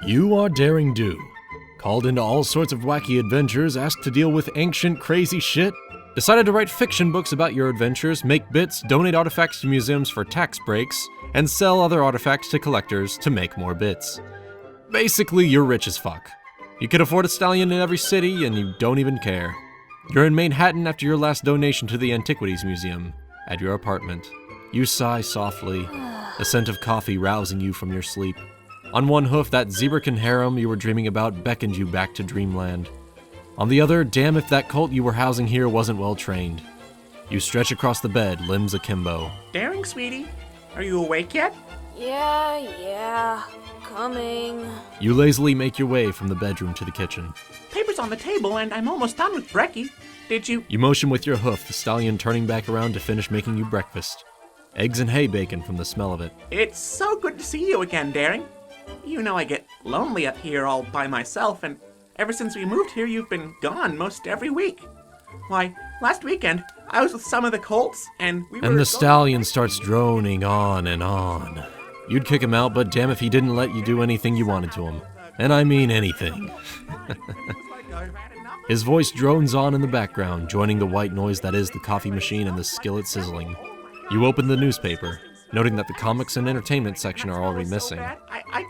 You are Daring Do, called into all sorts of wacky adventures, asked to deal with ancient crazy shit, decided to write fiction books about your adventures, make bits, donate artifacts to museums for tax breaks, and sell other artifacts to collectors to make more bits. Basically, you're rich as fuck. You can afford a stallion in every city, and you don't even care. You're in Manhattan after your last donation to the Antiquities Museum, at your apartment. You sigh softly, the scent of coffee rousing you from your sleep. On one hoof, that zebrakin harem you were dreaming about beckoned you back to dreamland. On the other, damn if that cult you were housing here wasn't well trained. You stretch across the bed, limbs akimbo. Daring, sweetie? Are you awake yet? Yeah, coming. You lazily make your way from the bedroom to the kitchen. Paper's on the table and I'm almost done with brekkie. Did you? You motion with your hoof, the stallion turning back around to finish making you breakfast. Eggs and hay bacon from the smell of it. It's so good to see you again, Daring. You know I get lonely up here all by myself, and ever since we moved here, you've been gone most every week. Why, last weekend, I was with some of the colts, and we were... And the stallion starts droning on and on. You'd kick him out, but damn if he didn't let you do anything you wanted to him. And I mean anything. His voice drones on in the background, joining the white noise that is the coffee machine and the skillet sizzling. You open the newspaper, noting that the comics and entertainment section are already missing,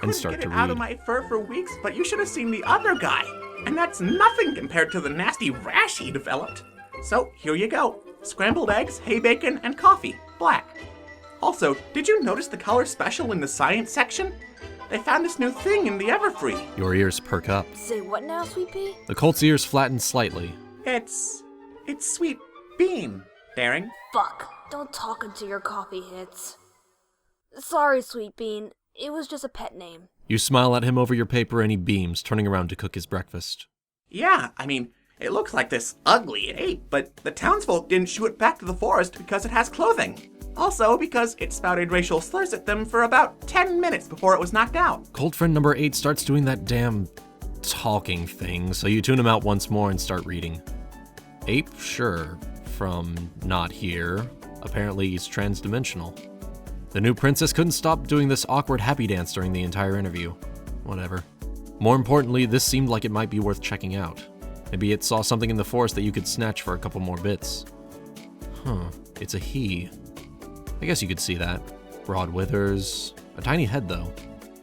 and start to read. Out of my fur for weeks, but you should have seen the other guy. And that's nothing compared to the nasty rash he developed. So here you go. Scrambled eggs, hay bacon, and coffee. Black. Also, did you notice the color special in the science section? They found this new thing in the Everfree. Your ears perk up. Say what now, Sweet Pea? The colt's ears flatten slightly. It's Sweet Bean, Daring. Fuck. Don't talk until your coffee hits. Sorry, Sweet Bean. It was just a pet name. You smile at him over your paper and he beams, turning around to cook his breakfast. Yeah, I mean, it looks like this ugly ape, but the townsfolk didn't shoo it back to the forest because it has clothing. Also, because it spouted racial slurs at them for about 10 minutes before it was knocked out. Colt friend number 8 starts doing that damn talking thing, so you tune him out once more and start reading. Ape? Sure. From not here. Apparently he's trans-dimensional. The new princess couldn't stop doing this awkward happy dance during the entire interview. Whatever. More importantly, this seemed like it might be worth checking out. Maybe it saw something in the forest that you could snatch for a couple more bits. It's a he. I guess you could see that. Broad withers, a tiny head though.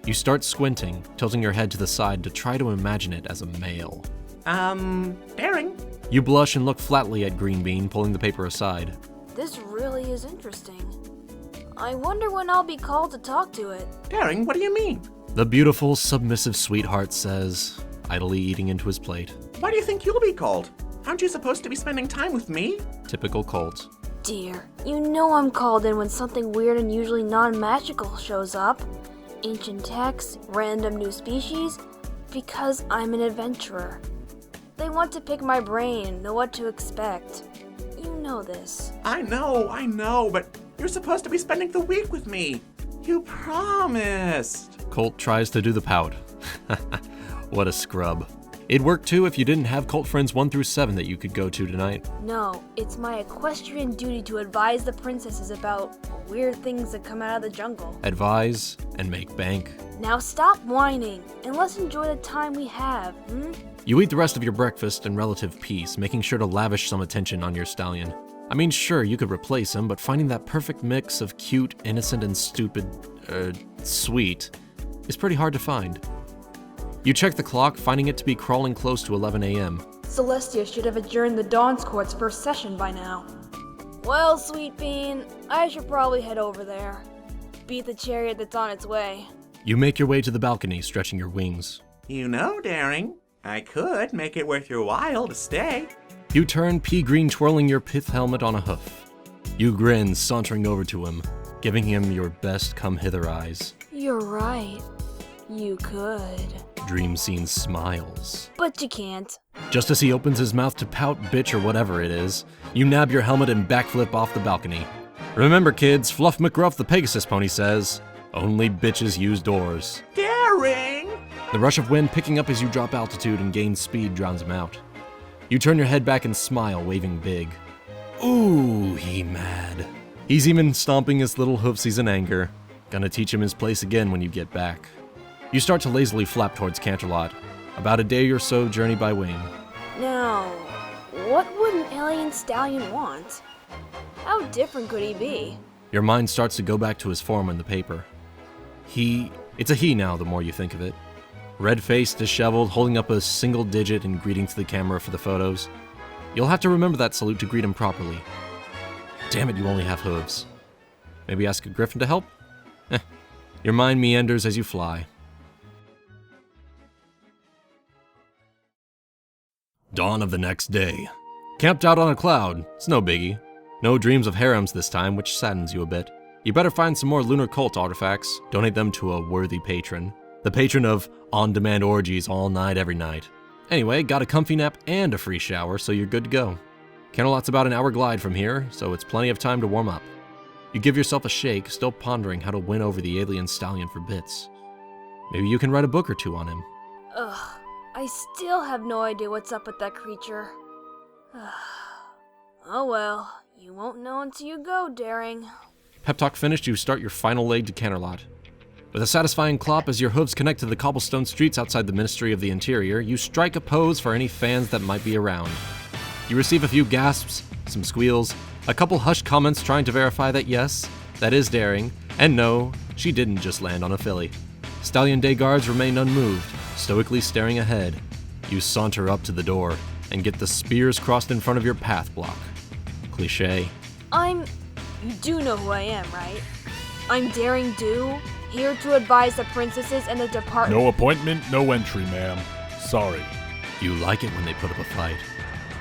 You start squinting, tilting your head to the side to try to imagine it as a male. Daring? You blush and look flatly at Green Bean, pulling the paper aside. This really is interesting. I wonder when I'll be called to talk to it. Daring, what do you mean? The beautiful, submissive sweetheart says, idly eating into his plate. Why do you think you'll be called? Aren't you supposed to be spending time with me? Typical Colt. Dear, you know I'm called in when something weird and usually non-magical shows up. Ancient texts, random new species, because I'm an adventurer. They want to pick my brain, know what to expect. You know this. I know, but you're supposed to be spending the week with me. You promised. Colt tries to do the pout. What a scrub. It'd work too if you didn't have cult friends 1 through 7 that you could go to tonight. No, it's my equestrian duty to advise the princesses about weird things that come out of the jungle. Advise and make bank. Now stop whining, and let's enjoy the time we have, You eat the rest of your breakfast in relative peace, making sure to lavish some attention on your stallion. I mean, sure, you could replace him, but finding that perfect mix of cute, innocent, and stupid, sweet, is pretty hard to find. You check the clock, finding it to be crawling close to 11 a.m. Celestia should have adjourned the Dawn's Court's first session by now. Well, Sweet Bean, I should probably head over there. Beat the chariot that's on its way. You make your way to the balcony, stretching your wings. You know, Daring, I could make it worth your while to stay. You turn, pea green twirling your pith helmet on a hoof. You grin, sauntering over to him, giving him your best come-hither eyes. You're right. You could. Dream Scene smiles. But you can't. Just as he opens his mouth to pout, bitch, or whatever it is, you nab your helmet and backflip off the balcony. Remember, kids, Fluff McGruff the Pegasus pony says, only bitches use doors. Daring! The rush of wind picking up as you drop altitude and gain speed drowns him out. You turn your head back and smile, waving big. Ooh, he mad. He's even stomping his little hoofsies in anger. Gonna teach him his place again when you get back. You start to lazily flap towards Canterlot, about a day or so journey by wing. Now, what would an alien stallion want? How different could he be? Your mind starts to go back to his form in the paper. It's a he now the more you think of it. Red-faced, disheveled, holding up a single digit in greeting to the camera for the photos. You'll have to remember that salute to greet him properly. Damn it, you only have hooves. Maybe ask a griffin to help? Your mind meanders as you fly. Dawn of the next day. Camped out on a cloud, it's no biggie. No dreams of harems this time, which saddens you a bit. You better find some more lunar cult artifacts, donate them to a worthy patron. The patron of on-demand orgies all night, every night. Anyway, got a comfy nap and a free shower, so you're good to go. Canterlot's about an hour glide from here, so it's plenty of time to warm up. You give yourself a shake, still pondering how to win over the alien stallion for bits. Maybe you can write a book or two on him. Ugh, I still have no idea what's up with that creature. Oh well, you won't know until you go, Daring. Pep talk finished, you start your final leg to Canterlot. With a satisfying clop as your hooves connect to the cobblestone streets outside the Ministry of the Interior, you strike a pose for any fans that might be around. You receive a few gasps, some squeals, a couple hushed comments trying to verify that yes, that is Daring, and no, she didn't just land on a filly. Stallion Day guards remain unmoved, stoically staring ahead. You saunter up to the door and get the spears crossed in front of your path block. Cliché. You do know who I am, right? I'm Daring Do, here to advise the princesses and the department. No appointment, no entry, ma'am. Sorry. You like it when they put up a fight.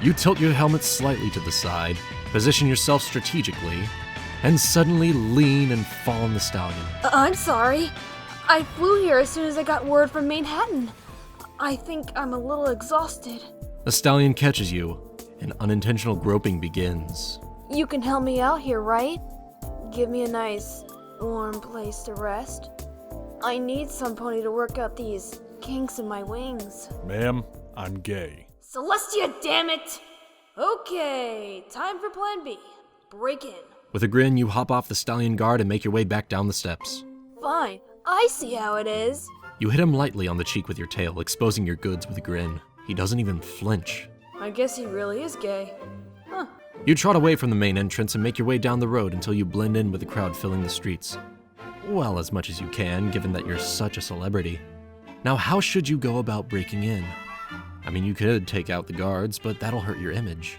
You tilt your helmet slightly to the side, position yourself strategically, and suddenly lean and fall on the stallion. I'm sorry. I flew here as soon as I got word from Manhattan. I think I'm a little exhausted. The stallion catches you, and unintentional groping begins. You can help me out here, right? Give me a nice, warm place to rest. I need some pony to work out these kinks in my wings. Ma'am, I'm gay. Celestia, damn it! Okay, time for plan B. Break in. With a grin, you hop off the stallion guard and make your way back down the steps. Fine, I see how it is. You hit him lightly on the cheek with your tail, exposing your goods with a grin. He doesn't even flinch. I guess he really is gay. Huh. You trot away from the main entrance and make your way down the road until you blend in with the crowd filling the streets. Well, as much as you can, given that you're such a celebrity. Now, how should you go about breaking in? I mean, you could take out the guards, but that'll hurt your image.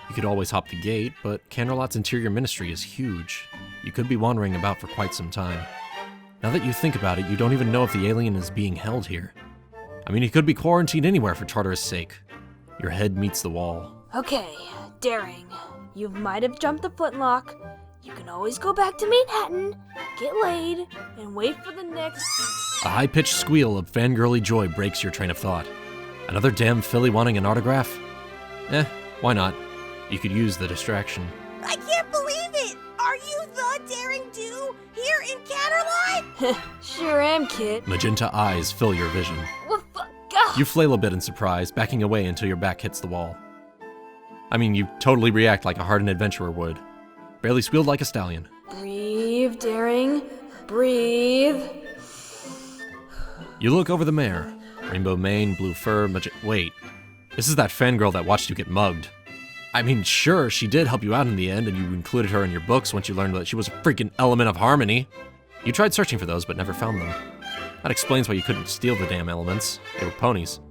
You could always hop the gate, but Canterlot's interior ministry is huge. You could be wandering about for quite some time. Now that you think about it, you don't even know if the alien is being held here. I mean, he could be quarantined anywhere for Tartarus' sake. Your head meets the wall. Okay, Daring. You might have jumped the flintlock. You can always go back to Manhattan, get laid, and wait for the next... A high-pitched squeal of fangirly joy breaks your train of thought. Another damn filly wanting an autograph? Why not? You could use the distraction. I can't believe it! Are you the Daring Do here in Canterlot? Sure am, kid. Magenta eyes fill your vision. What the... Gah! You flail a bit in surprise, backing away until your back hits the wall. I mean, you totally react like a hardened adventurer would. Barely squealed like a stallion. Breathe, Daring. Breathe. You look over the mare. Rainbow mane, blue fur, wait. This is that fangirl that watched you get mugged. I mean, sure, she did help you out in the end, and you included her in your books once you learned that she was a freaking element of harmony. You tried searching for those, but never found them. That explains why you couldn't steal the damn elements. They were ponies.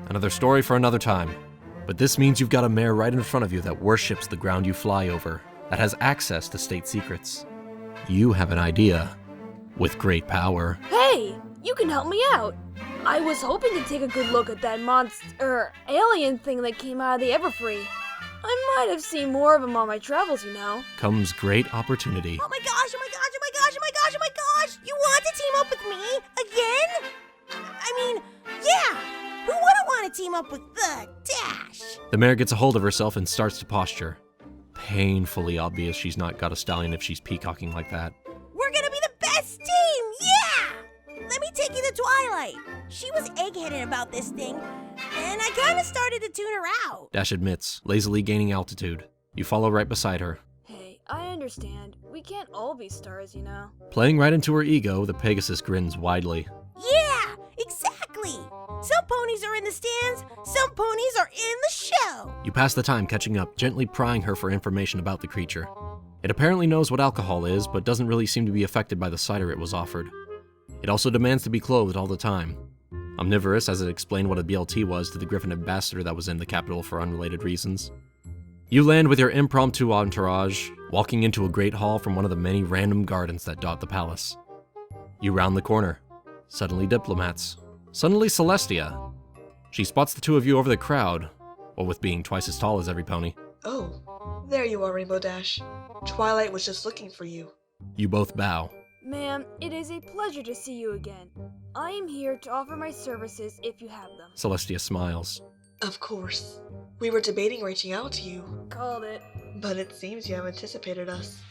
Another story for another time. But this means you've got a mare right in front of you that worships the ground you fly over, that has access to state secrets. You have an idea. With great power. You can help me out. I was hoping to take a good look at that alien thing that came out of the Everfree. I might have seen more of them on my travels, you know. Comes great opportunity. Oh my gosh, oh my gosh, oh my gosh, oh my gosh, oh my gosh! You want to team up with me? Again? I mean, yeah! Who wouldn't want to team up with the Dash? The mare gets a hold of herself and starts to posture. Painfully obvious she's not got a stallion if she's peacocking like that. We're gonna be the best team, yeah! Let me take you to Twilight. She was eggheaded about this thing, and I kinda started to tune her out. Dash admits, lazily gaining altitude. You follow right beside her. Hey, I understand. We can't all be stars, you know. Playing right into her ego, the Pegasus grins widely. Yeah! ponies are in the stands, some ponies are in the show. You pass the time catching up, gently prying her for information about the creature. It apparently knows what alcohol is, but doesn't really seem to be affected by the cider it was offered. It also demands to be clothed all the time. Omnivorous, as it explained what a BLT was to the Griffin ambassador that was in the capital for unrelated reasons. You land with your impromptu entourage, walking into a great hall from one of the many random gardens that dot the palace. You round the corner. Suddenly diplomats. Suddenly Celestia. She spots the two of you over the crowd, what with being twice as tall as every pony. Oh, there you are, Rainbow Dash. Twilight was just looking for you. You both bow. Ma'am, it is a pleasure to see you again. I am here to offer my services if you have them. Celestia smiles. Of course. We were debating reaching out to you, Called it. but it seems you have anticipated us.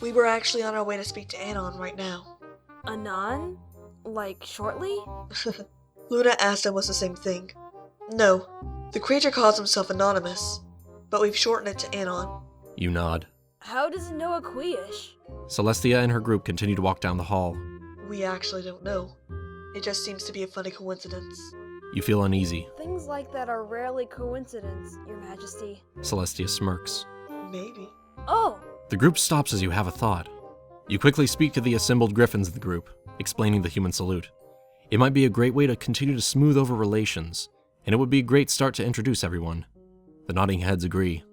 We were actually on our way to speak to Anon right now. Anon? Like, shortly? Luna asked him what's the same thing. No, the creature calls himself Anonymous, but we've shortened it to Anon. You nod. How does it know Aqueish? Celestia and her group continue to walk down the hall. We actually don't know. It just seems to be a funny coincidence. You feel uneasy. Things like that are rarely coincidence, Your Majesty. Celestia smirks. Maybe. Oh! The group stops as you have a thought. You quickly speak to the assembled griffins of the group, explaining the human salute. It might be a great way to continue to smooth over relations, and it would be a great start to introduce everyone. The nodding heads agree.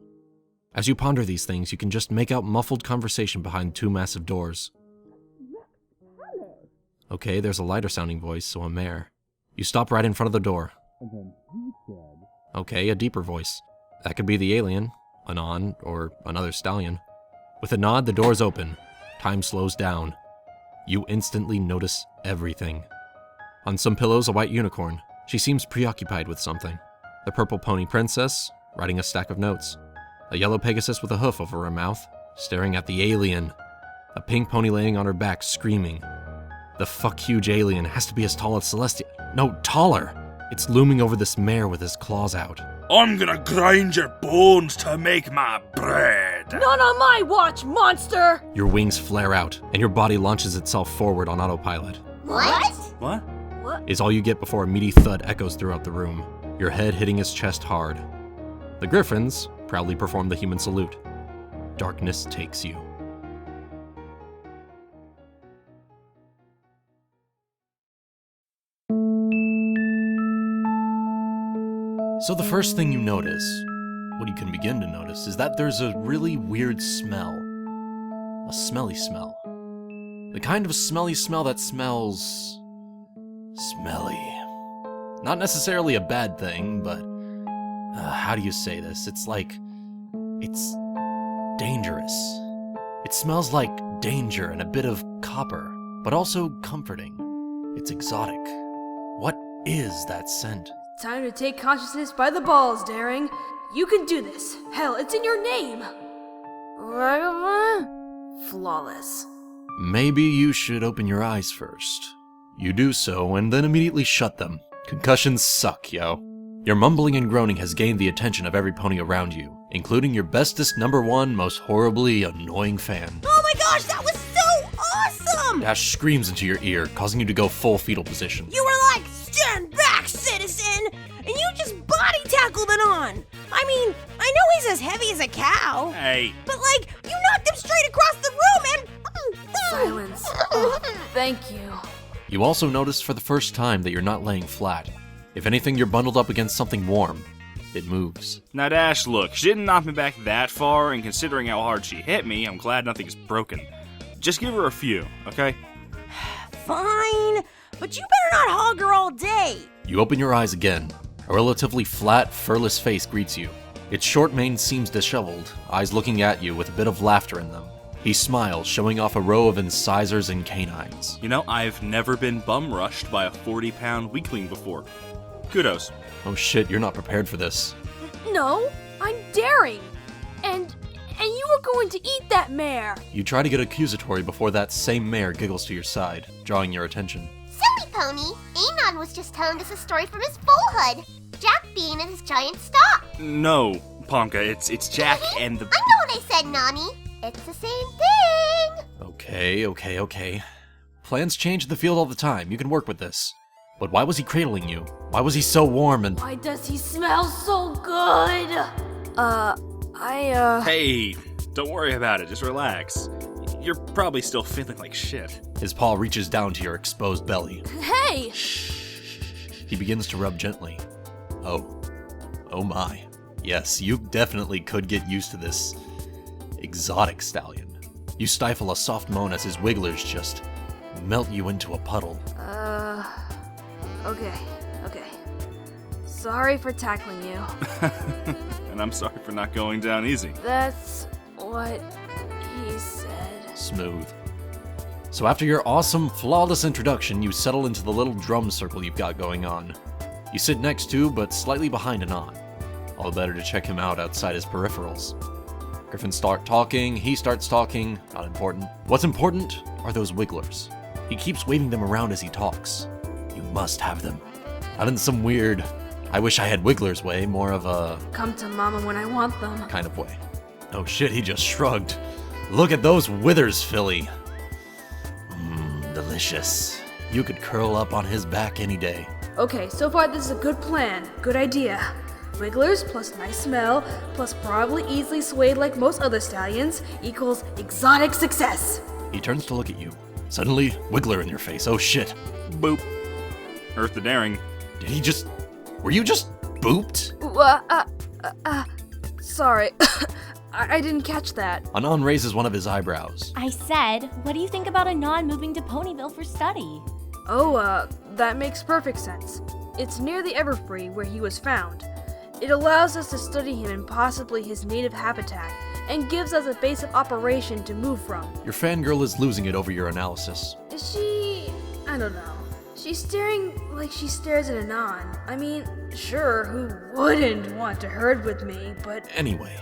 As you ponder these things, you can just make out muffled conversation behind two massive doors. Okay, there's a lighter sounding voice, so a mare. You stop right in front of the door. Okay, a deeper voice. That could be the alien, Anon, or another stallion. With a nod, the doors open. Time slows down. You instantly notice everything. On some pillows, a white unicorn. She seems preoccupied with something. The purple pony princess, writing a stack of notes. A yellow Pegasus with a hoof over her mouth, staring at the alien. A pink pony laying on her back, screaming. The huge alien has to be as tall as Celestia. No, taller! It's looming over this mare with his claws out. I'm gonna grind your bones to make my bread. Not on my watch, monster! Your wings flare out, and your body launches itself forward on autopilot. What? What? What? Is all you get before a meaty thud echoes throughout the room, your head hitting his chest hard. The griffins proudly perform the human salute. Darkness takes you. So the first thing you notice, what you can begin to notice, is that there's a really weird smell. A smelly smell. The kind of smelly smell that smells smelly. Not necessarily a bad thing, but how do you say this? It's dangerous. It smells like danger and a bit of copper, but also comforting. It's exotic. What is that scent? Time to take consciousness by the balls, Daring. You can do this. Hell, it's in your name. Flawless. Maybe you should open your eyes first. You do so, and then immediately shut them. Concussions suck, yo. Your mumbling and groaning has gained the attention of every pony around you, including your bestest #1 most horribly annoying fan. Oh my gosh, that was so awesome! Dash screams into your ear, causing you to go full fetal position. You were like, stand back, citizen! And you just body tackled Anon! I mean, I know he's as heavy as a cow. Hey. But like, you knocked him straight across the room and... Silence. Oh, thank you. You also notice for the first time that you're not laying flat. If anything, you're bundled up against something warm. It moves. Now, Dash, look, she didn't knock me back that far, and considering how hard she hit me, I'm glad nothing's broken. Just give her a few, okay? Fine, but you better not hog her all day. You open your eyes again. A relatively flat, furless face greets you. Its short mane seems disheveled, eyes looking at you with a bit of laughter in them. He smiles, showing off a row of incisors and canines. You know, I've never been bum-rushed by a 40-pound weakling before. Kudos. Oh shit, you're not prepared for this. No, I'm Daring. And you were going to eat that mare. You try to get accusatory before that same mare giggles to your side, drawing your attention. Silly pony! Anon was just telling us a story from his foalhood. Jack being in his giant stock. No, Ponka, it's Jack and the... I know what I said, Nani. It's the same thing. Okay. Plans change in the field all the time. You can work with this. But why was he cradling you? Why was he so warm and... Why does he smell so good? Hey, don't worry about it, just relax. You're probably still feeling like shit. His paw reaches down to your exposed belly. Hey! He begins to rub gently. Oh my. Yes, you definitely could get used to this exotic stallion. You stifle a soft moan as his wigglers just melt you into a puddle. Okay. Sorry for tackling you. And I'm sorry for not going down easy. That's what he said. Smooth. So after your awesome, flawless introduction, you settle into the little drum circle you've got going on. You sit next to, but slightly behind Anon. All the better to check him out outside his peripherals. Griffins start talking, he starts talking, not important. What's important are those wigglers. He keeps waving them around as he talks. You must have them. Not in some weird, I wish I had wigglers way, more of a... Come to mama when I want them. kind of way. Oh shit, he just shrugged. Look at those withers, Philly. Delicious. You could curl up on his back any day. Okay, so far this is a good plan. Good idea. Wigglers plus nice smell plus probably easily swayed like most other stallions equals exotic success. He turns to look at you. Suddenly, wiggler in your face. Oh shit. Boop. Earth the Daring. Did he just... Were you just booped? Sorry. I didn't catch that. Anon raises one of his eyebrows. I said, what do you think about Anon moving to Ponyville for study? Oh, that makes perfect sense. It's near the Everfree where he was found. It allows us to study him in possibly his native habitat, and gives us a base of operation to move from. Your fangirl is losing it over your analysis. Is she... I don't know. She's staring like she stares at Anon. I mean, sure, who wouldn't want to herd with me, but... Anyway,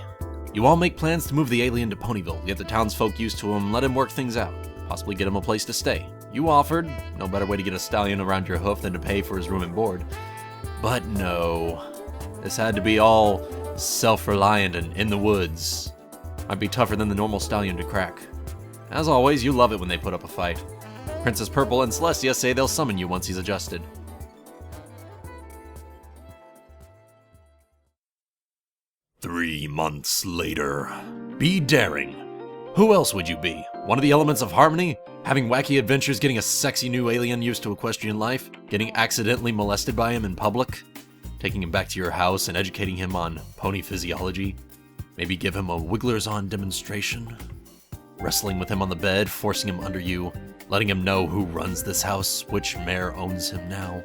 you all make plans to move the alien to Ponyville, get the townsfolk used to him, let him work things out, possibly get him a place to stay. You offered, no better way to get a stallion around your hoof than to pay for his room and board. But no, this had to be all self-reliant and in the woods. Might be tougher than the normal stallion to crack. As always, you love it when they put up a fight. Princess Purple and Celestia say they'll summon you once he's adjusted. Three months later. Be daring. Who else would you be? One of the elements of harmony? Having wacky adventures, getting a sexy new alien used to equestrian life? Getting accidentally molested by him in public? Taking him back to your house and educating him on pony physiology? Maybe give him a Wigglers On demonstration? Wrestling with him on the bed, forcing him under you, letting him know who runs this house, which mayor owns him now?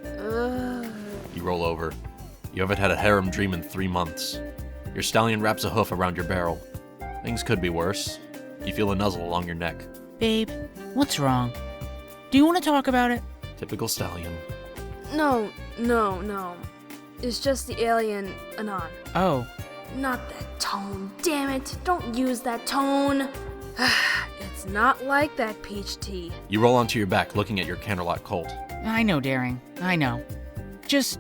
You roll over. You haven't had a harem dream in 3 months. Your stallion wraps a hoof around your barrel. Things could be worse. You feel a nuzzle along your neck. Babe, what's wrong? Do you want to talk about it? Typical stallion. No. It's just the alien Anon. Oh. Not that tone, damn it. Don't use that tone. It's not like that, Peach Tea. You roll onto your back, looking at your Canterlot colt. I know, Daring. I know. Just...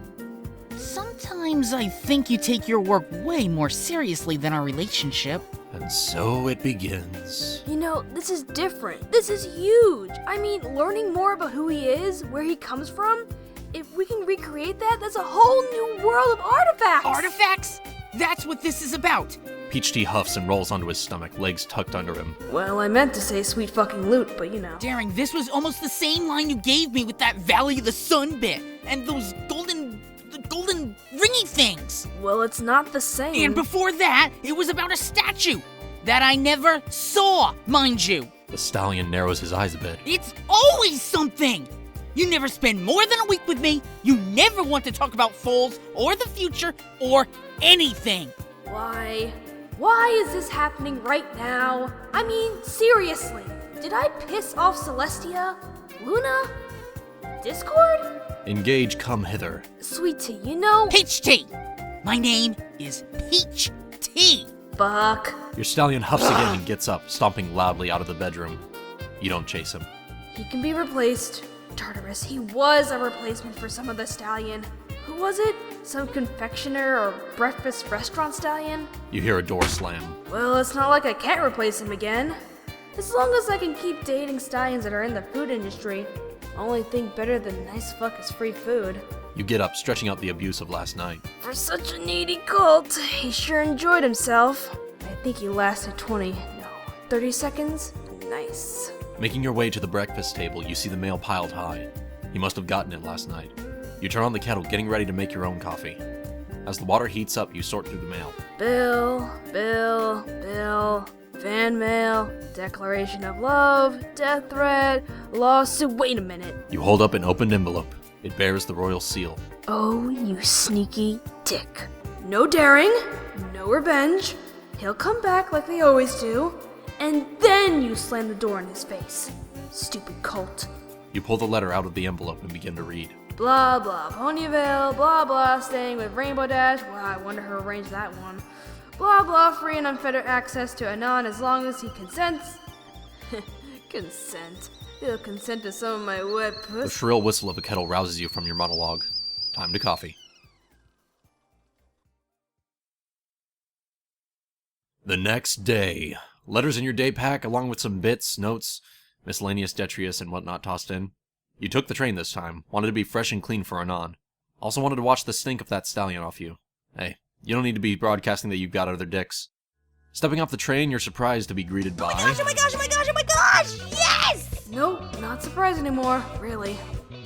sometimes I think you take your work way more seriously than our relationship. And so it begins. You know, this is different. This is huge. I mean, learning more about who he is, where he comes from, if we can recreate that, that's a whole new world of artifacts. Artifacts? That's what this is about. Peach Tea huffs and rolls onto his stomach, legs tucked under him. Well, I meant to say sweet fucking loot, but you know. Daring, this was almost the same line you gave me with that Valley of the Sun bit, and those golden ringy things. Well, it's not the same. And before that, it was about a statue that I never saw, mind you. The stallion narrows his eyes a bit. It's always something. You never spend more than a week with me. You never want to talk about foals or the future or anything. Why is this happening right now? I mean, seriously, did I piss off Celestia? Luna? Discord? Engage, come hither. Sweet tea, you know... Peach Tea! My name is Peach Tea! Fuck. Your stallion huffs again and gets up, stomping loudly out of the bedroom. You don't chase him. He can be replaced. Tartarus, he was a replacement for some other stallion. Who was it? Some confectioner or breakfast restaurant stallion? You hear a door slam. Well, it's not like I can't replace him again. As long as I can keep dating stallions that are in the food industry. Only thing better than nice fuck is free food. You get up, stretching out the abuse of last night. For such a needy cult, he sure enjoyed himself. I think he lasted 30 seconds? Nice. Making your way to the breakfast table, you see the mail piled high. He must have gotten it last night. You turn on the kettle, getting ready to make your own coffee. As the water heats up, you sort through the mail. Bill, fan mail, declaration of love, death threat, lawsuit. Wait a minute. You hold up an opened envelope. It bears the royal seal. Oh, you sneaky dick. No daring, no revenge. He'll come back like they always do, and then you slam the door in his face. Stupid cult. You pull the letter out of the envelope and begin to read. Blah blah, Ponyville, blah blah, staying with Rainbow Dash. Wow, I wonder who arranged that one. Blah blah, free and unfettered access to Anon as long as he consents. Consent. He'll consent to some of my wet The puss. shrill whistle of a kettle rouses you from your monologue. Time to coffee. The next day. Letters in your day pack, along with some bits, notes, miscellaneous detritus, and whatnot tossed in. You took the train this time, wanted to be fresh and clean for Anon. Also wanted to wash the stink of that stallion off you. Hey, you don't need to be broadcasting that you've got other dicks. Stepping off the train, you're surprised to be greeted by... Oh my gosh, yes! Nope, not surprised anymore, really.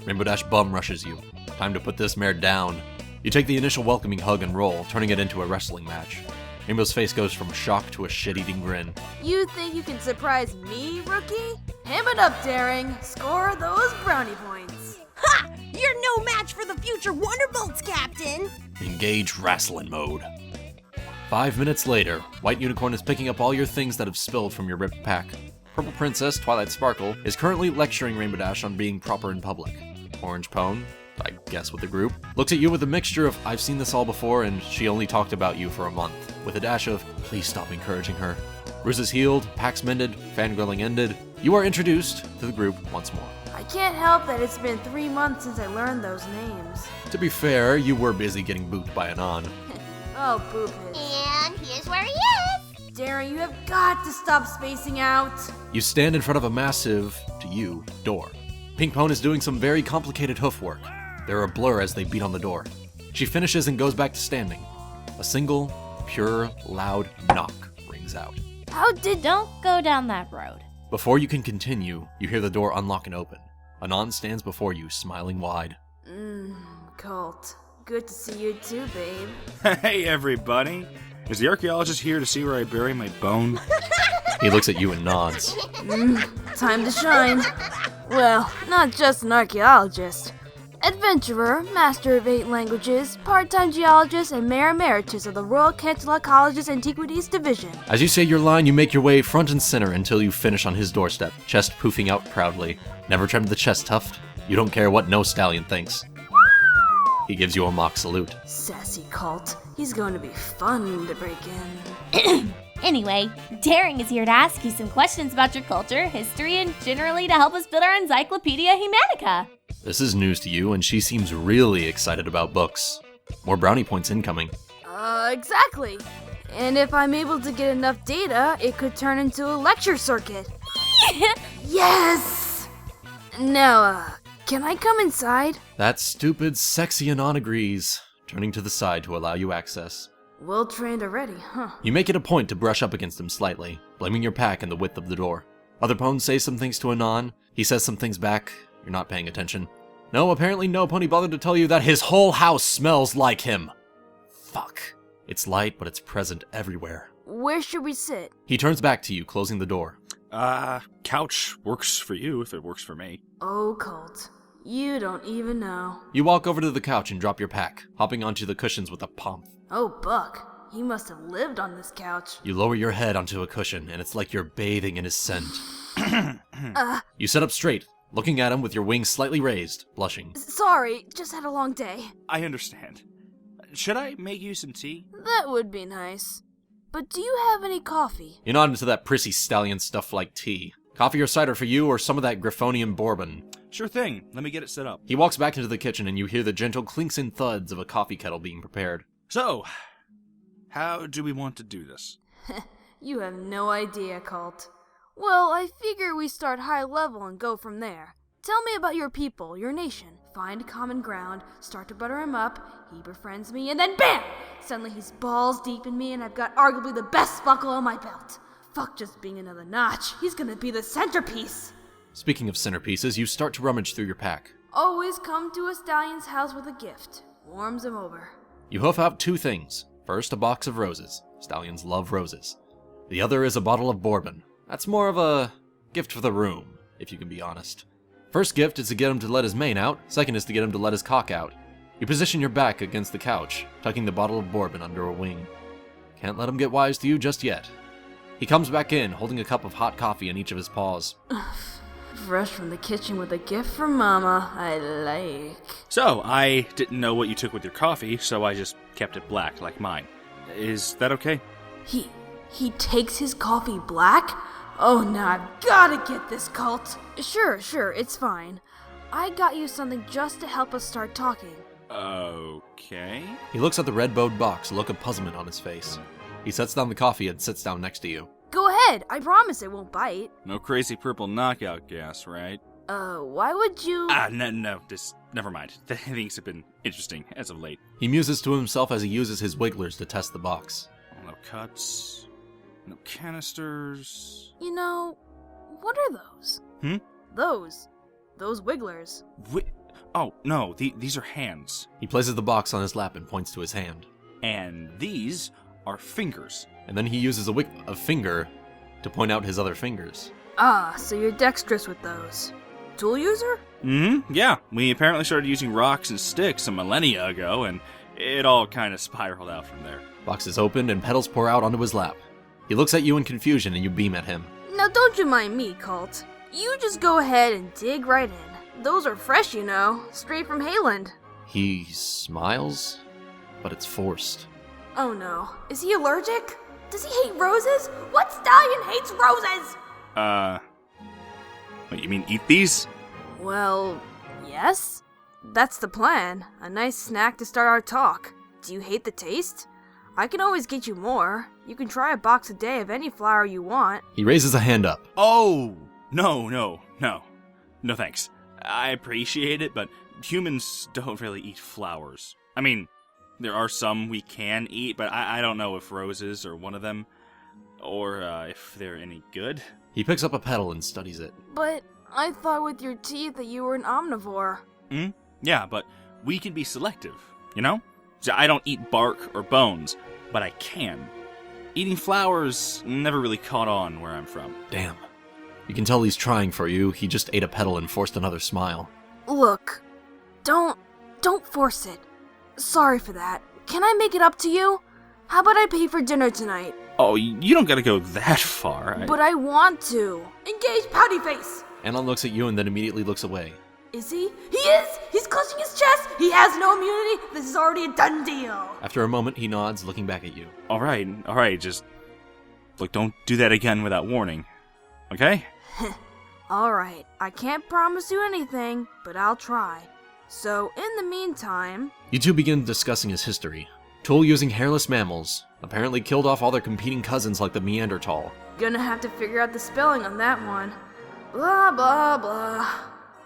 Rainbow Dash bum rushes you. Time to put this mare down. You take the initial welcoming hug and roll, turning it into a wrestling match. Rainbow's face goes from shock to a shit-eating grin. You think you can surprise me, rookie? Ham it up, Daring. Score those brownie points. Ha! You're no match for the future Wonderbolts, Captain! Engage wrestling mode. 5 minutes later, White Unicorn is picking up all your things that have spilled from your ripped pack. Purple Princess, Twilight Sparkle, is currently lecturing Rainbow Dash on being proper in public. Orange Pone, I guess with the group, looks at you with a mixture of I've seen this all before and she only talked about you for a month, with a dash of please stop encouraging her. Bruises healed, packs mended, fangirling ended. You are introduced to the group once more. I can't help that it's been 3 months since I learned those names. To be fair, you were busy getting booped by Anon. Oh, boop it. And here's where he is. Daring, you have got to stop spacing out. You stand in front of a massive, to you, door. Pink Pone is doing some very complicated hoof work. They're a blur as they beat on the door. She finishes and goes back to standing. A single, pure, loud knock rings out. Don't go down that road. Before you can continue, you hear the door unlock and open. Anon stands before you, smiling wide. Cult. Good to see you too, babe. Hey, everybody. Is the archaeologist here to see where I bury my bone? He looks at you and nods. Time to shine. Well, not just an archaeologist. Adventurer, master of 8 languages, part-time geologist, and mayor emeritus of the Royal Cancelot College's Antiquities Division. As you say your line, you make your way front and center until you finish on his doorstep, chest poofing out proudly. Never trimmed the chest tuft. You don't care what no stallion thinks. He gives you a mock salute. Sassy cult. He's going to be fun to break in. Anyway, Daring is here to ask you some questions about your culture, history, and generally to help us build our Encyclopedia Humanica. This is news to you, and she seems really excited about books. More brownie points incoming. Exactly. And if I'm able to get enough data, it could turn into a lecture circuit. Yes! Now, can I come inside? That stupid, sexy Anon agrees, turning to the side to allow you access. Well trained already, huh? You make it a point to brush up against him slightly, blaming your pack and the width of the door. Other ponies say some things to Anon, he says some things back. You're not paying attention. No, apparently no pony bothered to tell you that his whole house smells like him. Fuck. It's light, but it's present everywhere. Where should we sit? He turns back to you, closing the door. Couch works for you if it works for me. Oh, cult. You don't even know. You walk over to the couch and drop your pack, hopping onto the cushions with a pomp. Oh, Buck. He must have lived on this couch. You lower your head onto a cushion, and it's like you're bathing in his scent. You sit up straight, looking at him with your wings slightly raised, blushing. Sorry, just had a long day. I understand. Should I make you some tea? That would be nice. But do you have any coffee? You're not into that prissy stallion stuff like tea. Coffee or cider for you, or some of that Griffonian bourbon? Sure thing. Let me get it set up. He walks back into the kitchen and you hear the gentle clinks and thuds of a coffee kettle being prepared. So, how do we want to do this? You have no idea, cult. Well, I figure we start high level and go from there. Tell me about your people, your nation. Find common ground, start to butter him up, he befriends me, and then BAM! Suddenly he's balls deep in me and I've got arguably the best buckle on my belt. Fuck just being another notch, he's gonna be the centerpiece. Speaking of centerpieces, you start to rummage through your pack. Always come to a stallion's house with a gift. Warms him over. You hoof out 2 things. First, a box of roses. Stallions love roses. The other is a bottle of bourbon. That's more of a gift for the room, if you can be honest. First gift is to get him to let his mane out. Second is to get him to let his cock out. You position your back against the couch, tucking the bottle of bourbon under a wing. Can't let him get wise to you just yet. He comes back in, holding a cup of hot coffee in each of his paws. Fresh from the kitchen with a gift from Mama, I like. So, I didn't know what you took with your coffee, so I just kept it black, like mine. Is that okay? He takes his coffee black? Oh, now I've gotta get this cult. Sure, it's fine. I got you something just to help us start talking. Okay. He looks at the red-bowed box, a look of puzzlement on his face. He sets down the coffee and sits down next to you. Go ahead, I promise it won't bite. No crazy purple knockout gas, right? Why would you... No, just never mind. Things have been interesting as of late. He muses to himself as he uses his wigglers to test the box. No cuts, no canisters. You know, what are those? Those wigglers. Oh, no, these are hands. He places the box on his lap and points to his hand. And these are fingers. And then he uses a finger to point out his other fingers. Ah, so you're dexterous with those. Tool user? Yeah. We apparently started using rocks and sticks a millennia ago, and it all kind of spiraled out from there. Box is opened and petals pour out onto his lap. He looks at you in confusion and you beam at him. Now don't you mind me, Colt. You just go ahead and dig right in. Those are fresh, you know, straight from Hayland. He smiles, but it's forced. Oh no, is he allergic? Does he hate roses? What stallion hates roses? Wait, you mean eat these? Well, yes. That's the plan. A nice snack to start our talk. Do you hate the taste? I can always get you more. You can try a box a day of any flower you want. He raises a hand up. Oh, no. No thanks. I appreciate it, but humans don't really eat flowers. I mean, there are some we can eat, but I don't know if roses are one of them, or if they're any good. He picks up a petal and studies it. But I thought with your teeth that you were an omnivore. Yeah, but we can be selective, you know? So I don't eat bark or bones, but I can. Eating flowers never really caught on where I'm from. Damn. You can tell he's trying for you. He just ate a petal and forced another smile. Look, don't force it. Sorry for that. Can I make it up to you? How about I pay for dinner tonight? Oh, you don't gotta go that far. But I want to. Engage, pouty face! Anon looks at you and then immediately looks away. Is he? He is! He's clutching his chest! He has no immunity! This is already a done deal! After a moment, he nods, looking back at you. Alright, just... Look, don't do that again without warning. Okay? Alright, I can't promise you anything, but I'll try. So, in the meantime... You two begin discussing his history. Tool-using hairless mammals apparently killed off all their competing cousins like the Neanderthal. Gonna have to figure out the spelling on that one. Blah, blah, blah.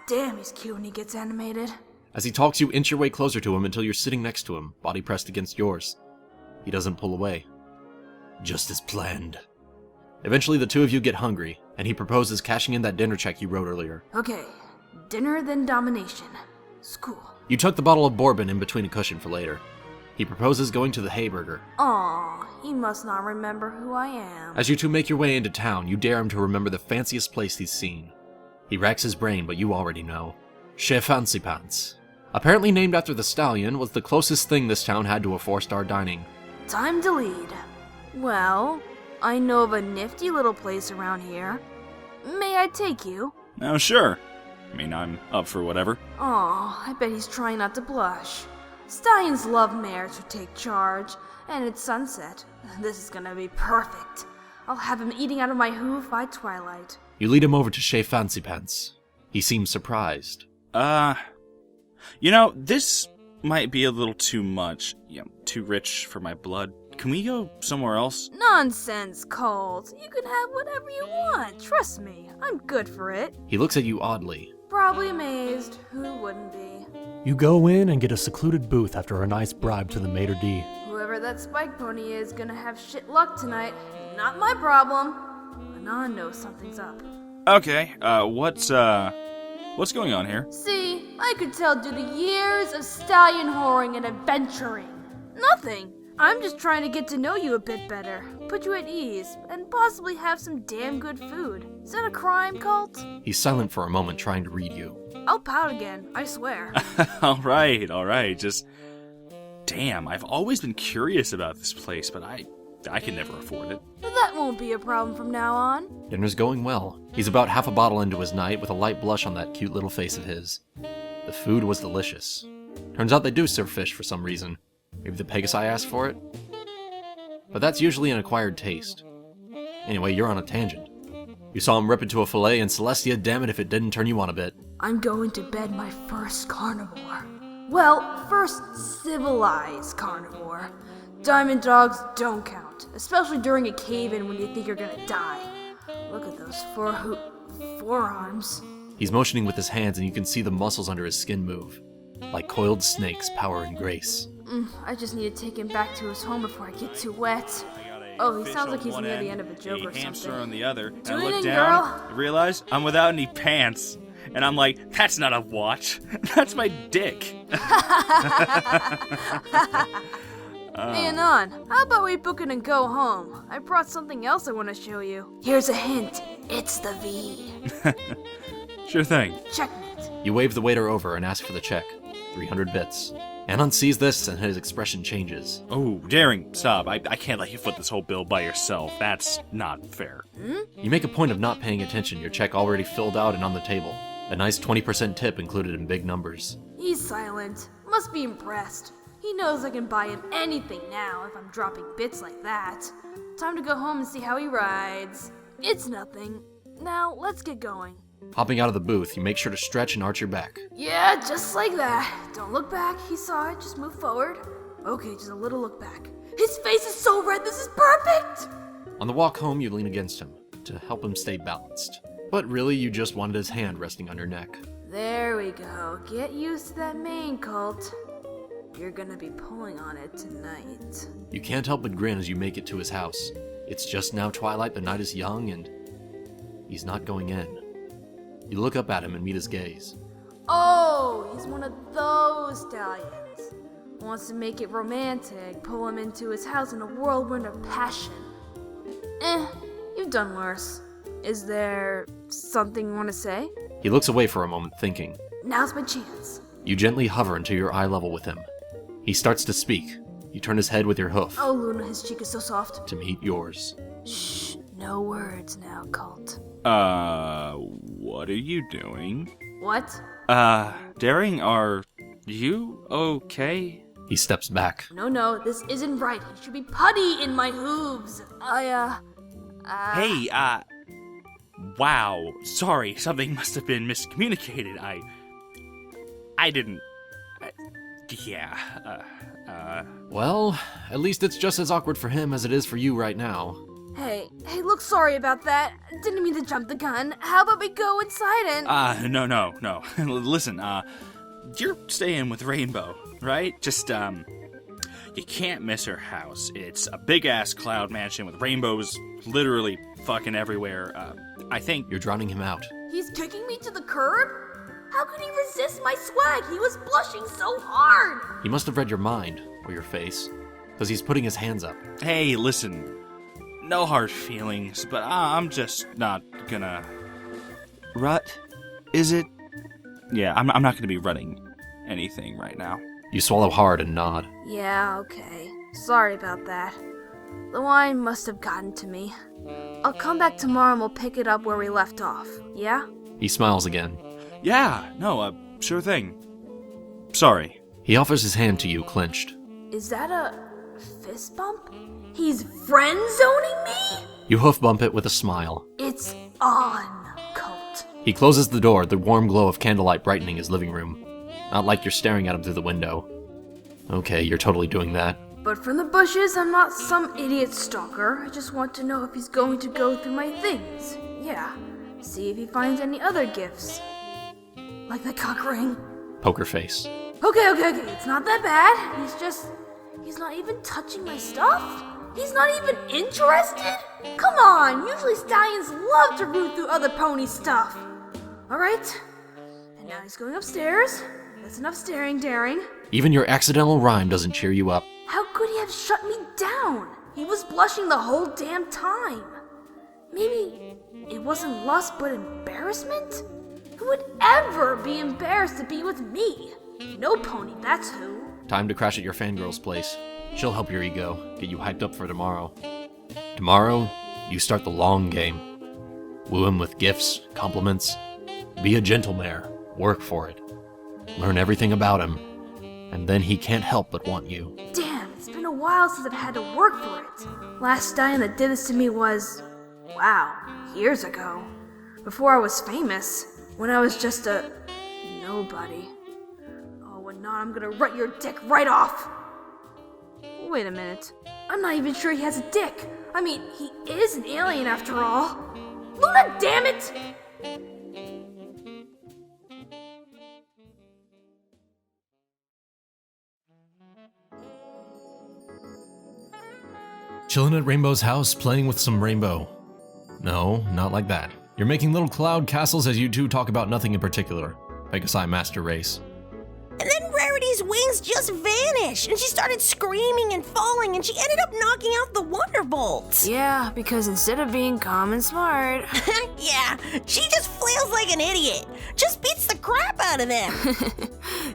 Damn, he's cute when he gets animated. As he talks, you inch your way closer to him until you're sitting next to him, body pressed against yours. He doesn't pull away. Just as planned. Eventually, the two of you get hungry, and he proposes cashing in that dinner check you wrote earlier. Okay, dinner then domination. School. You tuck the bottle of bourbon in between a cushion for later. He proposes going to the Hayburger. Aw, he must not remember who I am. As you two make your way into town, you dare him to remember the fanciest place he's seen. He racks his brain, but you already know. Chez Fancy Pants. Apparently named after the stallion, was the closest thing this town had to a 4-star dining. Time to lead. Well, I know of a nifty little place around here. May I take you? Oh, sure. I mean, I'm up for whatever. Aw, I bet he's trying not to blush. Stallions love mares who take charge, and it's sunset. This is gonna be perfect. I'll have him eating out of my hoof by twilight. You lead him over to Chez Fancy Pants. He seems surprised. You know, this might be a little too much. Too rich for my blood. Can we go somewhere else? Nonsense, Colt. You can have whatever you want. Trust me, I'm good for it. He looks at you oddly. Probably amazed. Who wouldn't be? You go in and get a secluded booth after a nice bribe to the maitre d'. Whoever that spike pony is gonna have shit luck tonight. Not my problem. Anon knows something's up. Okay, what's going on here? See, I could tell due to years of stallion whoring and adventuring. Nothing. I'm just trying to get to know you a bit better, put you at ease, and possibly have some damn good food. Is that a crime, Cult? He's silent for a moment, trying to read you. I'll pout again, I swear. Alright, just... Damn, I've always been curious about this place, but I can never afford it. That won't be a problem from now on. Dinner's going well. He's about half a bottle into his night with a light blush on that cute little face of his. The food was delicious. Turns out they do serve fish for some reason. Maybe the Pegasi asked for it? But that's usually an acquired taste. Anyway, you're on a tangent. You saw him rip into a fillet, and Celestia, damn it if it didn't turn you on a bit. I'm going to bed my first carnivore. Well, first civilized carnivore. Diamond dogs don't count, especially during a cave-in when you think you're gonna die. Look at those forearms. He's motioning with his hands, and you can see the muscles under his skin move. Like coiled snakes, power and grace. I just need to take him back to his home before I get too wet. Oh, he sounds like he's near the end of a joke or hamster something. on the other. And I Tune look in, down, girl. and realize I'm without any pants. And I'm like, that's not a watch. That's my dick. Hey, Anon, how about we book it and go home? I brought something else I want to show you. Here's a hint. It's the V. Sure thing. Checkmate. You wave the waiter over and ask for the check. 300 bits. Anon sees this and his expression changes. Oh, Daring, stop. I can't let you foot this whole bill by yourself. That's not fair. You make a point of not paying attention, your check already filled out and on the table. A nice 20% tip included in big numbers. He's silent. Must be impressed. He knows I can buy him anything now if I'm dropping bits like that. Time to go home and see how he rides. It's nothing. Now, let's get going. Hopping out of the booth, you make sure to stretch and arch your back. Yeah, just like that. Don't look back. He saw it. Just move forward. Okay, just a little look back. His face is so red. This is perfect. On the walk home, you lean against him to help him stay balanced. But really, you just wanted his hand resting on your neck. There we go. Get used to that mane, Cult. You're gonna be pulling on it tonight. You can't help but grin as you make it to his house. It's just now twilight, the night is young, and he's not going in. You look up at him and meet his gaze. Oh, he's one of those stallions. Wants to make it romantic, pull him into his house in a whirlwind of passion. You've done worse. Is there something you want to say? He looks away for a moment, thinking. Now's my chance. You gently hover until you're eye level with him. He starts to speak. You turn his head with your hoof. Oh, Luna, his cheek is so soft. To meet yours. Shh, no words now, Cult. What are you doing? What? Daring, are you okay? He steps back. No, this isn't right. He should be putty in my hooves. Hey, wow. Sorry, something must have been miscommunicated. I didn't... Well, at least it's just as awkward for him as it is for you right now. Hey, look, sorry about that. Didn't mean to jump the gun. How about we go inside and... No. Listen, you're staying with Rainbow, right? Just, you can't miss her house. It's a big-ass cloud mansion with rainbows literally fucking everywhere. I think... You're drowning him out. He's kicking me to the curb? How could he resist my swag? He was blushing so hard. He must have read your mind, or your face, because he's putting his hands up. Hey, listen. No hard feelings, but I'm just not gonna... Rut? Is it? Yeah, I'm not gonna be running anything right now. You swallow hard and nod. Yeah, okay. Sorry about that. The wine must have gotten to me. I'll come back tomorrow and we'll pick it up where we left off, yeah? He smiles again. Yeah, no, sure thing. Sorry. He offers his hand to you, clenched. Is that a fist bump? He's friend-zoning me? You hoof bump it with a smile. It's on, Cult. He closes the door, the warm glow of candlelight brightening his living room. Not like you're staring at him through the window. Okay, you're totally doing that. But from the bushes, I'm not some idiot stalker. I just want to know if he's going to go through my things. Yeah, see if he finds any other gifts. Like the cock ring. Poker face. Okay, it's not that bad. He's not even touching my stuff? He's not even interested? Come on, usually stallions love to root through other pony stuff. Alright, and now he's going upstairs. That's enough staring, daring. Even your accidental rhyme doesn't cheer you up. How could he have shut me down? He was blushing the whole damn time. Maybe it wasn't lust but embarrassment? Who would ever be embarrassed to be with me? No pony, that's who. Time to crash at your fangirl's place. She'll help your ego, get you hyped up for tomorrow. Tomorrow, you start the long game. Woo him with gifts, compliments. Be a gentlemare, work for it. Learn everything about him, and then he can't help but want you. Damn, it's been a while since I've had to work for it. Last stallion that did this to me was, wow, years ago. Before I was famous, when I was just a nobody. Oh, and now I'm gonna rut your dick right off. Wait a minute. I'm not even sure he has a dick. I mean, he is an alien after all. Luna, damn it! Chilling at Rainbow's house, playing with some rainbow. No, not like that. You're making little cloud castles as you two talk about nothing in particular. Pegasi Master Race. And then Rarity's wings just vanished, and she started screaming and falling, and she ended up knocking out the Wonderbolt. Yeah, because instead of being calm and smart... Yeah, she just flails like an idiot. Just beats the crap out of them.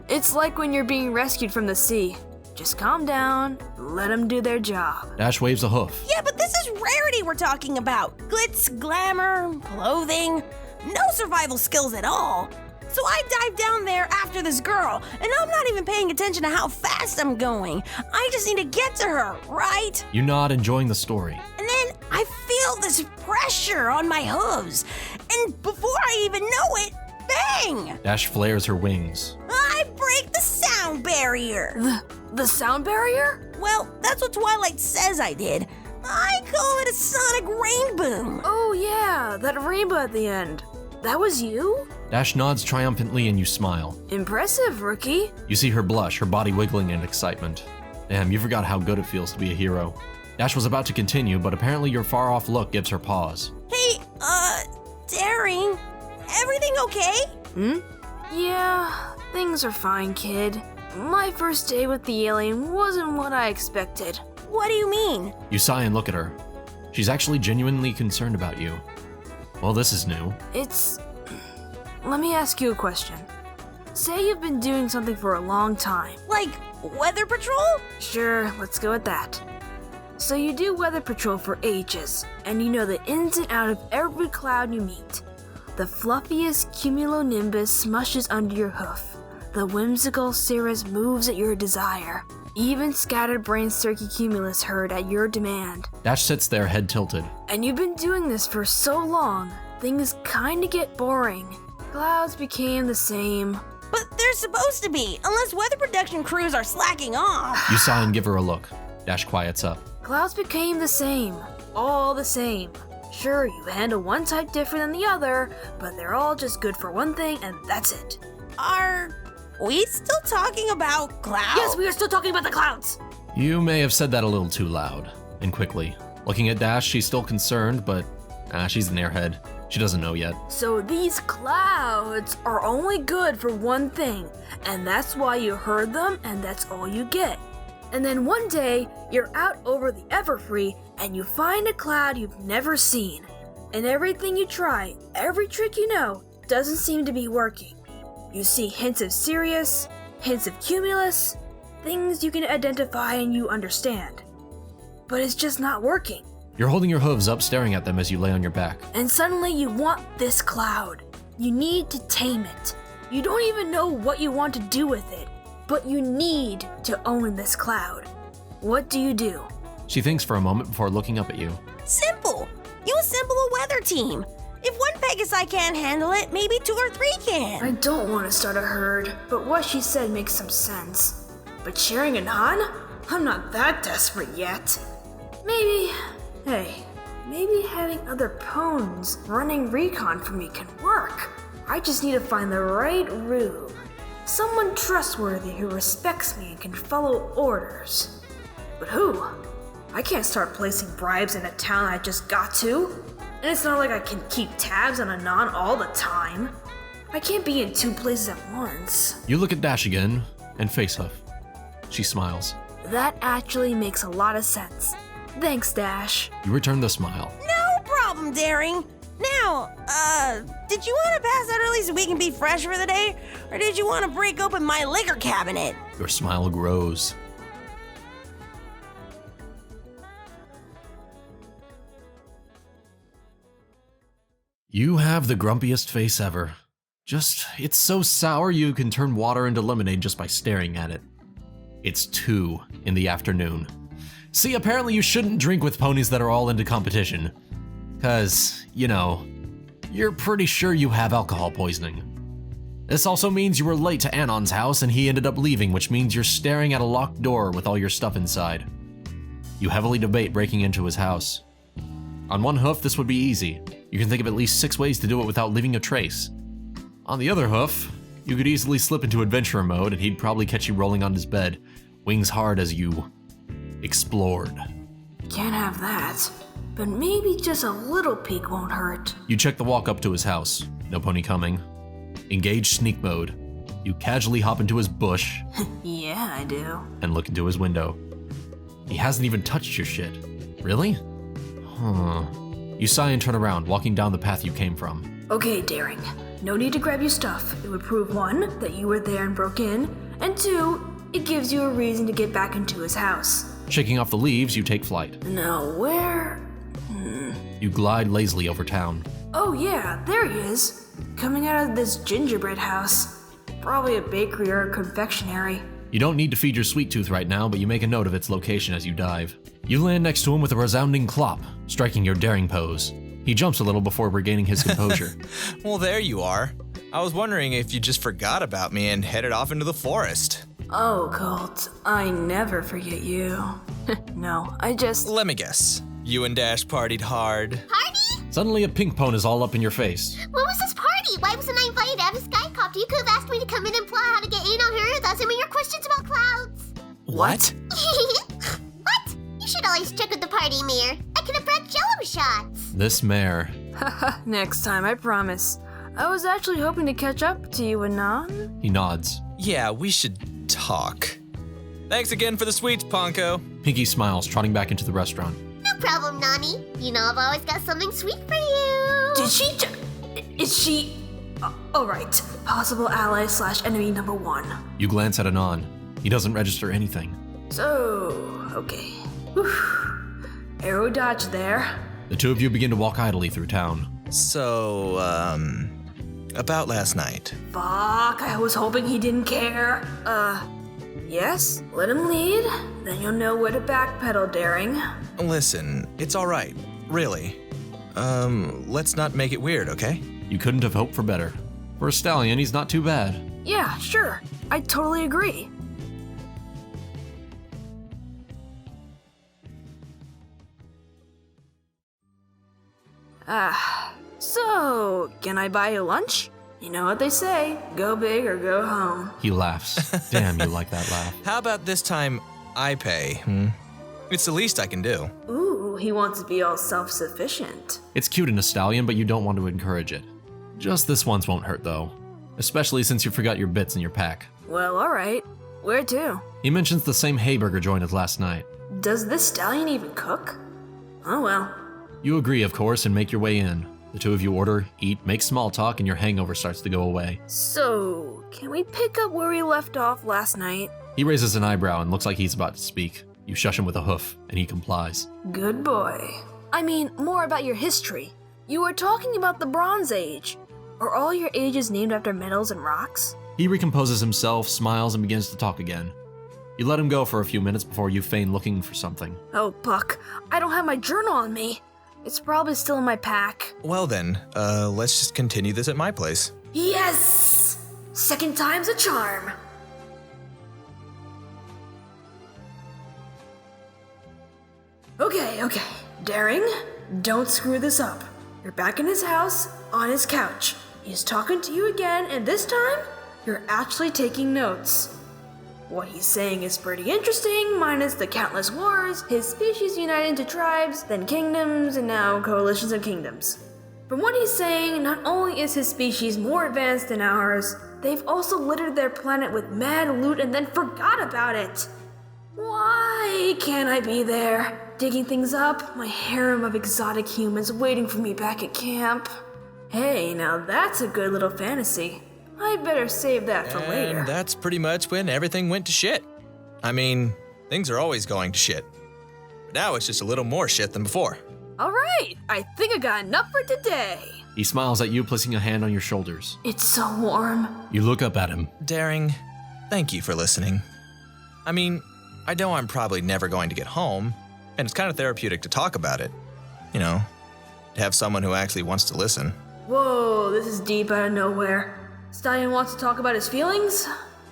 It's like when you're being rescued from the sea. Just calm down, let them do their job. Dash waves a hoof. Yeah, but this is Rarity we're talking about. Glitz, glamour, clothing, no survival skills at all. So I dive down there after this girl, and I'm not even paying attention to how fast I'm going. I just need to get to her, right? You nod, enjoying the story. And then I feel this pressure on my hooves, and before I even know it, bang! Dash flares her wings. I break the sound barrier. The sound barrier? Well, that's what Twilight says I did. I call it a sonic rainboom. Oh yeah, that rainbow at the end. That was you? Dash nods triumphantly and you smile. Impressive, rookie. You see her blush, her body wiggling in excitement. Damn, you forgot how good it feels to be a hero. Dash was about to continue, but apparently your far-off look gives her pause. Hey, Daring, everything okay? Yeah, things are fine, kid. My first day with the alien wasn't what I expected. What do you mean? You sigh and look at her. She's actually genuinely concerned about you. Well, this is new. Let me ask you a question. Say you've been doing something for a long time. Like weather patrol? Sure, let's go with that. So you do weather patrol for ages, and you know the ins and out of every cloud you meet. The fluffiest cumulonimbus smushes under your hoof. The whimsical cirrus moves at your desire. Even scattered brain circumcumulus heard at your demand. Dash sits there, head tilted. And you've been doing this for so long, things kinda get boring. Clouds became the same. But they're supposed to be, unless weather protection crews are slacking off. You sigh and give her a look. Dash quiets up. Clouds became the same. All the same. Sure, you handle one type different than the other, but they're all just good for one thing, and that's it. Are we still talking about clouds? Yes, we are still talking about the clouds! You may have said that a little too loud and quickly. Looking at Dash, she's still concerned, but she's an airhead. She doesn't know yet. So these clouds are only good for one thing, and that's why you heard them, and that's all you get. And then one day, you're out over the Everfree, and you find a cloud you've never seen. And everything you try, every trick you know, doesn't seem to be working. You see hints of Sirius, hints of Cumulus, things you can identify and you understand. But it's just not working. You're holding your hooves up, staring at them as you lay on your back. And suddenly you want this cloud. You need to tame it. You don't even know what you want to do with it, but you need to own this cloud. What do you do? She thinks for a moment before looking up at you. Simple. You assemble a weather team. If one Pegasi can't handle it, maybe 2 or 3 can. I don't want to start a herd, but what she said makes some sense. But sharing Anon? I'm not that desperate yet. Maybe having other pawns running recon for me can work. I just need to find the right room. Someone trustworthy who respects me and can follow orders. But who? I can't start placing bribes in a town I just got to. And it's not like I can keep tabs on Anon all the time. I can't be in 2 places at once. You look at Dash again, and Facehoof. She smiles. That actually makes a lot of sense. Thanks, Dash. You return the smile. No problem, Daring. Now, did you want to pass out early so we can be fresh for the day? Or did you want to break open my liquor cabinet? Your smile grows. You have the grumpiest face ever. It's so sour you can turn water into lemonade just by staring at it. It's 2 in the afternoon. See, apparently you shouldn't drink with ponies that are all into competition. 'Cause, you're pretty sure you have alcohol poisoning. This also means you were late to Anon's house and he ended up leaving, which means you're staring at a locked door with all your stuff inside. You heavily debate breaking into his house. On one hoof, this would be easy. You can think of at least 6 ways to do it without leaving a trace. On the other hoof, you could easily slip into adventurer mode and he'd probably catch you rolling on his bed, wings hard as you explored. Can't have that. But maybe just a little peek won't hurt. You check the walk up to his house. No pony coming. Engage sneak mode. You casually hop into his bush. Yeah, I do. And look into his window. He hasn't even touched your shit. Really? Huh. You sigh and turn around, walking down the path you came from. Okay, Daring. No need to grab your stuff. It would prove 1, that you were there and broke in, and 2, it gives you a reason to get back into his house. Shaking off the leaves, you take flight. Now where? You glide lazily over town. Oh yeah, there he is. Coming out of this gingerbread house. Probably a bakery or a confectionery. You don't need to feed your sweet tooth right now, but you make a note of its location as you dive. You land next to him with a resounding clop, striking your daring pose. He jumps a little before regaining his composure. Well, there you are. I was wondering if you just forgot about me and headed off into the forest. Oh, Colt, I never forget you. No, I just... Let me guess. You and Dash partied hard. Party? Suddenly a pink pone is all up in your face. What was this party? Why wasn't I invited? I have a skycopter. You could have asked me to come in and plot how to get in on her without some of your questions about clouds. What? What? You should always check with the party mayor. I could have brought jello shots. This mare. Haha, next time, I promise. I was actually hoping to catch up to you, Anon. He nods. Yeah, we should talk. Thanks again for the sweets, Ponko. Pinkie smiles, trotting back into the restaurant. No problem, Nani. You know I've always got something sweet for you. Did she is she... Alright, possible ally / enemy number 1. You glance at Anon. He doesn't register anything. So, okay. Whew. Arrow dodge there. The two of you begin to walk idly through town. So, about last night. Fuck, I was hoping he didn't care. Yes? Let him lead, then you'll know where to backpedal, Daring. Listen, it's alright. Really. Let's not make it weird, okay? You couldn't have hoped for better. For a stallion, he's not too bad. Yeah, sure. I totally agree. So, can I buy you lunch? You know what they say, go big or go home. He laughs. Damn, you like that laugh. How about this time I pay, It's the least I can do. Ooh, he wants to be all self-sufficient. It's cute in a stallion, but you don't want to encourage it. Just this once won't hurt, though. Especially since you forgot your bits in your pack. Well, alright. Where to? He mentions the same Hayburger joint as last night. Does this stallion even cook? Oh well. You agree, of course, and make your way in. The two of you order, eat, make small talk, and your hangover starts to go away. So, can we pick up where we left off last night? He raises an eyebrow and looks like he's about to speak. You shush him with a hoof, and he complies. Good boy. I mean, more about your history. You were talking about the Bronze Age. Are all your ages named after metals and rocks? He recomposes himself, smiles, and begins to talk again. You let him go for a few minutes before you feign looking for something. Oh, Puck, I don't have my journal on me. It's probably still in my pack. Well then, let's just continue this at my place. Yes! Second time's a charm. Okay. Daring, don't screw this up. You're back in his house, on his couch. He's talking to you again, and this time, you're actually taking notes. What he's saying is pretty interesting, minus the countless wars, his species united into tribes, then kingdoms, and now coalitions of kingdoms. From what he's saying, not only is his species more advanced than ours, they've also littered their planet with mad loot and then forgot about it. Why can't I be there? Digging things up, my harem of exotic humans waiting for me back at camp. Hey, now that's a good little fantasy. I'd better save that for later. And that's pretty much when everything went to shit. I mean, things are always going to shit. But now it's just a little more shit than before. Alright, I think I got enough for today. He smiles at you, placing a hand on your shoulders. It's so warm. You look up at him. Daring, thank you for listening. I mean, I know I'm probably never going to get home, and it's kind of therapeutic to talk about it. You know, to have someone who actually wants to listen. Whoa, this is deep out of nowhere. Stallion wants to talk about his feelings?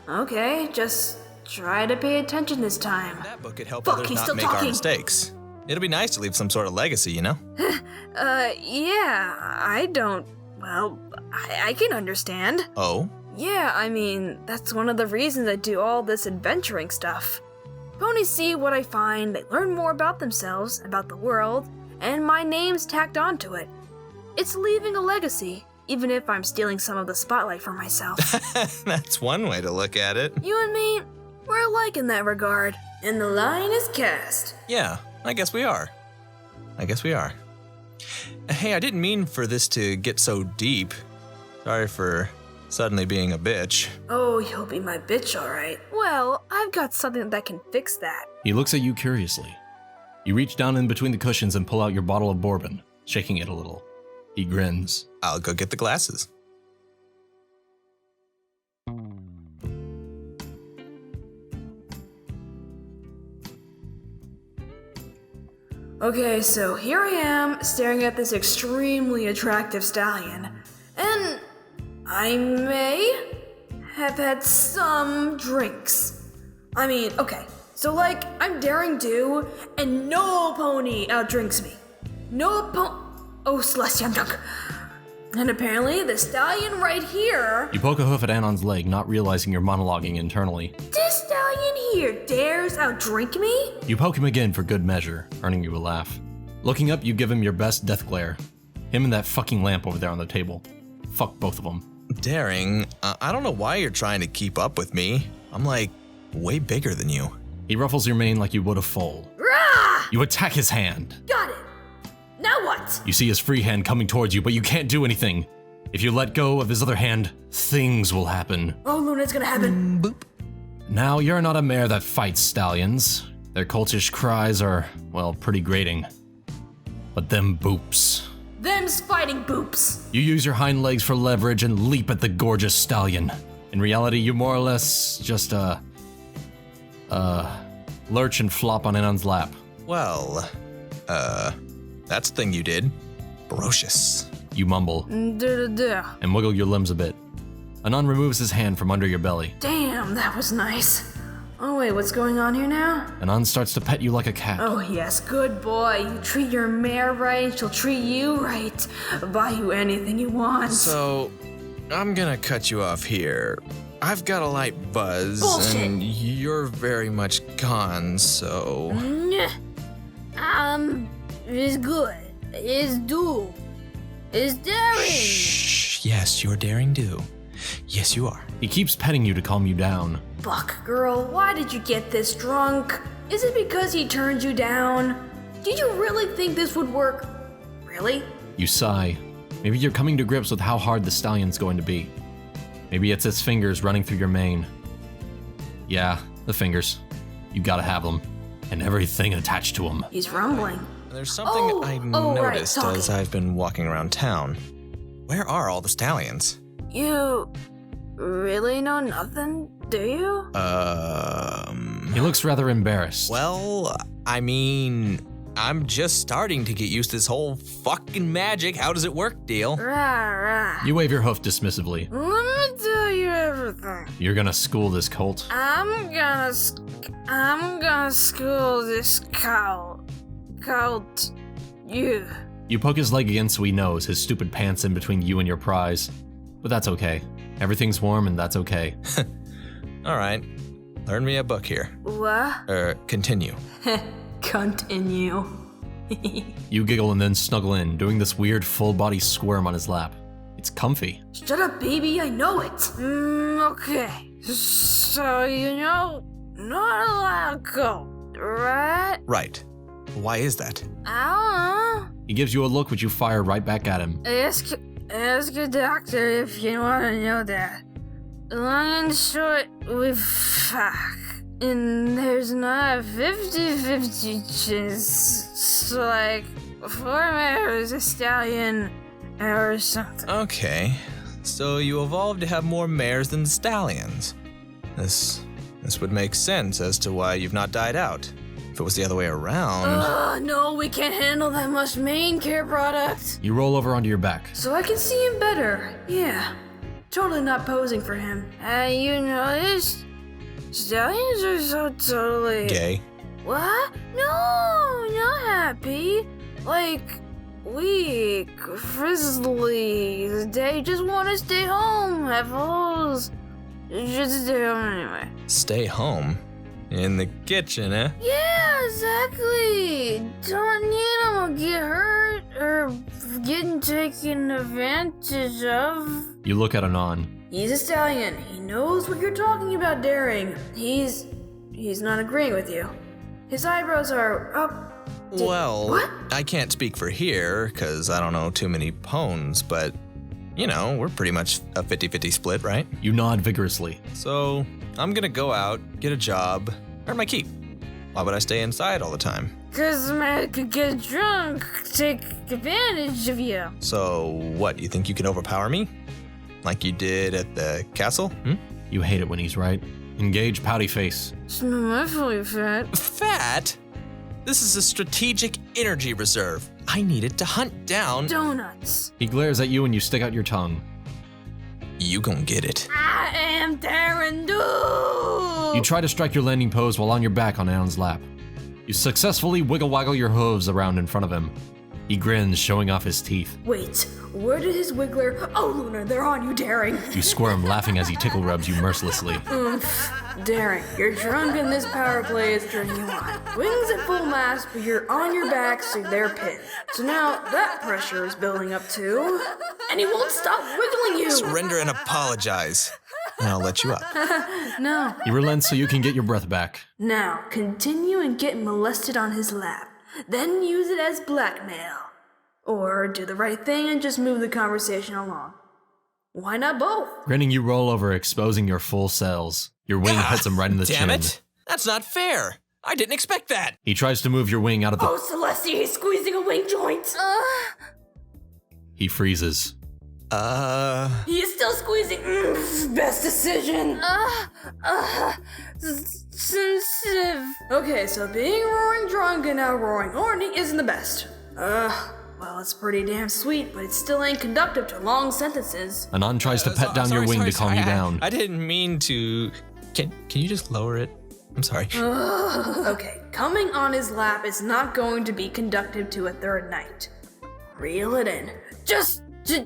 Okay, just try to pay attention this time. That book could help Fuck, others he's not still make our talking. mistakes. It'll be nice to leave some sort of legacy, you know? Yeah, I don't... Well, I can understand. Oh? Yeah, I mean, that's one of the reasons I do all this adventuring stuff. Ponies see what I find, they learn more about themselves, about the world, and my name's tacked onto it. It's leaving a legacy, even if I'm stealing some of the spotlight for myself. That's one way to look at it. You and me, we're alike in that regard. And the line is cast. Yeah, I guess we are. Hey, I didn't mean for this to get so deep. Sorry for suddenly being a bitch. Oh, you'll be my bitch, alright. Well, I've got something that can fix that. He looks at you curiously. You reach down in between the cushions and pull out your bottle of bourbon, shaking it a little. He grins. I'll go get the glasses. Okay, so here I am, staring at this extremely attractive stallion. And I may have had some drinks. I mean, okay, so like, I'm daring do, and no pony outdrinks me. Oh, Celestia, I'm drunk. And apparently, the stallion right here... You poke a hoof at Anon's leg, not realizing you're monologuing internally. This stallion here dares outdrink me? You poke him again for good measure, earning you a laugh. Looking up, you give him your best death glare. Him and that fucking lamp over there on the table. Fuck both of them. Daring, I don't know why you're trying to keep up with me. I'm like, way bigger than you. He ruffles your mane like you would a foal. Rah! You attack his hand. Got it. Now what? You see his free hand coming towards you, but you can't do anything. If you let go of his other hand, things will happen. Oh, Luna, it's gonna happen. Boop. Now, you're not a mare that fights stallions. Their cultish cries are, well, pretty grating. But them boops. Them's fighting boops. You use your hind legs for leverage and leap at the gorgeous stallion. In reality, you more or less just, lurch and flop on Anon's lap. Well, that's the thing you did. Ferocious. You mumble and wiggle your limbs a bit. Anon removes his hand from under your belly. Damn, that was nice. Oh wait, what's going on here now? Anon starts to pet you like a cat. Oh yes, good boy. You treat your mare right, she'll treat you right. Buy you anything you want. So, I'm gonna cut you off here. I've got a light buzz, Bullshit. and you're very much gone, so... It's good. It's do. It's daring. Shh, yes, you're daring do. Yes, you are. He keeps petting you to calm you down. Fuck, girl, why did you get this drunk? Is it because he turned you down? Did you really think this would work? Really? You sigh. Maybe you're coming to grips with how hard the stallion's going to be. Maybe it's its fingers running through your mane. Yeah, the fingers. You gotta have them. And everything attached to them. He's rumbling. There's something I noticed as I've been walking around town. Where are all the stallions? You really know nothing, do you? He looks rather embarrassed. Well, I mean, I'm just starting to get used to this whole fucking magic, how does it work deal. Rah. You wave your hoof dismissively. Let me tell you everything. You're gonna school this colt. I'm gonna school this colt. You poke his leg again so he knows, his stupid pants in between you and your prize. but that's okay. Everything's warm and that's okay. All right. Learn me a book here. What? Continue. Continue. You giggle and then snuggle in, doing this weird full-body squirm on his lap. It's comfy. Shut up, baby, I know it. Okay. So, not allowed to go, right? Right. Why is that? I don't know. He gives you a look which you fire right back at him. Ask your doctor if you want to know that. Long and short, we fuck. And there's not a 50-50 chance. So, like, 4 mares, a stallion, or something. Okay. So you evolved to have more mares than stallions. This would make sense as to why you've not died out. If it was the other way around... No, we can't handle that much main care product. You roll over onto your back. So I can see him better. Yeah. Totally not posing for him. You noticed? Stallions are so totally... Gay. What? No, not happy. Like, weak, frizzly. They just want to stay home, have holes. Just stay home anyway. Stay home? In the kitchen, eh? Yeah, exactly. Don't need them to get hurt or getting taken advantage of. You look at Anon. He's a stallion. He knows what you're talking about daring. He's not agreeing with you. His eyebrows are up. Well, what? I can't speak for here, because I don't know too many pones, but, we're pretty much a 50-50 split, right? You nod vigorously. So, I'm gonna go out, get a job, earn my keep. Why would I stay inside all the time? Because man could get drunk, take advantage of you. So, what, you think you can overpower me? Like you did at the castle? You hate it when he's right. Engage pouty face. It's not my fully fat. Fat? This is a strategic energy reserve. I needed to hunt down... donuts. He glares at you and you stick out your tongue. You gon' get it. I am Darren Doo! You try to strike your landing pose while on your back on Anon's lap. You successfully wiggle-waggle your hooves around in front of him. He grins, showing off his teeth. Wait, where did his wiggler... Oh, Luna, they're on you, Daring. You squirm, laughing as he tickle rubs you mercilessly. Daring, you're drunk and this power play is turning you on. Wings at full mast, but you're on your back, so they're pinned. So now that pressure is building up too, and he won't stop wiggling you. Surrender and apologize, and I'll let you up. No. He relents so you can get your breath back. Now, continue and get molested on his lap. Then use it as blackmail. Or do the right thing and just move the conversation along. Why not both? Grinning, you roll over, exposing your full cells. Your wing hits him right in the chin. Damn it! That's not fair! I didn't expect that! He tries to move your wing out of the... Oh, Celestia, he's squeezing a wing joint! He freezes. He is still squeezing. Best decision. Sensitive. Okay, so being roaring drunk and now roaring horny isn't the best. Well, it's pretty damn sweet, but it still ain't conductive to long sentences. Anon tries to pet down your wing to calm you down. I didn't mean to... Can you just lower it? I'm sorry. Okay, coming on his lap is not going to be conductive to a third night. Reel it in. Just give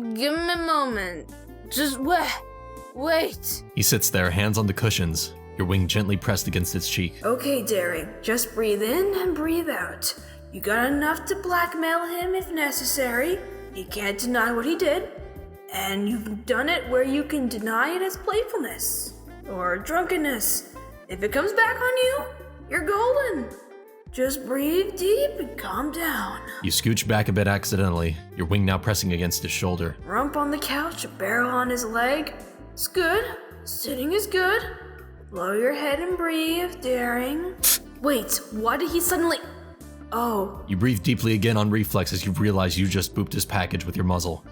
me a moment. Just wait. He sits there, hands on the cushions, your wing gently pressed against its cheek. Okay, Daring, just breathe in and breathe out. You got enough to blackmail him if necessary. He can't deny what he did. And you've done it where you can deny it as playfulness or drunkenness. If it comes back on you, you're golden. Just breathe deep and calm down. You scooch back a bit accidentally, your wing now pressing against his shoulder. Rump on the couch, a barrel on his leg. It's good. Sitting is good. Lower your head and breathe, Daring. Wait, why did he suddenly... Oh. You breathe deeply again on reflex as you realize you just booped his package with your muzzle.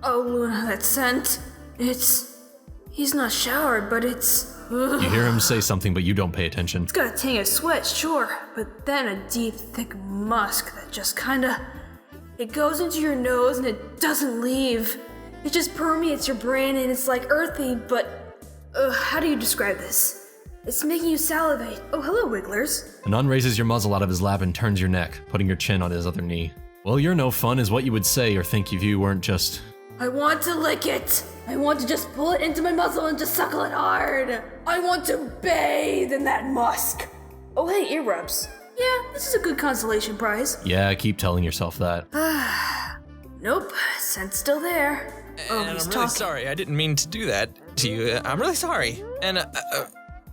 Oh, Luna, that scent. He's not showered, but it's... You hear him say something, but you don't pay attention. It's got a ting of sweat, sure, but then a deep, thick musk that just kinda... It goes into your nose and it doesn't leave. It just permeates your brain and it's like earthy, but... how do you describe this? It's making you salivate. Oh, hello, Wigglers. Anon raises your muzzle out of his lap and turns your neck, putting your chin on his other knee. Well, you're no fun is what you would say or think if you weren't just I want to lick it. I want to just pull it into my muzzle and just suckle it hard. I want to bathe in that musk. Oh hey, earrubs. Yeah, this is a good consolation prize. Yeah, keep telling yourself that. Nope, scent's still there. Oh, And he's I'm talking. really sorry. I didn't mean to do that to you. I'm really sorry. And,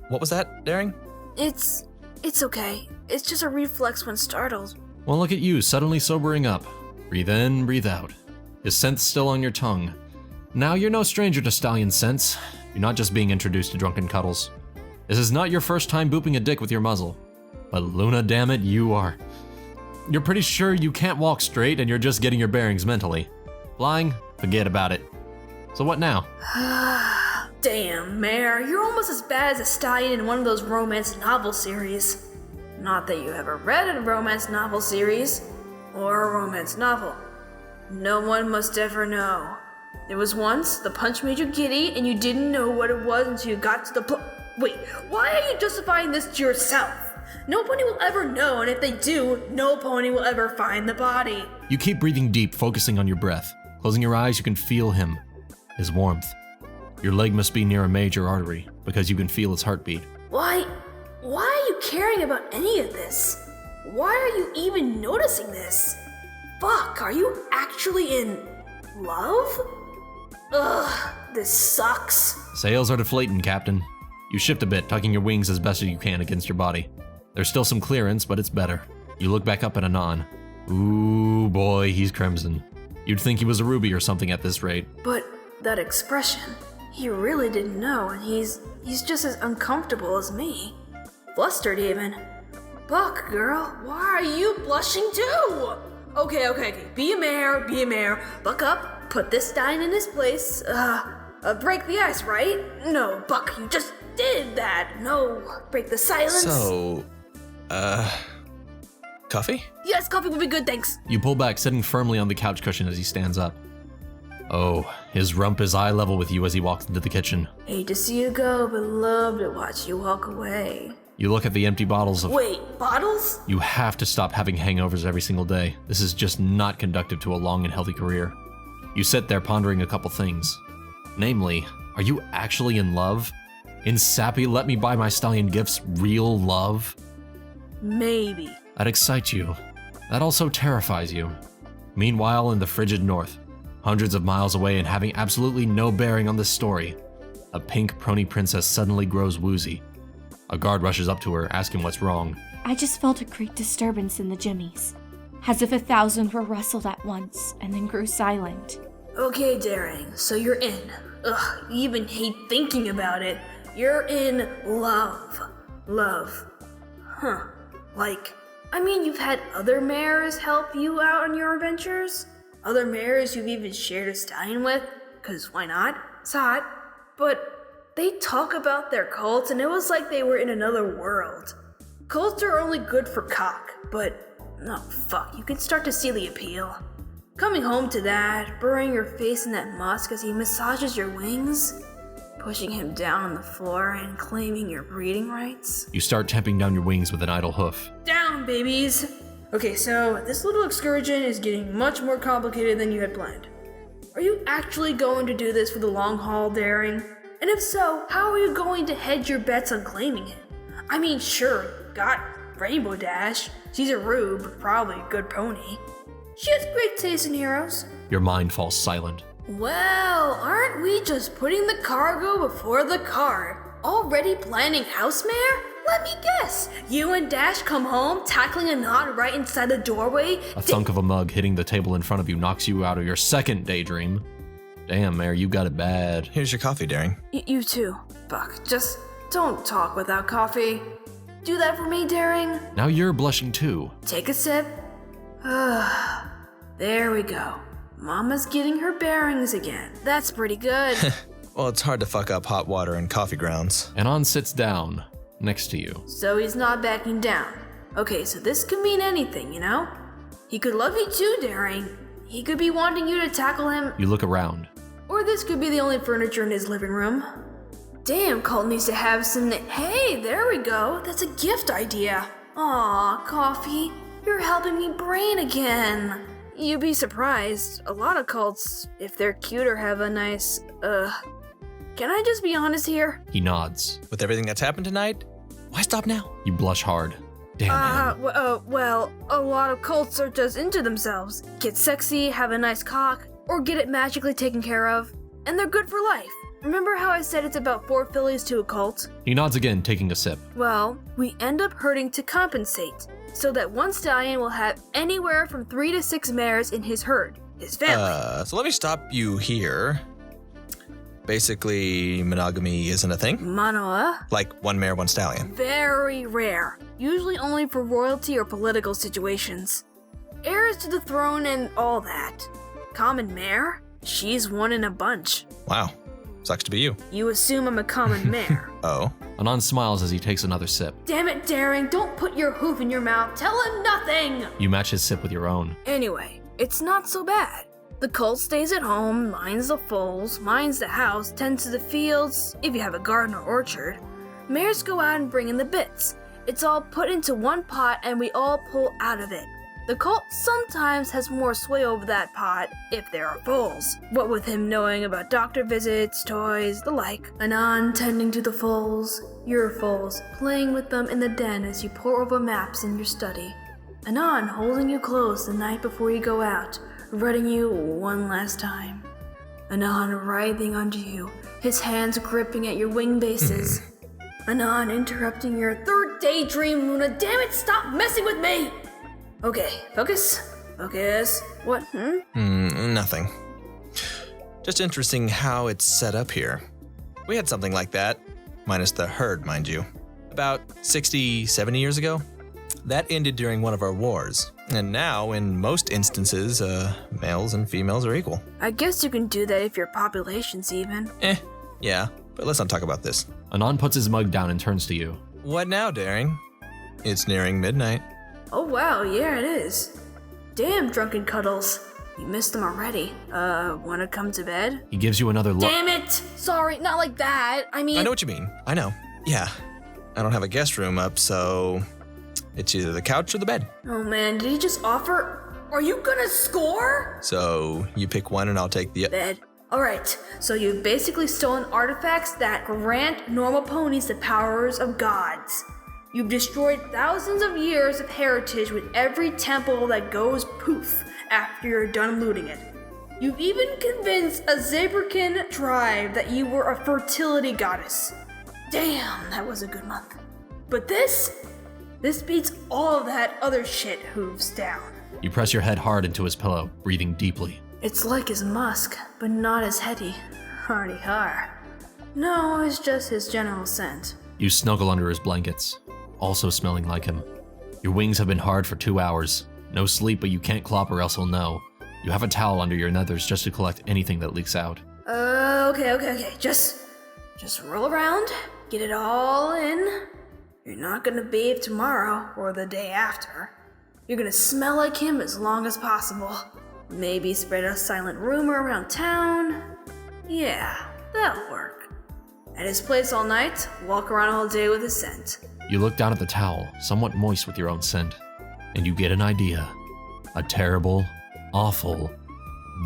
what was that, Daring? It's okay. It's just a reflex when startled. Well, look at you, suddenly sobering up. Breathe in, breathe out. His scent's still on your tongue. Now you're no stranger to stallion scents. You're not just being introduced to drunken cuddles. This is not your first time booping a dick with your muzzle. But Luna, damn it, you are. You're pretty sure you can't walk straight and you're just getting your bearings mentally. Flying? Forget about it. So what now? Damn, Mare, you're almost as bad as a stallion in one of those romance novel series. Not that you ever read a romance novel series, or a romance novel. No one must ever know. There was once, the punch made you giddy, and you didn't know what it was until you got to the Wait, why are you justifying this to yourself? No pony will ever know, and if they do, no pony will ever find the body. You keep breathing deep, focusing on your breath. Closing your eyes, you can feel him. His warmth. Your leg must be near a major artery, because you can feel its heartbeat. Why are you caring about any of this? Why are you even noticing this? Fuck, are you actually in love? Ugh, this sucks. Sails are deflating, Captain. You shift a bit, tucking your wings as best as you can against your body. There's still some clearance, but it's better. You look back up at Anon. Ooh, boy, he's crimson. You'd think he was a ruby or something at this rate. But that expression, he really didn't know, and he's just as uncomfortable as me. Flustered even. Buck, girl, why are you blushing too? Okay. Be a mare. Buck up, put this stallion in his place. Break the ice, right? No, Buck, you just did that. No, break the silence. So, coffee? Yes, coffee would be good, thanks. You pull back, sitting firmly on the couch cushion as he stands up. Oh, his rump is eye level with you as he walks into the kitchen. Hate to see you go, but love to watch you walk away. You look at the empty bottles of— Wait, bottles? You have to stop having hangovers every single day. This is just not conducive to a long and healthy career. You sit there pondering a couple things. Namely, are you actually in love? In sappy, let me buy my stallion gifts, real love? Maybe. That excites you. That also terrifies you. Meanwhile, in the frigid north, hundreds of miles away and having absolutely no bearing on this story, a pink pony princess suddenly grows woozy. A guard rushes up to her, asking what's wrong. I just felt a great disturbance in the jimmies, as if 1,000 were rustled at once and then grew silent. Okay, Daring, so you're in. Ugh, you even hate thinking about it. You're in love. Love. Huh. You've had other mares help you out on your adventures? Other mares you've even shared a stallion with? 'Cause why not? It's hot. But they talk about their cults and it was like they were in another world. Cults are only good for cock, but oh fuck, you can start to see the appeal. Coming home to that, burying your face in that musk as he massages your wings, pushing him down on the floor and claiming your breeding rights. You start tamping down your wings with an idle hoof. Down, babies! Okay, so this little excursion is getting much more complicated than you had planned. Are you actually going to do this for the long haul, Daring? And if so, how are you going to hedge your bets on claiming him? I mean, sure, got Rainbow Dash. She's a rube, probably a good pony. She has great taste in heroes. Your mind falls silent. Well, aren't we just putting the cargo before the cart? Already planning Housemare? Let me guess. You and Dash come home, tackling a knot right inside the doorway. A thunk of a mug hitting the table in front of you knocks you out of your second daydream. Damn, Mare, you got it bad. Here's your coffee, Daring. You too, Buck. Just don't talk without coffee. Do that for me, Daring. Now you're blushing too. Take a sip. There we go. Mama's getting her bearings again. That's pretty good. Well, it's hard to fuck up hot water and coffee grounds. Anon sits down next to you. So he's not backing down. Okay, so this could mean anything, you know? He could love you too, Daring. He could be wanting you to tackle him. You look around. Or this could be the only furniture in his living room. Damn, Colt needs to have some... Hey, there we go. That's a gift idea. Aw, Coffee. You're helping me brain again. you'd be surprised. A lot of cults, if they're cute or have a nice, can I just be honest here? He nods. With everything that's happened tonight, why stop now? You blush hard. Damn, man. Well, a lot of cults are just into themselves. Get sexy, have a nice cock, or get it magically taken care of, and they're good for life. Remember how I said it's about 4 fillies to a cult? He nods again, taking a sip. Well, we end up herding to compensate, so that one stallion will have anywhere from 3 to 6 mares in his herd, his family. So let me stop you here. Basically, monogamy isn't a thing? Monoa? Like 1 mare, 1 stallion. Very rare. Usually only for royalty or political situations. Heirs to the throne and all that. Common mare? She's one in a bunch. Wow. Sucks to be you. You assume I'm a common mare. Oh? Anon smiles as he takes another sip. Damn it, Daring, don't put your hoof in your mouth. Tell him nothing! You match his sip with your own. Anyway, it's not so bad. The cult stays at home, minds the foals, minds the house, tends to the fields, if you have a garden or orchard. Mares go out and bring in the bits. It's all put into one pot and we all pull out of it. The cult sometimes has more sway over that pot if there are foals. What with him knowing about doctor visits, toys, the like. Anon tending to the foals, your foals, playing with them in the den as you pore over maps in your study. Anon holding you close the night before you go out, rutting you one last time. Anon writhing under you, his hands gripping at your wing bases. Anon interrupting your third daydream, Luna. Damn it, stop messing with me! Okay, focus. What, Nothing. Just interesting how it's set up here. We had something like that, minus the herd, mind you. About 60, 70 years ago. That ended during one of our wars. And now, in most instances, males and females are equal. I guess you can do that if your population's even. Yeah, but let's not talk about this. Anon puts his mug down and turns to you. What now, Daring? It's nearing midnight. Oh wow, yeah it is. Damn, Drunken Cuddles. You missed them already. Wanna come to bed? He gives you another look. Damn it! Sorry, not like that. I mean... I know what you mean. I know. Yeah. I don't have a guest room up, so... it's either the couch or the bed. Oh man, did he just offer? Are you gonna score? So, you pick one and I'll take the... Bed. Alright, so you've basically stolen artifacts that grant normal ponies the powers of gods. You've destroyed thousands of years of heritage with every temple that goes poof after you're done looting it. You've even convinced a Zabrican tribe that you were a fertility goddess. Damn, that was a good month. But this beats all of that other shit hooves down. You press your head hard into his pillow, breathing deeply. It's like his musk, but not as heady. Hardy har. No, it's just his general scent. You snuggle under his blankets, also smelling like him. Your wings have been hard for 2 hours. No sleep, but you can't clop or else he'll know. You have a towel under your nethers just to collect anything that leaks out. Okay. Just roll around, get it all in. You're not gonna bathe tomorrow or the day after. You're gonna smell like him as long as possible. Maybe spread a silent rumor around town. Yeah, that'll work. At his place all night, walk around all day with his scent. You look down at the towel, somewhat moist with your own scent, and you get an idea. A terrible, awful,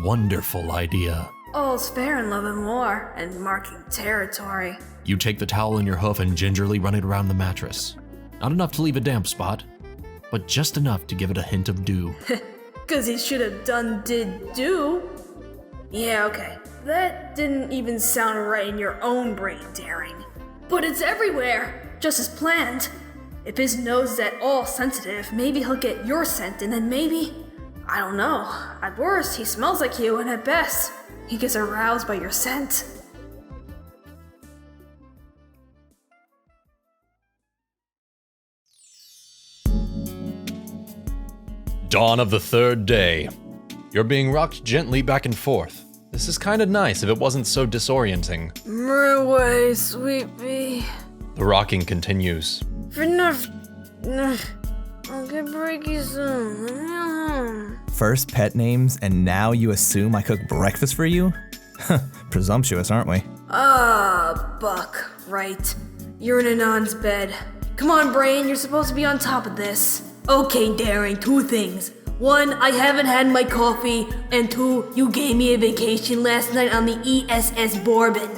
wonderful idea. All's fair in love and war, and marking territory. You take the towel in your hoof and gingerly run it around the mattress. Not enough to leave a damp spot, but just enough to give it a hint of dew. 'Cause he should have did do. Yeah, okay. That didn't even sound right in your own brain, Daring. But it's everywhere, just as planned. If his nose is at all sensitive, maybe he'll get your scent and then maybe... I don't know. At worst, he smells like you, and at best, he gets aroused by your scent. Dawn of the 3rd day. You're being rocked gently back and forth. This is kinda nice if it wasn't so disorienting. My way, sweet pea. The rocking continues. Enough. I'll get breaky soon. Leave me alone. First pet names, and now you assume I cook breakfast for you? Presumptuous, aren't we? Buck, right. You're in Anon's bed. Come on, Brain, you're supposed to be on top of this. Okay, Daring, 2 things. 1, I haven't had my coffee, and 2, you gave me a vacation last night on the ESS Bourbon.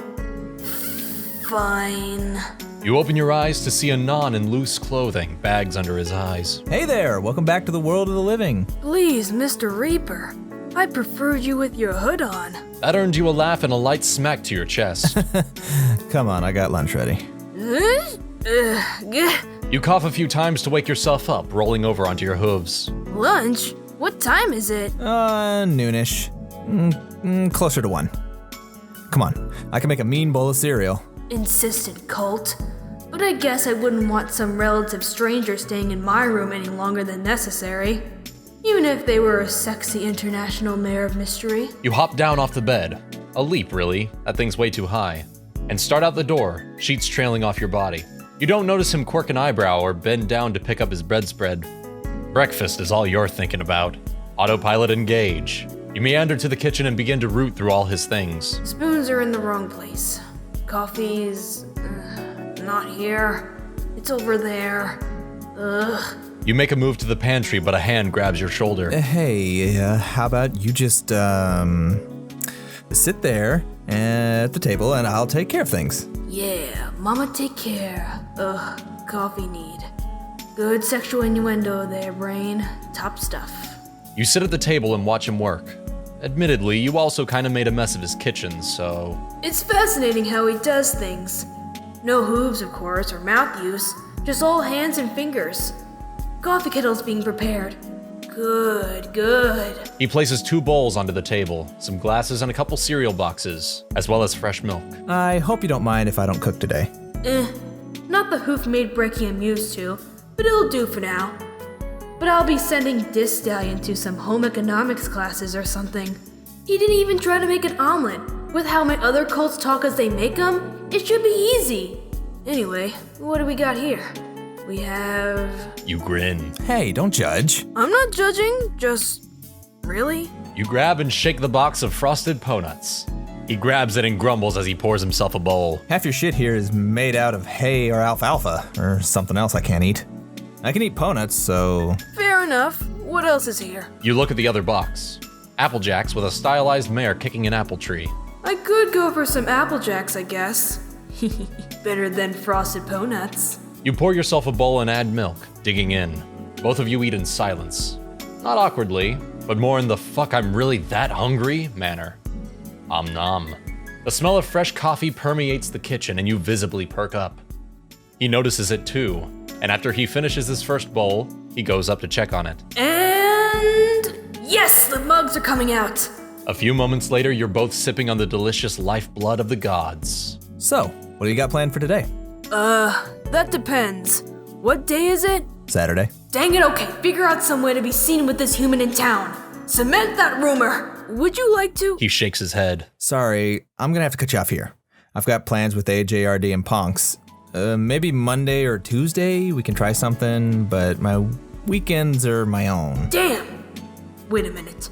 Fine. You open your eyes to see Anon in loose clothing, bags under his eyes. Hey there, welcome back to the world of the living. Please, Mr. Reaper. I preferred you with your hood on. That earned you a laugh and a light smack to your chest. Come on, I got lunch ready. You cough a few times to wake yourself up, rolling over onto your hooves. Lunch? What time is it? Noonish. Closer to 1. Come on, I can make a mean bowl of cereal. Insistent cult. But I guess I wouldn't want some relative stranger staying in my room any longer than necessary. Even if they were a sexy international mayor of mystery. You hop down off the bed. A leap, really. That thing's way too high. And start out the door, sheets trailing off your body. You don't notice him quirk an eyebrow or bend down to pick up his bread spread. Breakfast is all you're thinking about. Autopilot engage. You meander to the kitchen and begin to root through all his things. Spoons are in the wrong place. Coffee's not here. It's over there. Ugh. You make a move to the pantry, but a hand grabs your shoulder. Hey, how about you just, sit there at the table and I'll take care of things. Yeah, mama take care. Ugh, coffee need. Good sexual innuendo there, brain. Top stuff. You sit at the table and watch him work. Admittedly, you also kind of made a mess of his kitchen, so... It's fascinating how he does things. No hooves, of course, or mouth use. Just all hands and fingers. Coffee kettle's being prepared. Good, good. He places 2 bowls onto the table, some glasses and a couple cereal boxes, as well as fresh milk. I hope you don't mind if I don't cook today. Not the hoof-made breaking I'm used to, but it'll do for now. But I'll be sending this stallion to some home economics classes or something. He didn't even try to make an omelet. With how my other cults talk as they make them, it should be easy. Anyway, what do we got here? We have... You grin. Hey, don't judge. I'm not judging, just... Really? You grab and shake the box of frosted po-nuts. He grabs it and grumbles as he pours himself a bowl. Half your shit here is made out of hay or alfalfa, or something else I can't eat. I can eat po-nuts, so... Fair enough. What else is here? You look at the other box. Applejacks with a stylized mare kicking an apple tree. I could go for some Applejacks, I guess. Better than frosted po-nuts. You pour yourself a bowl and add milk, digging in. Both of you eat in silence. Not awkwardly, but more in the fuck I'm really that hungry manner. Om nom. The smell of fresh coffee permeates the kitchen and you visibly perk up. He notices it too, and after he finishes his first bowl, he goes up to check on it. And... yes, the mugs are coming out! A few moments later, you're both sipping on the delicious lifeblood of the gods. So, what do you got planned for today? That depends. What day is it? Saturday. Dang it, okay. Figure out some way to be seen with this human in town. Cement that rumor. Would you like to? He shakes his head. Sorry, I'm gonna have to cut you off here. I've got plans with AJRD and Ponks. Maybe Monday or Tuesday we can try something, but my weekends are my own. Damn! Wait a minute.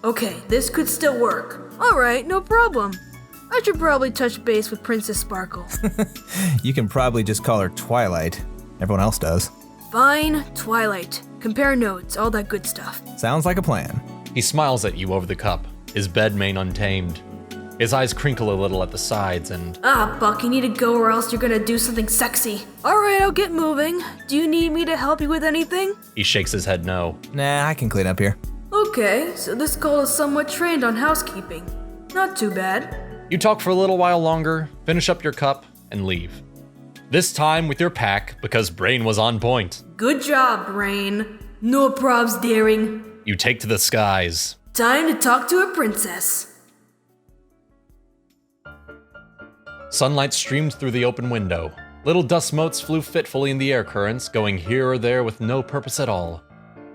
Okay, this could still work. Alright, no problem. I should probably touch base with Princess Sparkle. You can probably just call her Twilight. Everyone else does. Fine, Twilight. Compare notes, all that good stuff. Sounds like a plan. He smiles at you over the cup, his bed mane untamed. His eyes crinkle a little at the sides and... Ah, Buck, you need to go or else you're gonna do something sexy. Alright, I'll get moving. Do you need me to help you with anything? He shakes his head no. Nah, I can clean up here. Okay, so this cult is somewhat trained on housekeeping. Not too bad. You talk for a little while longer, finish up your cup, and leave. This time with your pack, because Brain was on point. Good job, Brain. No probs, daring. You take to the skies. Time to talk to a princess. Sunlight streamed through the open window. Little dust motes flew fitfully in the air currents, going here or there with no purpose at all.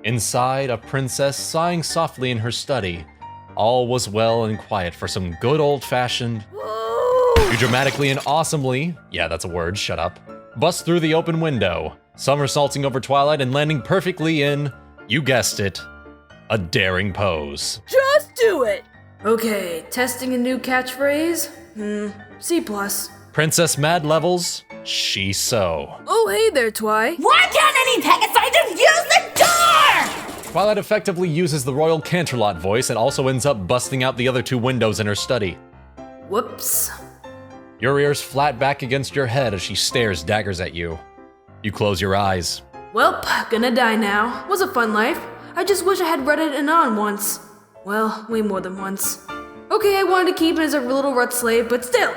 Inside, a princess sighing softly in her study. All was well and quiet for some good old-fashioned... You dramatically and awesomely, yeah, that's a word, shut up, bust through the open window, somersaulting over Twilight and landing perfectly in, you guessed it, a daring pose. Just do it! Okay, testing a new catchphrase? C+. Princess Mad levels, she so. Oh, hey there, Twi. Why can't any Pegasus just use the door? Twilight effectively uses the Royal Canterlot voice and also ends up busting out the other 2 windows in her study. Whoops. Your ears flat back against your head as she stares daggers at you. You close your eyes. Welp, gonna die now. Was a fun life. I just wish I had read it Anon once. Well, way more than once. Okay, I wanted to keep it as a little rut slave, but still.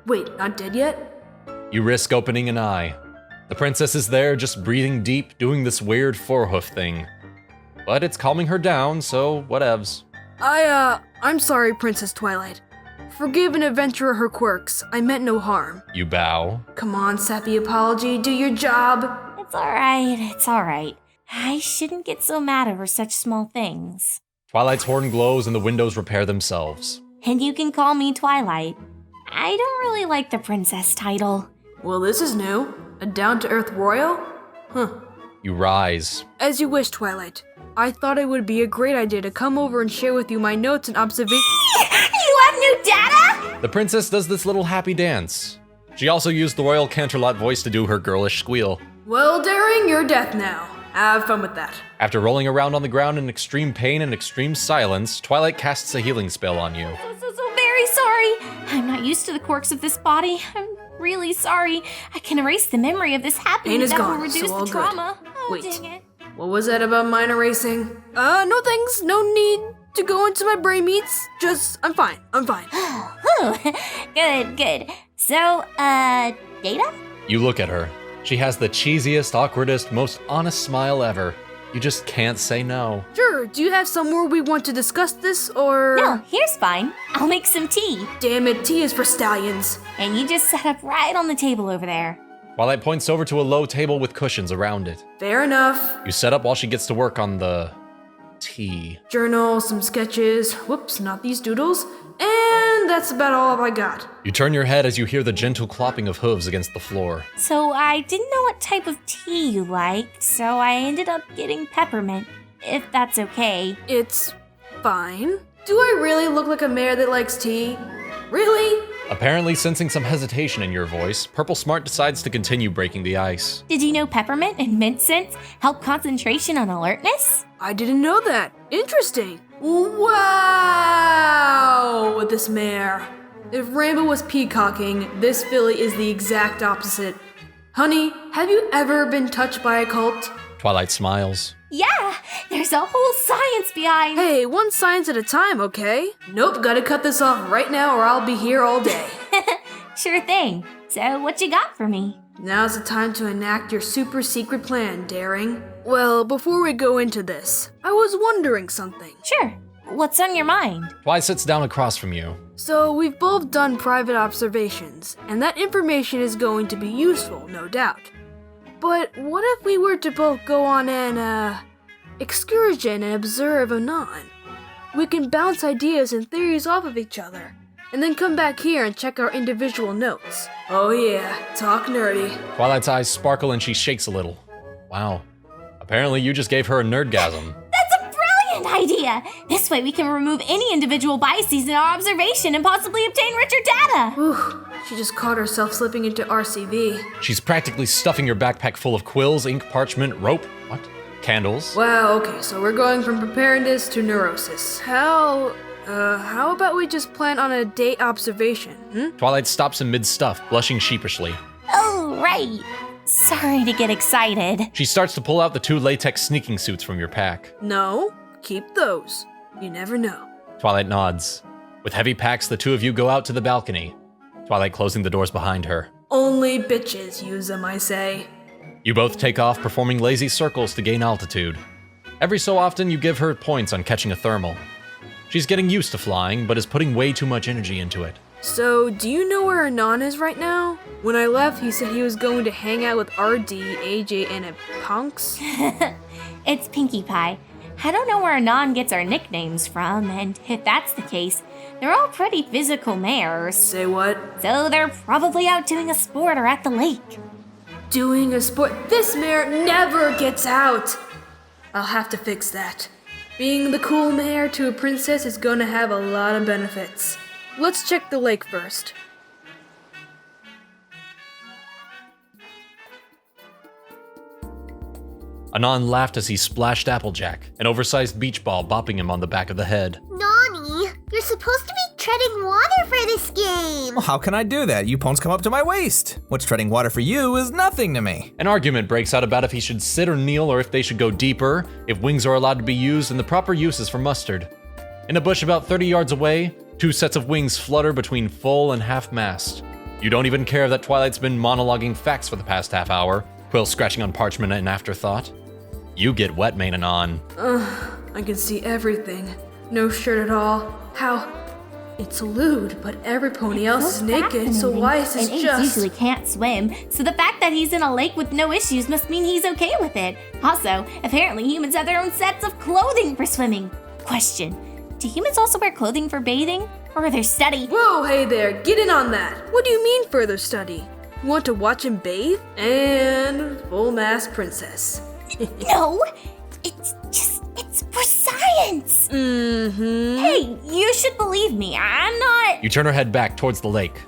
Wait, not dead yet? You risk opening an eye. The princess is there, just breathing deep, doing this weird four-hoof thing. But it's calming her down, so whatevs. I'm sorry, Princess Twilight. Forgive an adventurer her quirks. I meant no harm. You bow. Come on, sappy apology, do your job. It's alright. I shouldn't get so mad over such small things. Twilight's horn glows and the windows repair themselves. And you can call me Twilight. I don't really like the princess title. Well, this is new. A down-to-earth royal? Huh. You rise. As you wish, Twilight. I thought it would be a great idea to come over and share with you my notes and observations. You have new data? The princess does this little happy dance. She also used the Royal Canterlot voice to do her girlish squeal. Well, Daring, you're death now. Have fun with that. After rolling around on the ground in extreme pain and extreme silence, Twilight casts a healing spell on you. So very sorry. I'm not used to the quirks of this body. I'm really sorry. I can erase the memory of this happening. Pain is that gone, will reduce so all the trauma. good. Oh, Wait. dang it. What was that about mine erasing? No thanks. No need to go into my brain meats. Just, I'm fine. Good. So, data? You look at her. She has the cheesiest, awkwardest, most honest smile ever. You just can't say no. Sure, do you have somewhere we want to discuss this, or...? No, here's fine. I'll make some tea. Damn it, tea is for stallions. And you just set up right on the table over there. Twilight points over to a low table with cushions around it. Fair enough. You set up while she gets to work on the... tea. Journal, some sketches. Whoops, not these doodles. And that's about all I got. You turn your head as you hear the gentle clopping of hooves against the floor. So I didn't know what type of tea you liked, so I ended up getting peppermint, if that's okay. It's fine. Do I really look like a mayor that likes tea? Really? Apparently sensing some hesitation in your voice, Purple Smart decides to continue breaking the ice. Did you know peppermint and mint scents help concentration and alertness? I didn't know that. Interesting. Wow! With this mare. If Rainbow was peacocking, this filly is the exact opposite. Honey, have you ever been touched by a cult? Twilight smiles. Yeah, there's a whole science behind. Hey, one science at a time, okay? Nope, gotta cut this off right now or I'll be here all day. Sure thing. So what you got for me? Now's the time to enact your super secret plan, Daring. Well, before we go into this, I was wondering something. Sure. What's on your mind? Twilight sits down across from you. So, we've both done private observations, and that information is going to be useful, no doubt. But what if we were to both go on an, excursion and observe Anon? We can bounce ideas and theories off of each other, and then come back here and check our individual notes. Oh yeah, talk nerdy. Twilight's eyes sparkle and she shakes a little. Wow. Apparently you just gave her a nerdgasm. That's a brilliant idea! This way we can remove any individual biases in our observation and possibly obtain richer data! Whew, she just caught herself slipping into RCV. She's practically stuffing your backpack full of quills, ink, parchment, rope, candles. Wow, okay, so we're going from preparedness to neurosis. How about we just plan on a date observation, Twilight stops in mid-stuff, blushing sheepishly. Oh, right. Sorry to get excited. She starts to pull out the 2 latex sneaking suits from your pack. No, keep those. You never know. Twilight nods. With heavy packs, the 2 of you go out to the balcony. Twilight closing the doors behind her. Only bitches use them, I say. You both take off, performing lazy circles to gain altitude. Every so often, you give her points on catching a thermal. She's getting used to flying, but is putting way too much energy into it. So, do you know where Anon is right now? When I left, he said he was going to hang out with RD, AJ, and a punks. It's Pinkie Pie. I don't know where Anon gets our nicknames from, and if that's the case, they're all pretty physical mares. Say what? So they're probably out doing a sport or at the lake. Doing a sport? This mare never gets out! I'll have to fix that. Being the cool mare to a princess is gonna have a lot of benefits. Let's check the lake first. Anon laughed as he splashed Applejack, an oversized beach ball bopping him on the back of the head. Nani, you're supposed to be treading water for this game. Well, how can I do that? You pawns come up to my waist. What's treading water for you is nothing to me. An argument breaks out about if he should sit or kneel or if they should go deeper, if wings are allowed to be used, and the proper uses for mustard. In a bush about 30 yards away, 2 sets of wings flutter between full and half-mast. You don't even care that Twilight's been monologuing facts for the past half hour, Quill scratching on parchment in afterthought. You get wet, mane and on. I can see everything. No shirt at all. How? It's a lewd, but every pony else is naked, so why is this and just... Apes usually can't swim, so the fact that he's in a lake with no issues must mean he's okay with it. Also, apparently humans have their own sets of clothing for swimming. Question, do humans also wear clothing for bathing? Or further study? Whoa, hey there, get in on that. What do you mean further study? You want to watch him bathe? And full-mass princess. No, it's for science. Hey, you should believe me, I'm not... You turn her head back towards the lake.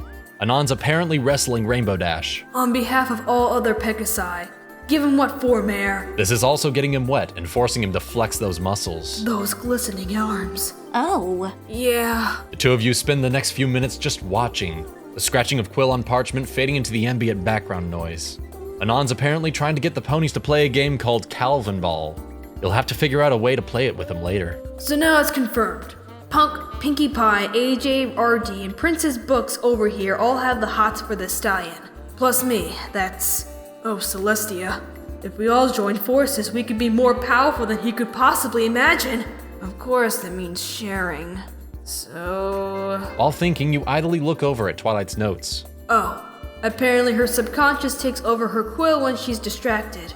Anon's apparently wrestling Rainbow Dash. On behalf of all other Pegasi, give him what for, Mare? This is also getting him wet and forcing him to flex those muscles. Those glistening arms. Oh. Yeah. The two of you spend the next few minutes just watching, the scratching of quill on parchment fading into the ambient background noise. Anon's apparently trying to get the ponies to play a game called Calvin Ball. You'll have to figure out a way to play it with him later. So now it's confirmed. Punk, Pinkie Pie, AJ, RD, and Princess Books over here all have the hots for this stallion. Plus me, that's... oh, Celestia. If we all joined forces, we could be more powerful than he could possibly imagine. Of course, that means sharing. So... While thinking, you idly look over at Twilight's notes. Oh. Apparently her subconscious takes over her quill when she's distracted.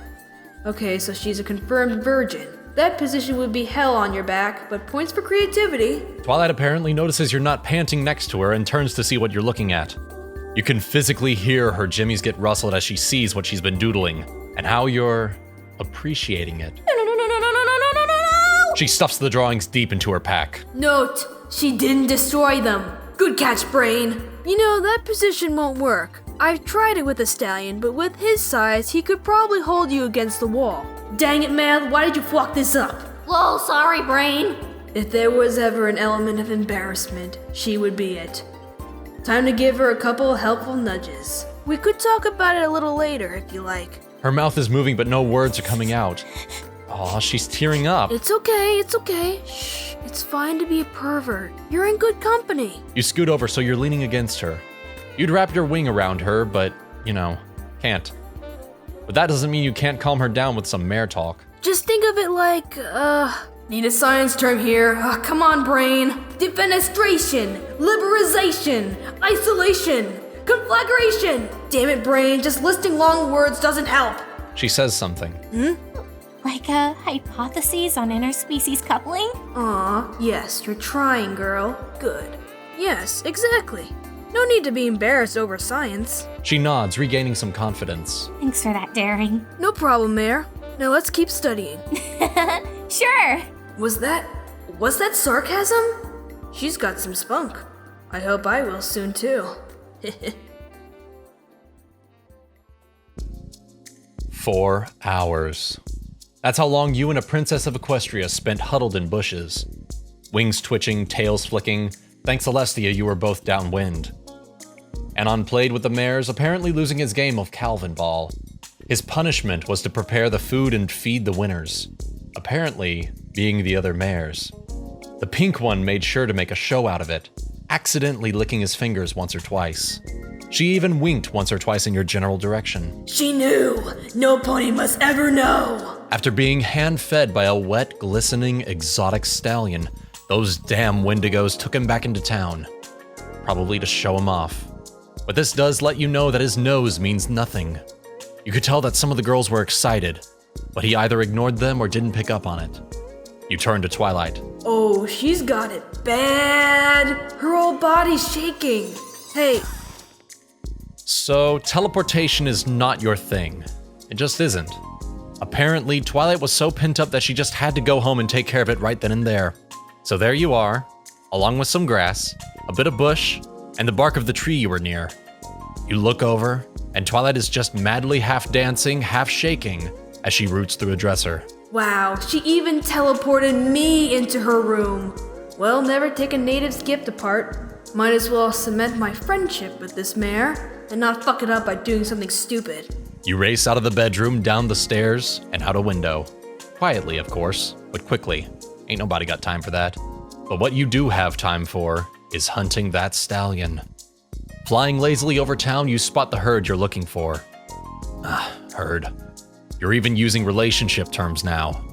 Okay, so she's a confirmed virgin. That position would be hell on your back, but points for creativity. Twilight apparently notices you're not panting next to her and turns to see what you're looking at. You can physically hear her jimmies get rustled as she sees what she's been doodling, and how you're appreciating it. No! She stuffs the drawings deep into her pack. Note, she didn't destroy them. Good catch, Brain. You know, that position won't work. I've tried it with a stallion, but with his size, he could probably hold you against the wall. Dang it, man, why did you fuck this up? Whoa, sorry, Brain. If there was ever an element of embarrassment, she would be it. Time to give her a couple helpful nudges. We could talk about it a little later, if you like. Her mouth is moving, but no words are coming out. Aw, she's tearing up. It's okay. Shh, it's fine to be a pervert. You're in good company. You scoot over so you're leaning against her. You'd wrap your wing around her, but, can't. But that doesn't mean you can't calm her down with some mare talk. Just think of it like, need a science term here. Come on, Brain. Defenestration, liberalization, isolation, conflagration. Damn it, Brain, just listing long words doesn't help. She says something. Like hypotheses on interspecies coupling? Aw, yes, you're trying, girl. Good. Yes, exactly. No need to be embarrassed over science. She nods, regaining some confidence. Thanks for that daring. No problem, Mare. Now let's keep studying. Sure. Was that sarcasm? She's got some spunk. I hope I will soon too. 4 hours. That's how long you and a princess of Equestria spent huddled in bushes. Wings twitching, tails flicking. Thanks Celestia, you were both downwind. Anon played with the mares, apparently losing his game of Calvin Ball. His punishment was to prepare the food and feed the winners, apparently being the other mares. The pink one made sure to make a show out of it, accidentally licking his fingers once or twice. She even winked once or twice in your general direction. She knew! No pony must ever know! After being hand-fed by a wet, glistening, exotic stallion, those damn Wendigos took him back into town. Probably to show him off. But this does let you know that his nose means nothing. You could tell that some of the girls were excited, but he either ignored them or didn't pick up on it. You turn to Twilight. Oh, she's got it bad! Her whole body's shaking! Hey. So, teleportation is not your thing. It just isn't. Apparently, Twilight was so pent up that she just had to go home and take care of it right then and there. So there you are, along with some grass, a bit of bush, and the bark of the tree you were near. You look over, and Twilight is just madly half dancing, half shaking, as she roots through a dresser. Wow, she even teleported me into her room. Well, never take a native's gift apart. Might as well cement my friendship with this mare and not fuck it up by doing something stupid. You race out of the bedroom, down the stairs, and out a window. Quietly, of course, but quickly. Ain't nobody got time for that. But what you do have time for is hunting that stallion. Flying lazily over town, you spot the herd you're looking for. Herd. You're even using relationship terms now.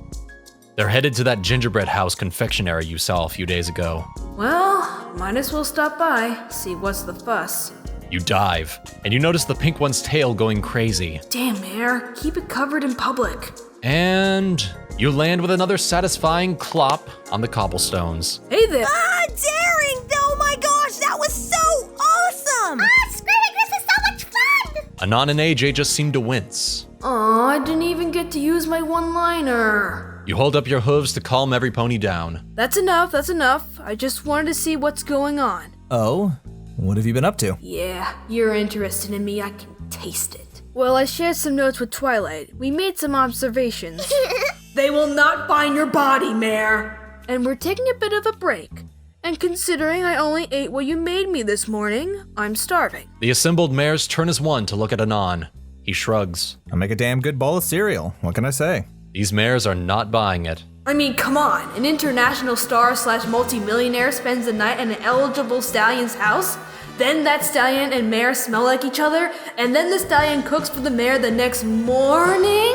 They're headed to that gingerbread house confectionery you saw a few days ago. Well, might as well stop by, see what's the fuss. You dive, and you notice the pink one's tail going crazy. Damn, Mare, keep it covered in public. And you land with another satisfying clop on the cobblestones. Hey there! Daring! Oh my gosh, that was so awesome! Screaming, this is so much fun! Anon and AJ just seem to wince. Aw, I didn't even get to use my one-liner. You hold up your hooves to calm every pony down. That's enough. I just wanted to see what's going on. Oh, what have you been up to? Yeah, you're interested in me, I can taste it. Well, I shared some notes with Twilight. We made some observations. They will not find your body, Mare. And we're taking a bit of a break. And considering I only ate what you made me this morning, I'm starving. The assembled mares turn as one to look at Anon. He shrugs. I'll make a damn good bowl of cereal. What can I say? These mares are not buying it. I mean, come on. An international star/multi-millionaire spends the night at an eligible stallion's house? Then that stallion and mare smell like each other? And then the stallion cooks for the mare the next morning?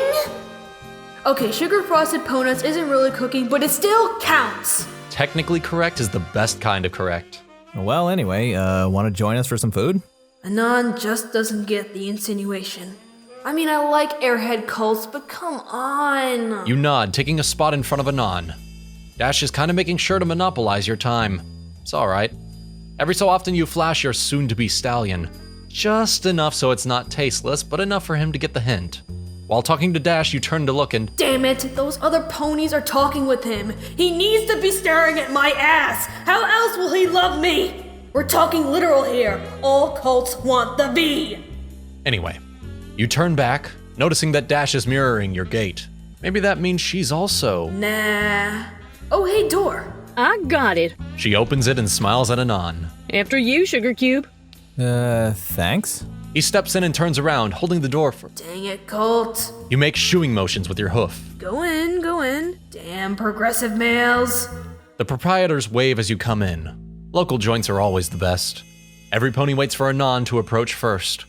Okay, sugar frosted peanuts isn't really cooking, but it still counts. Technically correct is the best kind of correct. Well, anyway, want to join us for some food? Anon just doesn't get the insinuation. I mean, I like airhead cults, but come on. You nod, taking a spot in front of Anon. Dash is kind of making sure to monopolize your time. It's alright. Every so often you flash your soon-to-be stallion. Just enough so it's not tasteless, but enough for him to get the hint. While talking to Dash, you turn to look and... Damn it, those other ponies are talking with him. He needs to be staring at my ass. How else will he love me? We're talking literal here. All cults want the V. Anyway, you turn back, noticing that Dash is mirroring your gait. Maybe that means she's also... Nah. Oh, hey, door. I got it. She opens it and smiles at Anon. After you, Sugar Cube. Thanks? He steps in and turns around, holding the door for... Dang it, cult. You make shooing motions with your hoof. Go in, go in. Damn progressive males. The proprietors wave as you come in. Local joints are always the best. Every pony waits for Anon to approach first.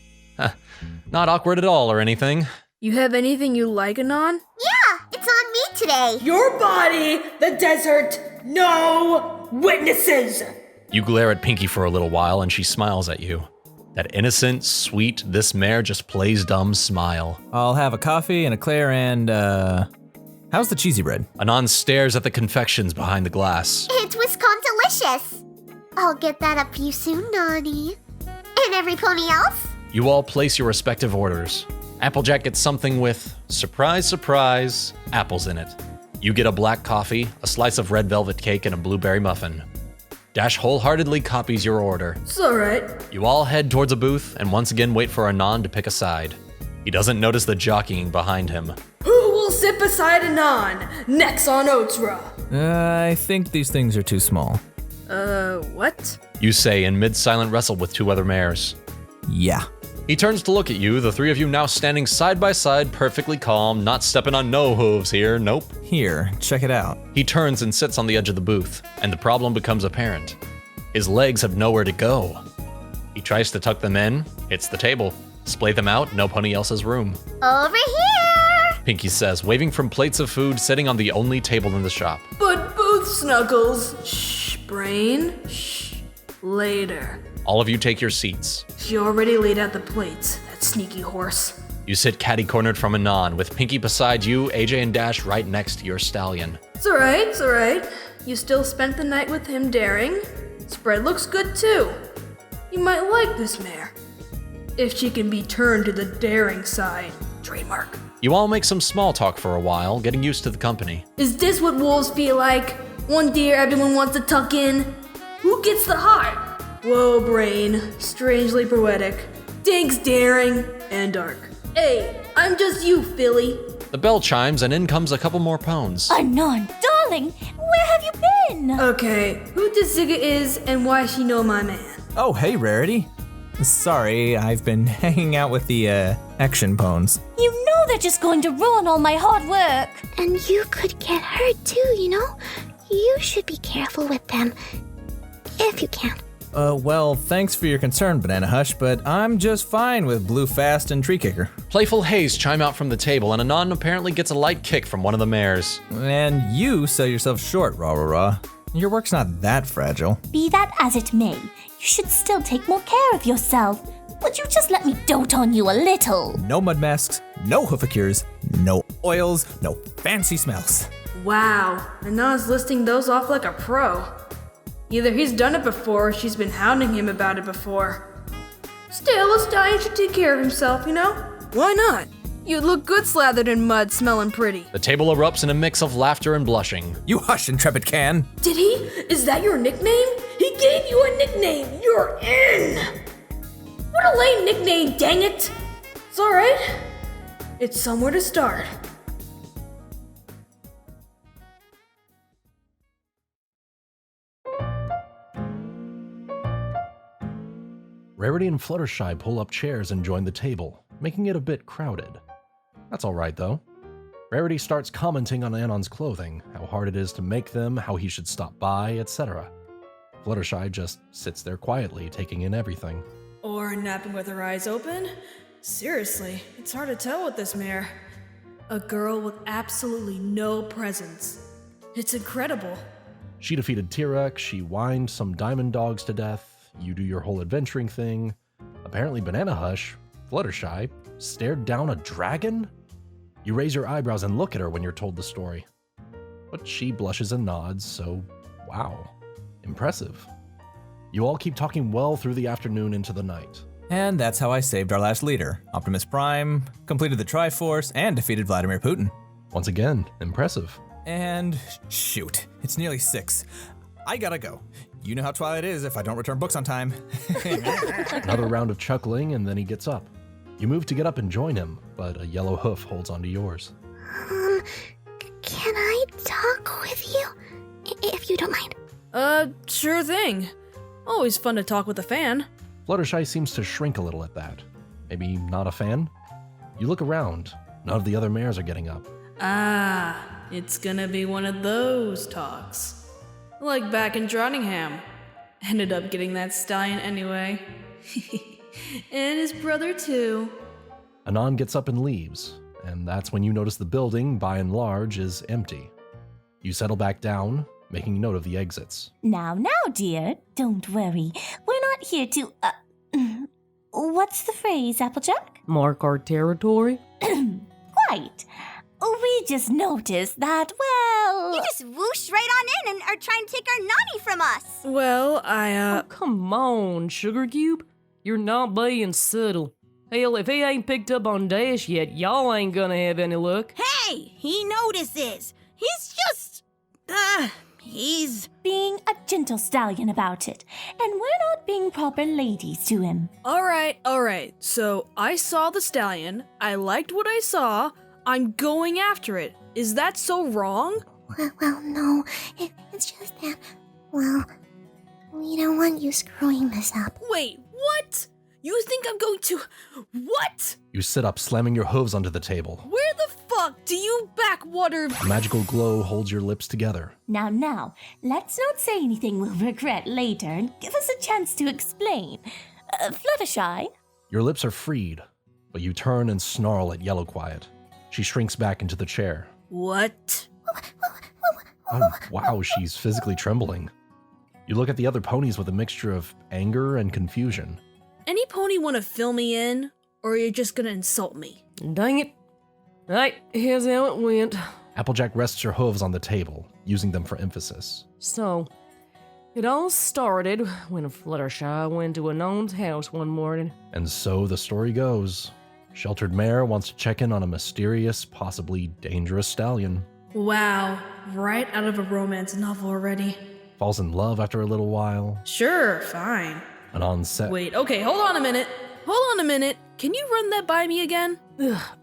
Not awkward at all or anything. You have anything you like, Anon? Yeah, it's on me today. Your body, the desert, no witnesses. You glare at Pinkie for a little while and she smiles at you. That innocent, sweet, this mare just plays dumb smile. I'll have a coffee and a Claire and, how's the cheesy bread? Anon stares at the confections behind the glass. It's Wisconsin-licious. I'll get that up for you soon, Nani. And every pony else? You all place your respective orders. Applejack gets something with, surprise, surprise, apples in it. You get a black coffee, a slice of red velvet cake, and a blueberry muffin. Dash wholeheartedly copies your order. It's alright. You all head towards a booth and once again wait for Anon to pick a side. He doesn't notice the jockeying behind him. Who will sit beside Anon? Next on Otsra. I think these things are too small. What? You say in mid-silent wrestle with two other mares. Yeah. He turns to look at you, the three of you now standing side by side, perfectly calm, not stepping on no hooves here, nope. Here, check it out. He turns and sits on the edge of the booth, and the problem becomes apparent. His legs have nowhere to go. He tries to tuck them in, hits the table. Splay them out, no pony else's room. Over here! Pinkie says, waving from plates of food sitting on the only table in the shop. But booth snuggles. Shh, brain. Shh. Later. All of you take your seats. She already laid out the plates, that sneaky horse. You sit catty-cornered from Anon, with Pinkie beside you, AJ and Dash right next to your stallion. It's alright. You still spent the night with him daring. Spread looks good too. You might like this mare. If she can be turned to the daring side. Trademark. You all make some small talk for a while, getting used to the company. Is this what wolves feel like? One deer everyone wants to tuck in? Who gets the heart? Whoa, brain. Strangely poetic. Dinks daring and dark. Hey, I'm just you, Philly. The bell chimes and in comes a couple more pones. Anon, darling, where have you been? Okay, who this Zigga is and why she know my man? Oh, hey, Rarity. Sorry, I've been hanging out with the, action pones. You know they're just going to ruin all my hard work. And you could get hurt too, you know? You should be careful with them. If you can. Well, thanks for your concern, Banana Hush, but I'm just fine with Blue Fast and Tree Kicker. Playful haze chime out from the table, and Anon apparently gets a light kick from one of the mares. And you sell yourself short, Rah Rah Rah. Your work's not that fragile. Be that as it may, you should still take more care of yourself. Would you just let me dote on you a little? No mud masks, no hoofacures, no oils, no fancy smells. Wow, Anon's listing those off like a pro. Either he's done it before or she's been hounding him about it before. Still, a stallion should take care of himself, you know? Why not? You'd look good slathered in mud, smelling pretty. The table erupts in a mix of laughter and blushing. You hush, intrepid can. Did he? Is that your nickname? He gave you a nickname. You're in. What a lame nickname, dang it. It's alright. It's somewhere to start. Rarity and Fluttershy pull up chairs and join the table, making it a bit crowded. That's alright though. Rarity starts commenting on Anon's clothing, how hard it is to make them, how he should stop by, etc. Fluttershy just sits there quietly, taking in everything. Or napping with her eyes open? Seriously, it's hard to tell with this mare. A girl with absolutely no presence. It's incredible. She defeated T-Rex, she whined some diamond dogs to death, you do your whole adventuring thing. Apparently Banana Hush, Fluttershy, stared down a dragon? You raise your eyebrows and look at her when you're told the story. But she blushes and nods, so wow, impressive. You all keep talking well through the afternoon into the night. And that's how I saved our last leader, Optimus Prime, completed the Triforce, and defeated Vladimir Putin. Once again, impressive. And shoot, it's nearly 6. I gotta go. You know how Twilight is if I don't return books on time. Another round of chuckling, and then he gets up. You move to get up and join him, but a yellow hoof holds onto yours. Can I talk with you? If you don't mind. Sure thing. Always fun to talk with a fan. Fluttershy seems to shrink a little at that. Maybe not a fan? You look around. None of the other mares are getting up. Ah, it's gonna be one of those talks. Like back in Dronningham. Ended up getting that stallion anyway. And his brother too. Anon gets up and leaves, and that's when you notice the building, by and large, is empty. You settle back down, making note of the exits. Now, dear, don't worry. We're not here to, what's the phrase, Applejack? Mark our territory? Quite. We just noticed that, well... You just whooshed right on in and are trying to take our nanny from us. Well, Oh, come on, Sugar Cube. You're not being subtle. Hell, if he ain't picked up on Dash yet, y'all ain't gonna have any luck. Hey, he notices. He's just, he's being a gentle stallion about it, and we're not being proper ladies to him. Alright. So, I saw the stallion, I liked what I saw, I'm going after it. Is that so wrong? Well, no. It's just that, well, we don't want you screwing this up. Wait, what? You think I'm going to... What? You sit up, slamming your hooves onto the table. Where the fuck do you backwater... A magical glow holds your lips together. Now, let's not say anything we'll regret later and give us a chance to explain. Fluttershy? Your lips are freed, but you turn and snarl at Yellow Quiet. She shrinks back into the chair. What? Oh, wow, she's physically trembling. You look at the other ponies with a mixture of anger and confusion. Any pony want to fill me in, or are you just gonna insult me? Dang it. Right, here's how it went. Applejack rests her hooves on the table, using them for emphasis. So, it all started when Fluttershy went to Anon's house one morning. And so the story goes. Sheltered mare wants to check in on a mysterious, possibly dangerous stallion. Wow, right out of a romance novel already. Falls in love after a little while. Sure, fine. Anon said... Wait, okay, hold on a minute. Can you run that by me again?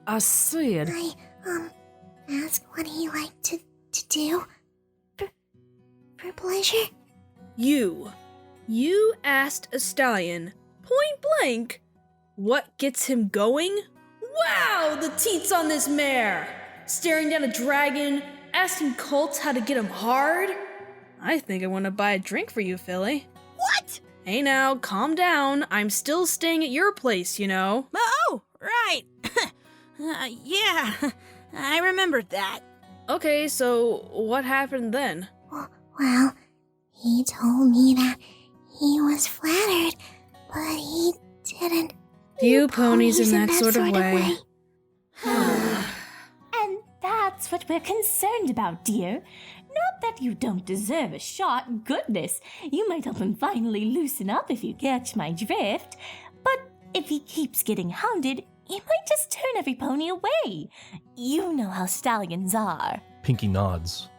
I said... ask what he liked to do? For pleasure? You asked a stallion, point blank, what gets him going? Wow, the teats on this mare! Staring down a dragon, asking colts how to get him hard? I think I want to buy a drink for you, Philly. What? Hey now, calm down. I'm still staying at your place, you know. Oh, right. Yeah, I remembered that. Okay, so what happened then? Well, he told me that he was flattered, but he didn't. Few ponies in that sort of way. And that's what we're concerned about, dear. Not that you don't deserve a shot, goodness. You might help him finally loosen up if you catch my drift. But if he keeps getting hounded, he might just turn every pony away. You know how stallions are. Pinkie nods.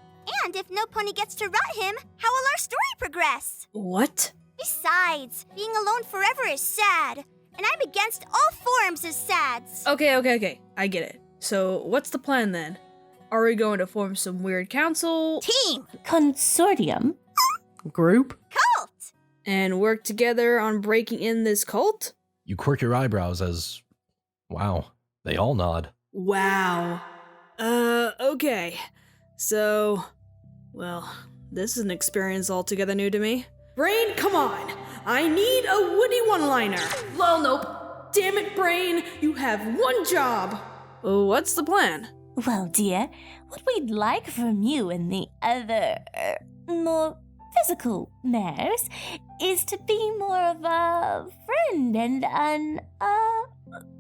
And if no pony gets to rut him, how will our story progress? What? Besides, being alone forever is sad. And I'm against all forms of sads. Okay. I get it. So what's the plan then? Are we going to form some weird council? Team! Consortium? Group? Cult! And work together on breaking in this cult? You quirk your eyebrows as... Wow, they all nod. Wow. Okay. So, well, this is an experience altogether new to me. Brain, come on! I need a witty one-liner! Lol, nope. Damn it, Brain! You have one job! What's the plan? Well, dear, what we'd like from you and the other, more physical mares is to be more of a friend and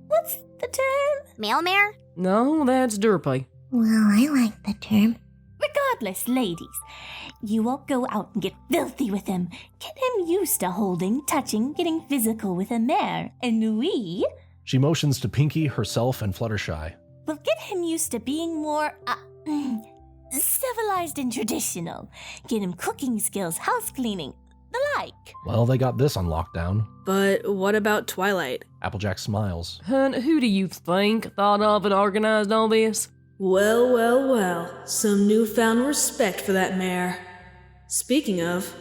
what's the term? Male mare? No, that's Derpy. Well, I like the term. Regardless, ladies, you all go out and get filthy with him. Get him used to holding, touching, getting physical with a mare. And we... She motions to Pinkie, herself, and Fluttershy. We'll get him used to being more, civilized and traditional. Get him cooking skills, house cleaning, the like. Well, they got this on lockdown. But what about Twilight? Applejack smiles. And who do you think thought of and organized all this? Well. Some newfound respect for that mare. Speaking of,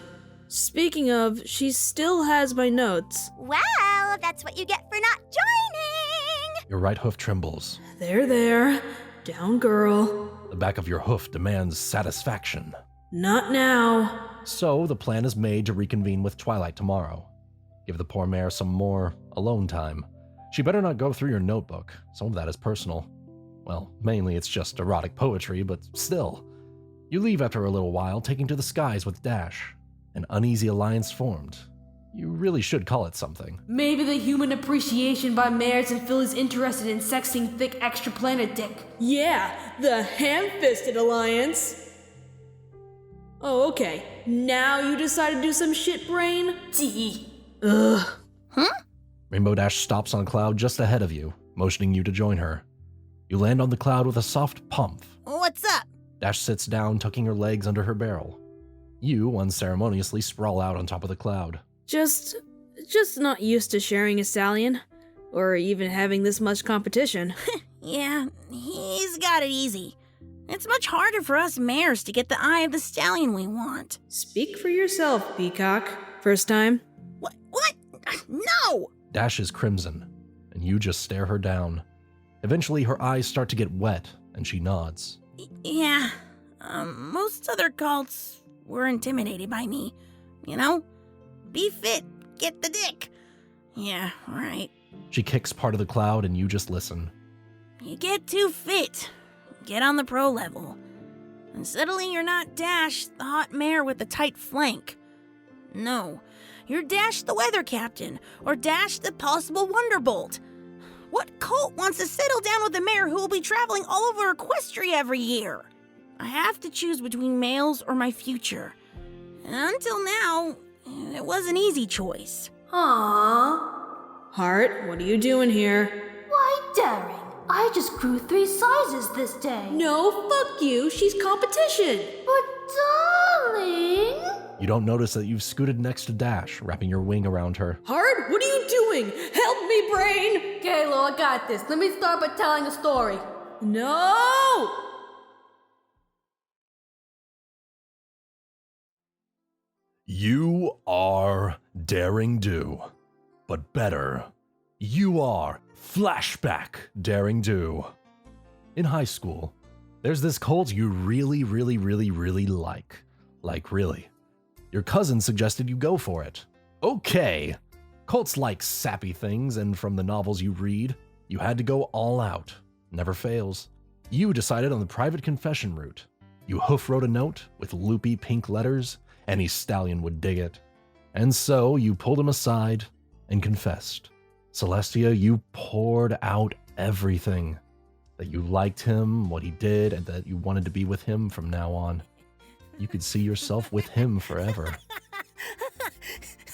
she still has my notes. Well, that's what you get for not joining! Your right hoof trembles. There. Down, girl. The back of your hoof demands satisfaction. Not now. So the plan is made to reconvene with Twilight tomorrow. Give the poor mare some more alone time. She better not go through your notebook. Some of that is personal. Well, mainly it's just erotic poetry, but still. You leave after a little while, taking to the skies with Dash. An uneasy alliance formed. You really should call it something. Maybe the human appreciation by mares and Phil is interested in sexing thick extra planet dick. Yeah, the ham-fisted alliance. Oh, okay. Now you decide to do some shit, Brain? Ugh. Huh? Rainbow Dash stops on a cloud just ahead of you, motioning you to join her. You land on the cloud with a soft pump. What's up? Dash sits down, tucking her legs under her barrel. You unceremoniously sprawl out on top of the cloud. Just not used to sharing a stallion, or even having this much competition. Yeah, he's got it easy. It's much harder for us mares to get the eye of the stallion we want. Speak for yourself, Peacock. First time? What? No! Dash is crimson, and you just stare her down. Eventually, her eyes start to get wet, and she nods. Yeah, most other cults were intimidated by me. You know? Be fit, get the dick. Yeah, right. She kicks part of the cloud, and you just listen. You get too fit. Get on the pro level. And suddenly you're not Dash, the hot mare with the tight flank. No, you're Dash the weather captain, or Dash the possible wonderbolt. What cult wants to settle down with a mare who will be traveling all over Equestria every year? I have to choose between males or my future. And until now, it was an easy choice. Aww. Heart, what are you doing here? Why, daring. I just grew 3 sizes this day. No, fuck you. She's competition. But darling... You don't notice that you've scooted next to Dash, wrapping your wing around her. Heart, what are you doing? Help me, Brain! Okay, Lo, I got this. Let me start by telling a story. No! You are Daring Do, but better. You are Flashback Daring Do. In high school, there's this cult you really like. Like, really. Your cousin suggested you go for it. Okay. Cults like sappy things, and from the novels you read, you had to go all out. Never fails. You decided on the private confession route. You hoof-wrote a note with loopy pink letters. Any stallion would dig it. And so you pulled him aside and confessed. Celestia, you poured out everything. That you liked him, what he did, and that you wanted to be with him from now on. You could see yourself with him forever.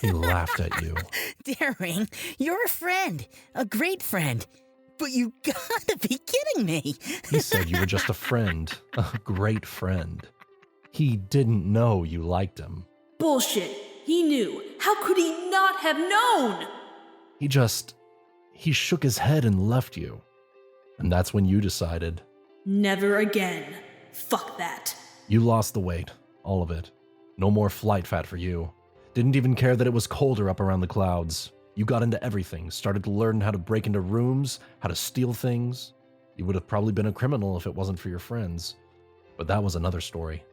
He laughed at you. Daring, you're a friend. A great friend. But you gotta be kidding me. He said you were just a friend. A great friend. He didn't know you liked him. Bullshit. He knew. How could he not have known? He shook his head and left you. And that's when you decided. Never again. Fuck that. You lost the weight. All of it. No more flight fat for you. Didn't even care that it was colder up around the clouds. You got into everything, started to learn how to break into rooms, how to steal things. You would have probably been a criminal if it wasn't for your friends. But that was another story.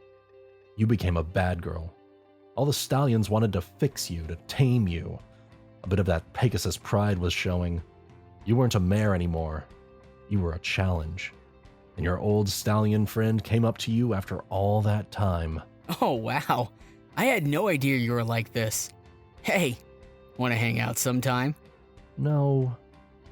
You became a bad girl. All the stallions wanted to fix you, to tame you. A bit of that Pegasus pride was showing. You weren't a mare anymore. You were a challenge. And your old stallion friend came up to you after all that time. Oh, wow. I had no idea you were like this. Hey, want to hang out sometime? No,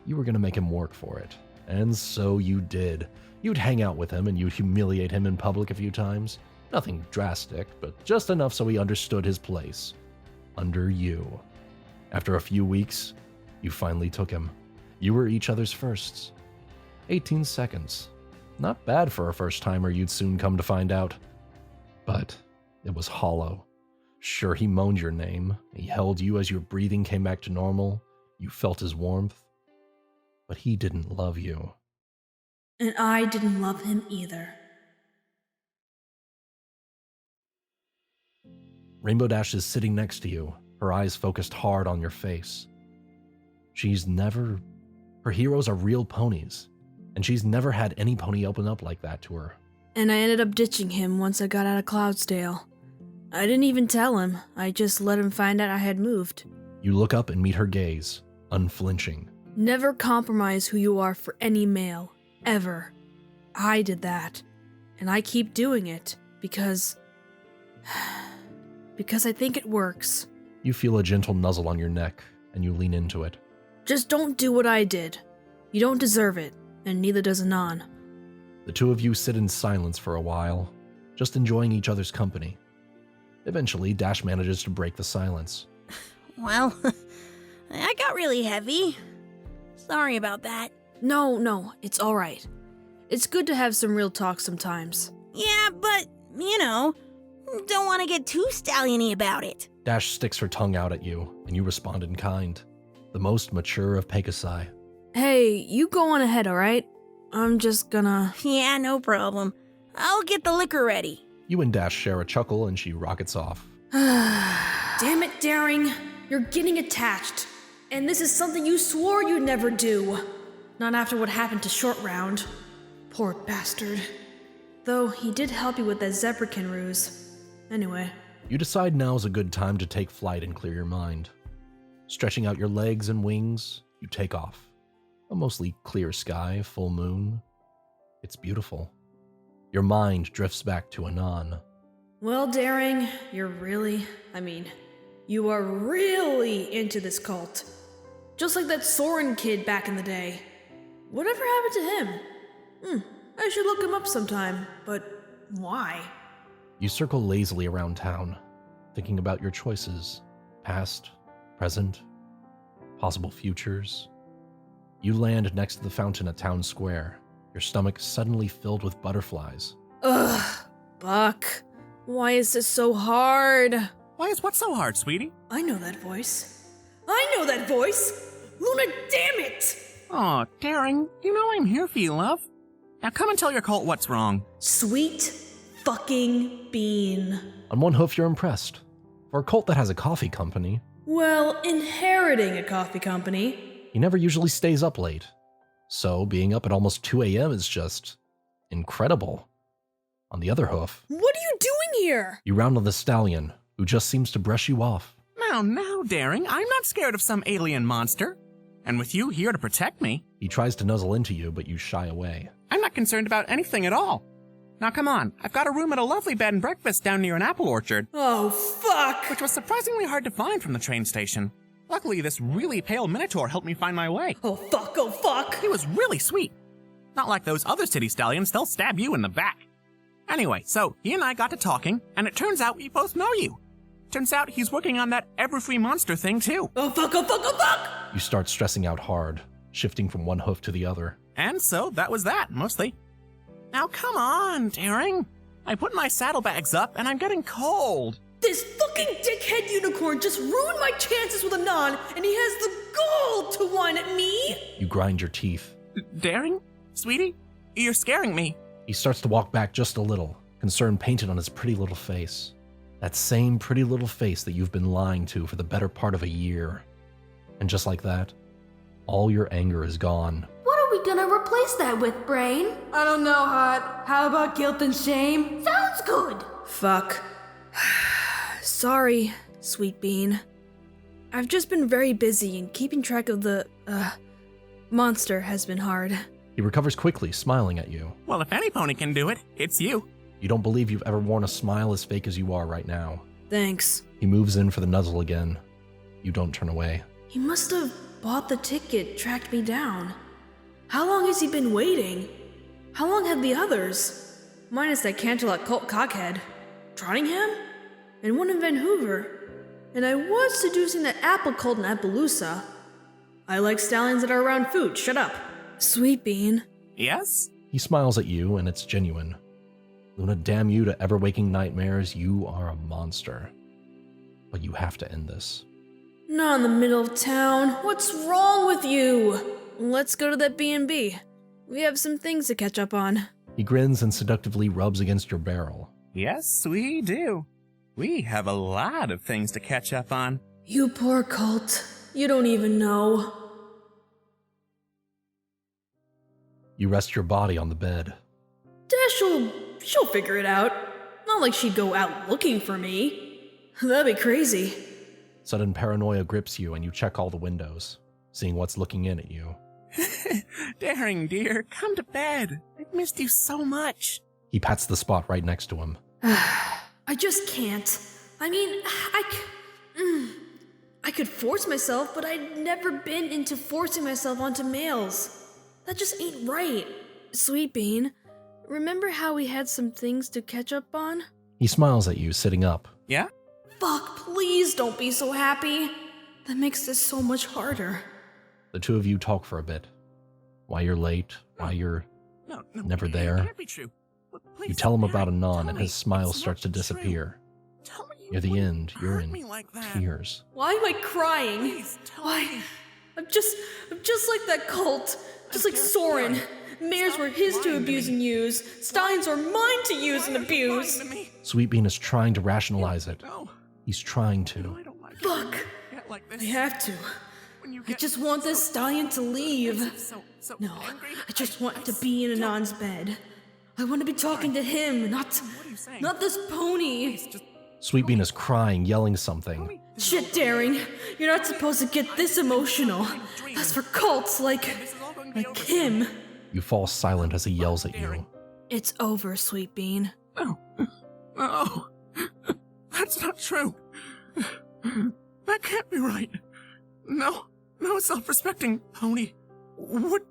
you were going to make him work for it. And so you did. You'd hang out with him and you'd humiliate him in public a few times. Nothing drastic, but just enough so he understood his place. Under you. After a few weeks, you finally took him. You were each other's firsts. 18 seconds. Not bad for a first-timer, you'd soon come to find out. But it was hollow. Sure, he moaned your name. He held you as your breathing came back to normal. You felt his warmth. But he didn't love you. And I didn't love him either. Rainbow Dash is sitting next to you, her eyes focused hard on your face. Her heroes are real ponies, and she's never had any pony open up like that to her. And I ended up ditching him once I got out of Cloudsdale. I didn't even tell him, I just let him find out I had moved. You look up and meet her gaze, unflinching. Never compromise who you are for any male, ever. I did that, and I keep doing it, because I think it works. You feel a gentle nuzzle on your neck, and you lean into it. Just don't do what I did. You don't deserve it, and neither does Anon. The two of you sit in silence for a while, just enjoying each other's company. Eventually, Dash manages to break the silence. Well, I got really heavy. Sorry about that. No, it's alright. It's good to have some real talk sometimes. Yeah, but, don't want to get too stallion-y about it. Dash sticks her tongue out at you, and you respond in kind. The most mature of Pegasi. Hey, you go on ahead, alright? I'm just gonna... Yeah, no problem. I'll get the liquor ready. You and Dash share a chuckle, and she rockets off. Damn it, Daring. You're getting attached. And this is something you swore you'd never do. Not after what happened to Short Round. Poor bastard. Though he did help you with that Zebrakin ruse. Anyway. You decide now's a good time to take flight and clear your mind. Stretching out your legs and wings, you take off. A mostly clear sky, full moon. It's beautiful. Your mind drifts back to Anon. Well, Daring, you are really into this cult. Just like that Soren kid back in the day. Whatever happened to him? I should look him up sometime, but why? You circle lazily around town, thinking about your choices. Past, present, possible futures. You land next to the fountain at Town Square, your stomach suddenly filled with butterflies. Ugh, Buck. Why is this so hard? Why is what so hard, sweetie? I know that voice. Luna, damn it! Aw, Daring, I'm here for you, love. Now come and tell your cult what's wrong. Sweet fucking bean. On one hoof, you're impressed. For a cult that has a coffee company, Well, inheriting a coffee company. he never usually stays up late. So being up at almost 2 a.m. is just incredible. On the other hoof, What are you doing here? you round on the stallion, who just seems to brush you off. Now, Daring, I'm not scared of some alien monster. And with you here to protect me, He tries to nuzzle into you, but you shy away. I'm not concerned about anything at all. Now come on, I've got a room at a lovely bed and breakfast down near an apple orchard. Oh, fuck! Which was surprisingly hard to find from the train station. Luckily, this really pale minotaur helped me find my way. Oh, fuck, oh, fuck! He was really sweet. Not like those other city stallions, they'll stab you in the back. Anyway, so he and I got to talking, and it turns out we both know you. Turns out he's working on that Everfree Monster thing too. Oh, fuck, oh, fuck, oh, fuck! You start stressing out hard, shifting from one hoof to the other. And so that was that, mostly. Now come on, Daring. I put my saddlebags up and I'm getting cold. This fucking dickhead unicorn just ruined my chances with Anon, and he has the gall to whine at me! You grind your teeth. Daring? Sweetie? You're scaring me. He starts to walk back just a little, concern painted on his pretty little face. That same pretty little face that you've been lying to for the better part of a year. And just like that, all your anger is gone. What are we gonna replace that with, Brain? I don't know, Hot. How about guilt and shame? Sounds good! Fuck. Sorry, Sweet Bean. I've just been very busy, and keeping track of the, monster has been hard. He recovers quickly, smiling at you. Well, if any pony can do it, it's you. You don't believe you've ever worn a smile as fake as you are right now. Thanks. He moves in for the nuzzle again. You don't turn away. He must have bought the ticket, tracked me down. How long has he been waiting? How long have the others? Minus that Canterlot cult cockhead. Trottingham? And one in Vancouver. And I was seducing that apple cult in Appaloosa. I like stallions that are around food, shut up. Sweet Bean. Yes? He smiles at you, and it's genuine. Luna, damn you to ever-waking nightmares, you are a monster. But you have to end this. Not in the middle of town. What's wrong with you? Let's go to that B&B. We have some things to catch up on. He grins and seductively rubs against your barrel. Yes, we do. We have a lot of things to catch up on. You poor cult. You don't even know. You rest your body on the bed. She'll figure it out. Not like she'd go out looking for me. That'd be crazy. Sudden paranoia grips you and you check all the windows, seeing what's looking in at you. Daring, dear, come to bed. I've missed you so much. He pats the spot right next to him. I just can't. I mean, I could force myself, but I'd never been into forcing myself onto males. That just ain't right. Sweet Bean, remember how we had some things to catch up on? He smiles at you, sitting up. Yeah? Fuck, please don't be so happy. That makes this so much harder. The two of you talk for a bit. Why you're late, why you're never there. It can't be true. Please, You tell him about Daring, Anon tell and me his smile it's starts to not disappear. Tell me you Near the wouldn't end, you're hurt in me like that. tears. Why am I crying? Please, tell me. I'm just like that cult. Just like Soren. Mares were his to abuse and use. Stallions are mine to use and abuse. Sweetbean is trying to rationalize it. He's trying to. Fuck. I have to. I just want this stallion to leave. No, I just want to be in Anon's bed. I want to be talking to him, not this pony. Sweetbean is crying, yelling something. Shit, Daring. You're not supposed to get this emotional. That's for cults like him. You fall silent as he yells at you. It's over, Sweet Bean. Oh, that's not true. That can't be right. No self-respecting pony would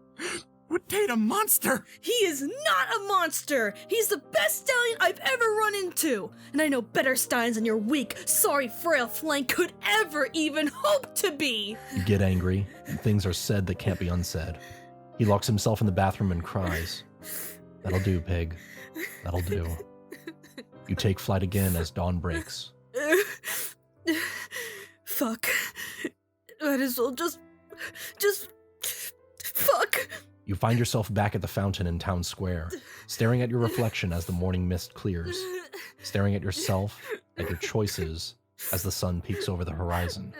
date a monster. He is not a monster. He's the best stallion I've ever run into. And I know better stallions than your weak, sorry, frail flank could ever even hope to be. You get angry, and things are said that can't be unsaid. He locks himself in the bathroom and cries. That'll do, pig. That'll do. You take flight again as dawn breaks. Fuck. Might as well just fuck. You find yourself back at the fountain in town square, staring at your reflection as the morning mist clears, staring at yourself, at your choices, as the sun peeks over the horizon.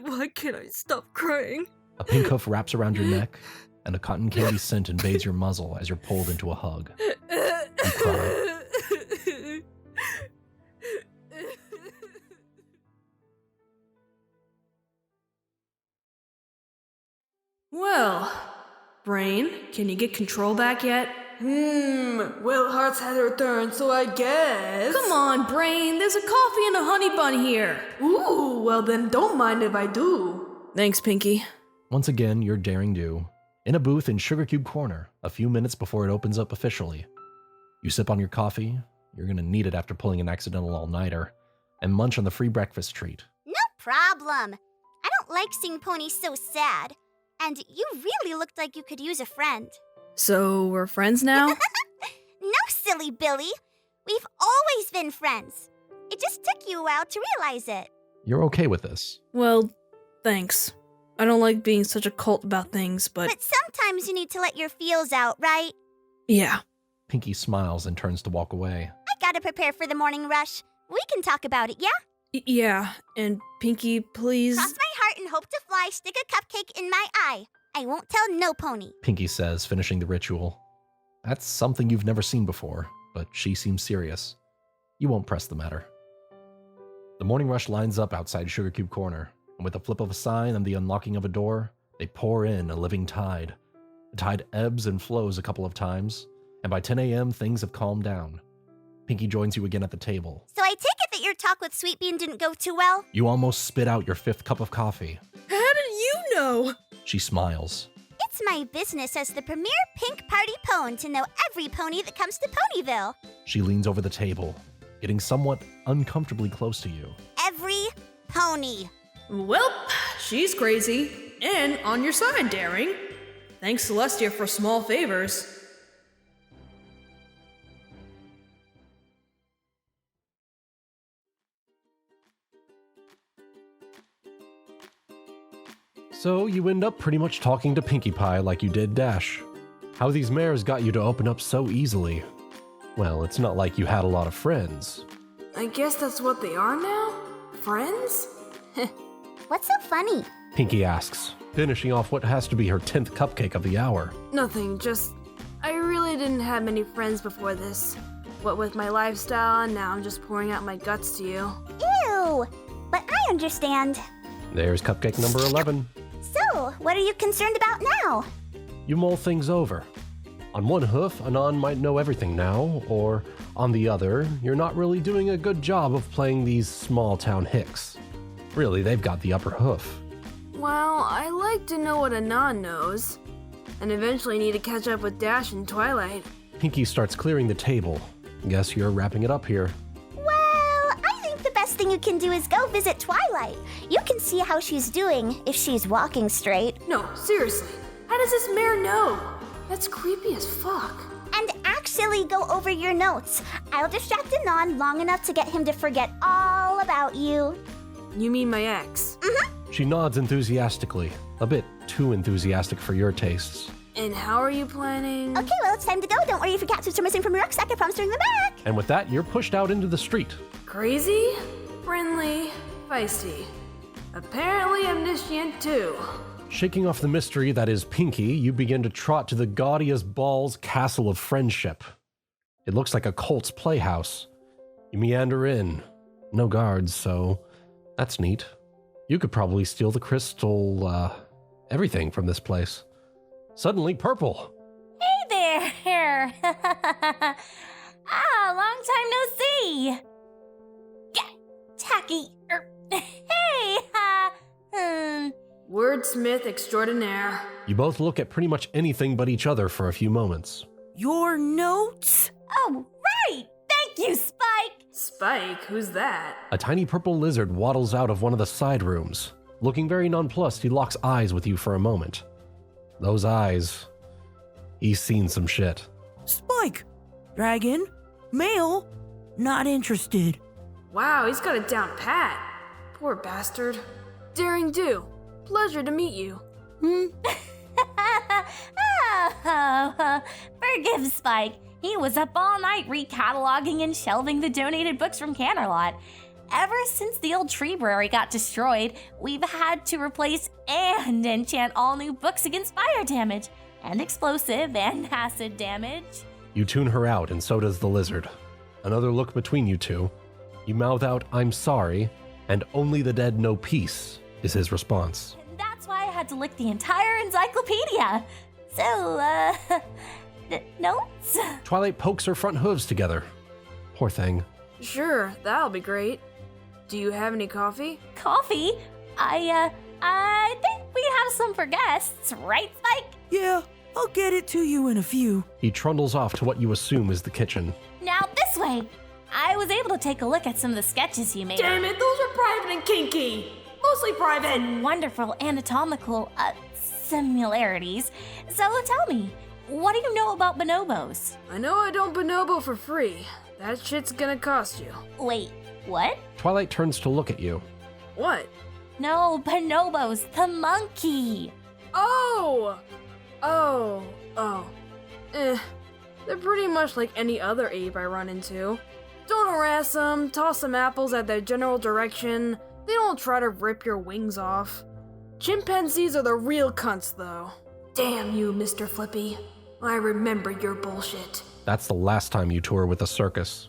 Why can't I stop crying? A pink hoof wraps around your neck, and a cotton candy scent invades your muzzle as you're pulled into a hug. You cry. Well, Brain, can you get control back yet? Well, Heart's had her turn, so I guess. Come on, Brain, there's a coffee and a honey bun here. Ooh, well then don't mind if I do. Thanks, Pinkie. Once again, you're daring do, in a booth in Sugar Cube Corner, a few minutes before it opens up officially. You sip on your coffee, you're gonna need it after pulling an accidental all-nighter, and munch on the free breakfast treat. No problem. I don't like seeing ponies so sad. And you really looked like you could use a friend. So, we're friends now? No, silly Billy. We've always been friends. It just took you a while to realize it. You're okay with this? Well, thanks. I don't like being such a cult about things, but sometimes you need to let your feels out, right? Yeah. Pinkie smiles and turns to walk away. I gotta prepare for the morning rush. We can talk about it, yeah? Yeah, and Pinkie, please. Cross my heart and hope to fly, stick a cupcake in my eye. I won't tell no pony. Pinkie says, finishing the ritual. That's something you've never seen before, but she seems serious. You won't press the matter. The morning rush lines up outside Sugar Cube Corner, and with a flip of a sign and the unlocking of a door, they pour in a living tide. The tide ebbs and flows a couple of times, and by 10 a.m. things have calmed down. Pinkie joins you again at the table. So I take it that your talk with Sweetbean didn't go too well? You almost spit out your 5th cup of coffee. How did you know? She smiles. It's my business as the premier pink party pone to know every pony that comes to Ponyville. She leans over the table, getting somewhat uncomfortably close to you. Every pony. Welp, she's crazy. And on your side, Daring. Thanks, Celestia, for small favors. So you end up pretty much talking to Pinkie Pie like you did Dash. How these mares got you to open up so easily. Well, it's not like you had a lot of friends. I guess that's what they are now? Friends? What's so funny? Pinkie asks, finishing off what has to be her 10th cupcake of the hour. Nothing, just I really didn't have many friends before this. What with my lifestyle, now I'm just pouring out my guts to you. Ew! But I understand. There's cupcake number 11. So, what are you concerned about now? You mull things over. On one hoof, Anon might know everything now, or on the other, you're not really doing a good job of playing these small-town hicks. Really, they've got the upper hoof. Well, I like to know what Anon knows, and eventually need to catch up with Dash and Twilight. Pinkie starts clearing the table. Guess you're wrapping it up here. Well, I think the best thing you can do is go visit Twilight. You can see how she's doing, if she's walking straight. No, seriously, how does this mare know? That's creepy as fuck. And actually go over your notes. I'll distract Anon long enough to get him to forget all about you. You mean my ex? Mm-hmm. She nods enthusiastically, a bit too enthusiastic for your tastes. And how are you planning? Okay, well, it's time to go. Don't worry if your capsules are missing from your rucksack. I promise to bring them back. And with that, you're pushed out into the street. Crazy, friendly, feisty. Apparently omniscient too. Shaking off the mystery that is Pinkie, you begin to trot to the gaudy as balls castle of friendship. It looks like a colt's playhouse. You meander in. No guards, so that's neat. You could probably steal the crystal, everything from this place. Suddenly purple. Hey there! Long time no see! Tacky. Hey! Wordsmith extraordinaire. You both look at pretty much anything but each other for a few moments. Your notes? Oh, right! Thank you, Spike! Spike? Who's that? A tiny purple lizard waddles out of one of the side rooms. Looking very nonplussed, he locks eyes with you for a moment. Those eyes... He's seen some shit. Spike! Dragon? Male? Not interested. Wow, he's got it down pat. Poor bastard. Daring Do, pleasure to meet you. Forgive Spike. He was up all night recataloging and shelving the donated books from Canterlot. Ever since the old treebrary got destroyed, we've had to replace and enchant all new books against fire damage, and explosive and acid damage. You tune her out, and so does the lizard. Another look between you two. You mouth out, "I'm sorry," and "only the dead know peace," is his response. That's why I had to lick the entire encyclopedia. So, notes? Twilight pokes her front hooves together. Poor thing. Sure, that'll be great. Do you have any coffee? Coffee? I think we have some for guests, right, Spike? Yeah, I'll get it to you in a few. He trundles off to what you assume is the kitchen. Now this way. I was able to take a look at some of the sketches you made. Damn it, those are private and kinky. Mostly private. Some wonderful anatomical similarities. So tell me, what do you know about bonobos? I know I don't bonobo for free. That shit's gonna cost you. Wait, what? Twilight turns to look at you. What? No, bonobos, the monkey. Oh! They're pretty much like any other ape I run into. Don't harass them, toss some apples at their general direction. They don't try to rip your wings off. Chimpanzees are the real cunts, though. Damn you, Mr. Flippy. I remember your bullshit. That's the last time you tour with a circus.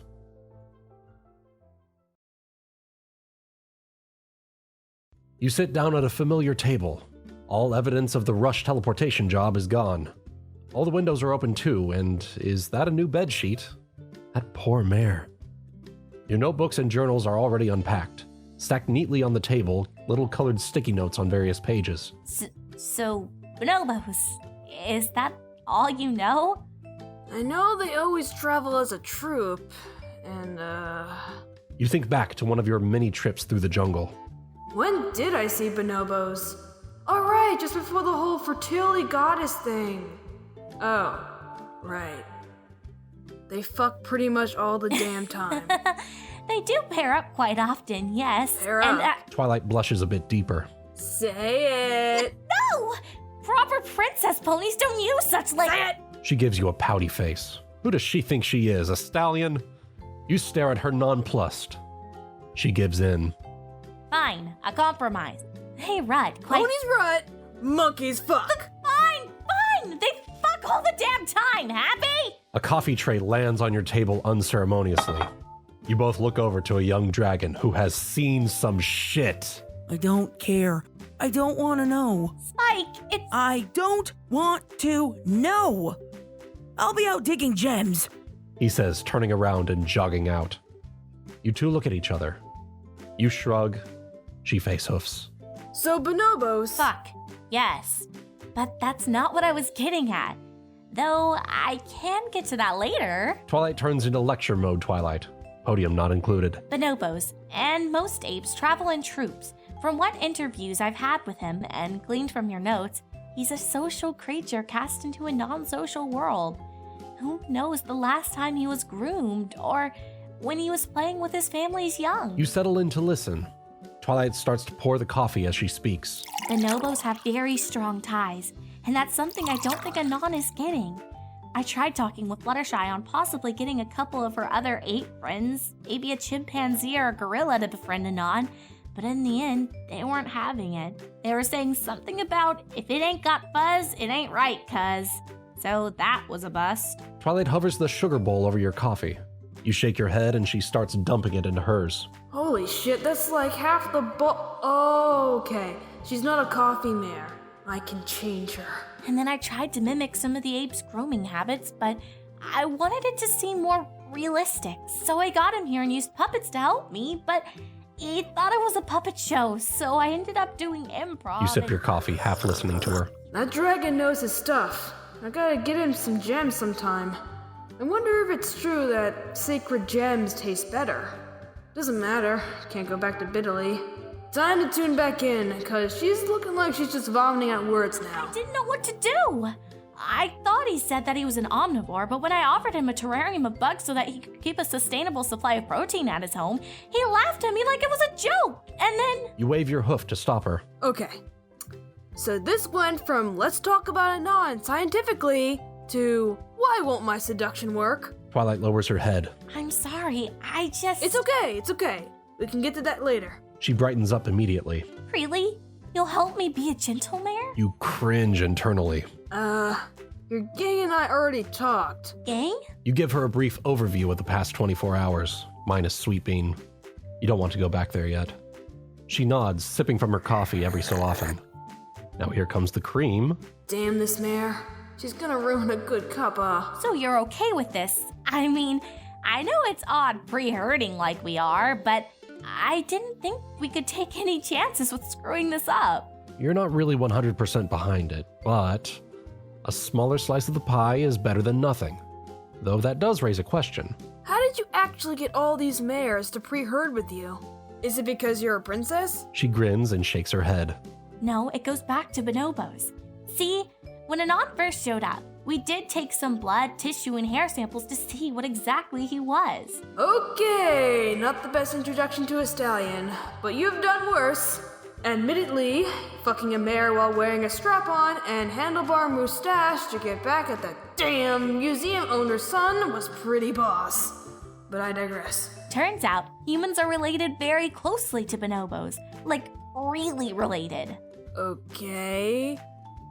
You sit down at a familiar table. All evidence of the rush teleportation job is gone. All the windows are open too, and is that a new bedsheet? That poor mare. Your notebooks and journals are already unpacked, stacked neatly on the table, little colored sticky notes on various pages. So, bonobos, is that all you know? I know they always travel as a troop, and You think back to one of your many trips through the jungle. when did I see bonobos? Alright, just before the whole fertility goddess thing. Oh, right. They fuck pretty much all the damn time. They do pair up quite often, yes. Pair and, up? Twilight blushes a bit deeper. Say it! No! Proper princess ponies don't use such like... Say it! She gives you a pouty face. Who does she think she is, a stallion? You stare at her nonplussed. She gives in. Fine, a compromise. Hey, Rut, quite... Ponies rut, monkeys fuck. Fine! They fuck all the damn time, happy? A coffee tray lands on your table unceremoniously. You both look over to a young dragon who has seen some shit. I don't care. I don't want to know. Spike, it's... I don't want to know. I'll be out digging gems. He says, turning around and jogging out. You two look at each other. You shrug. She face hoofs. So bonobos... Fuck, yes. But that's not what I was getting at. Though I can get to that later. Twilight turns into lecture mode Twilight. Podium not included. Bonobos, and most apes, travel in troops. From what interviews I've had with him, and gleaned from your notes, he's a social creature cast into a non-social world. Who knows the last time he was groomed, or when he was playing with his family's young? You settle in to listen. Twilight starts to pour the coffee as she speaks. Bonobos have very strong ties, and that's something I don't think Anon is getting. I tried talking with Fluttershy on possibly getting a couple of her other ape friends, maybe a chimpanzee or a gorilla to befriend Anon, but in the end, they weren't having it. They were saying something about, if it ain't got fuzz, it ain't right, cuz. So that was a bust. Twilight hovers the sugar bowl over your coffee. You shake your head and she starts dumping it into hers. Holy shit, that's like half the bowl. Oh, okay. She's not a coffee mare. I can change her. And then I tried to mimic some of the ape's grooming habits, but I wanted it to seem more realistic. So I got him here and used puppets to help me, but he thought it was a puppet show, so I ended up doing improv. You sip your coffee, half listening to her. That dragon knows his stuff. I gotta get him some gems sometime. I wonder if it's true that sacred gems taste better. Doesn't matter. Can't go back to Bitterly. Time to tune back in, cause she's looking like she's just vomiting out words now. I didn't know what to do. I thought he said that he was an omnivore, but when I offered him a terrarium of bugs so that he could keep a sustainable supply of protein at his home, he laughed at me like it was a joke, and then... You wave your hoof to stop her. Okay. So this went from let's talk about Anon scientifically to why won't my seduction work? Twilight lowers her head. I'm sorry, It's okay. We can get to that later. She brightens up immediately. Really? You'll help me be a gentle mare? You cringe internally. Your gang and I already talked. Gang? You give her a brief overview of the past 24 hours, minus Sweet Bean. You don't want to go back there yet. She nods, sipping from her coffee every so often. Now here comes the cream. Damn this mare. She's gonna ruin a good cuppa. So you're okay with this? I mean, I know it's odd pre-herding like we are, but I didn't think we could take any chances with screwing this up. You're not really 100% behind it, but a smaller slice of the pie is better than nothing. Though that does raise a question. How did you actually get all these mares to pre-herd with you? Is it because you're a princess? She grins and shakes her head. No, it goes back to bonobos. See, when Anon first showed up, we did take some blood, tissue, and hair samples to see what exactly he was. Okay, not the best introduction to a stallion, but you've done worse. Admittedly, fucking a mare while wearing a strap-on and handlebar mustache to get back at that damn museum owner's son was pretty boss. But I digress. Turns out, humans are related very closely to bonobos. Like, really related. Okay.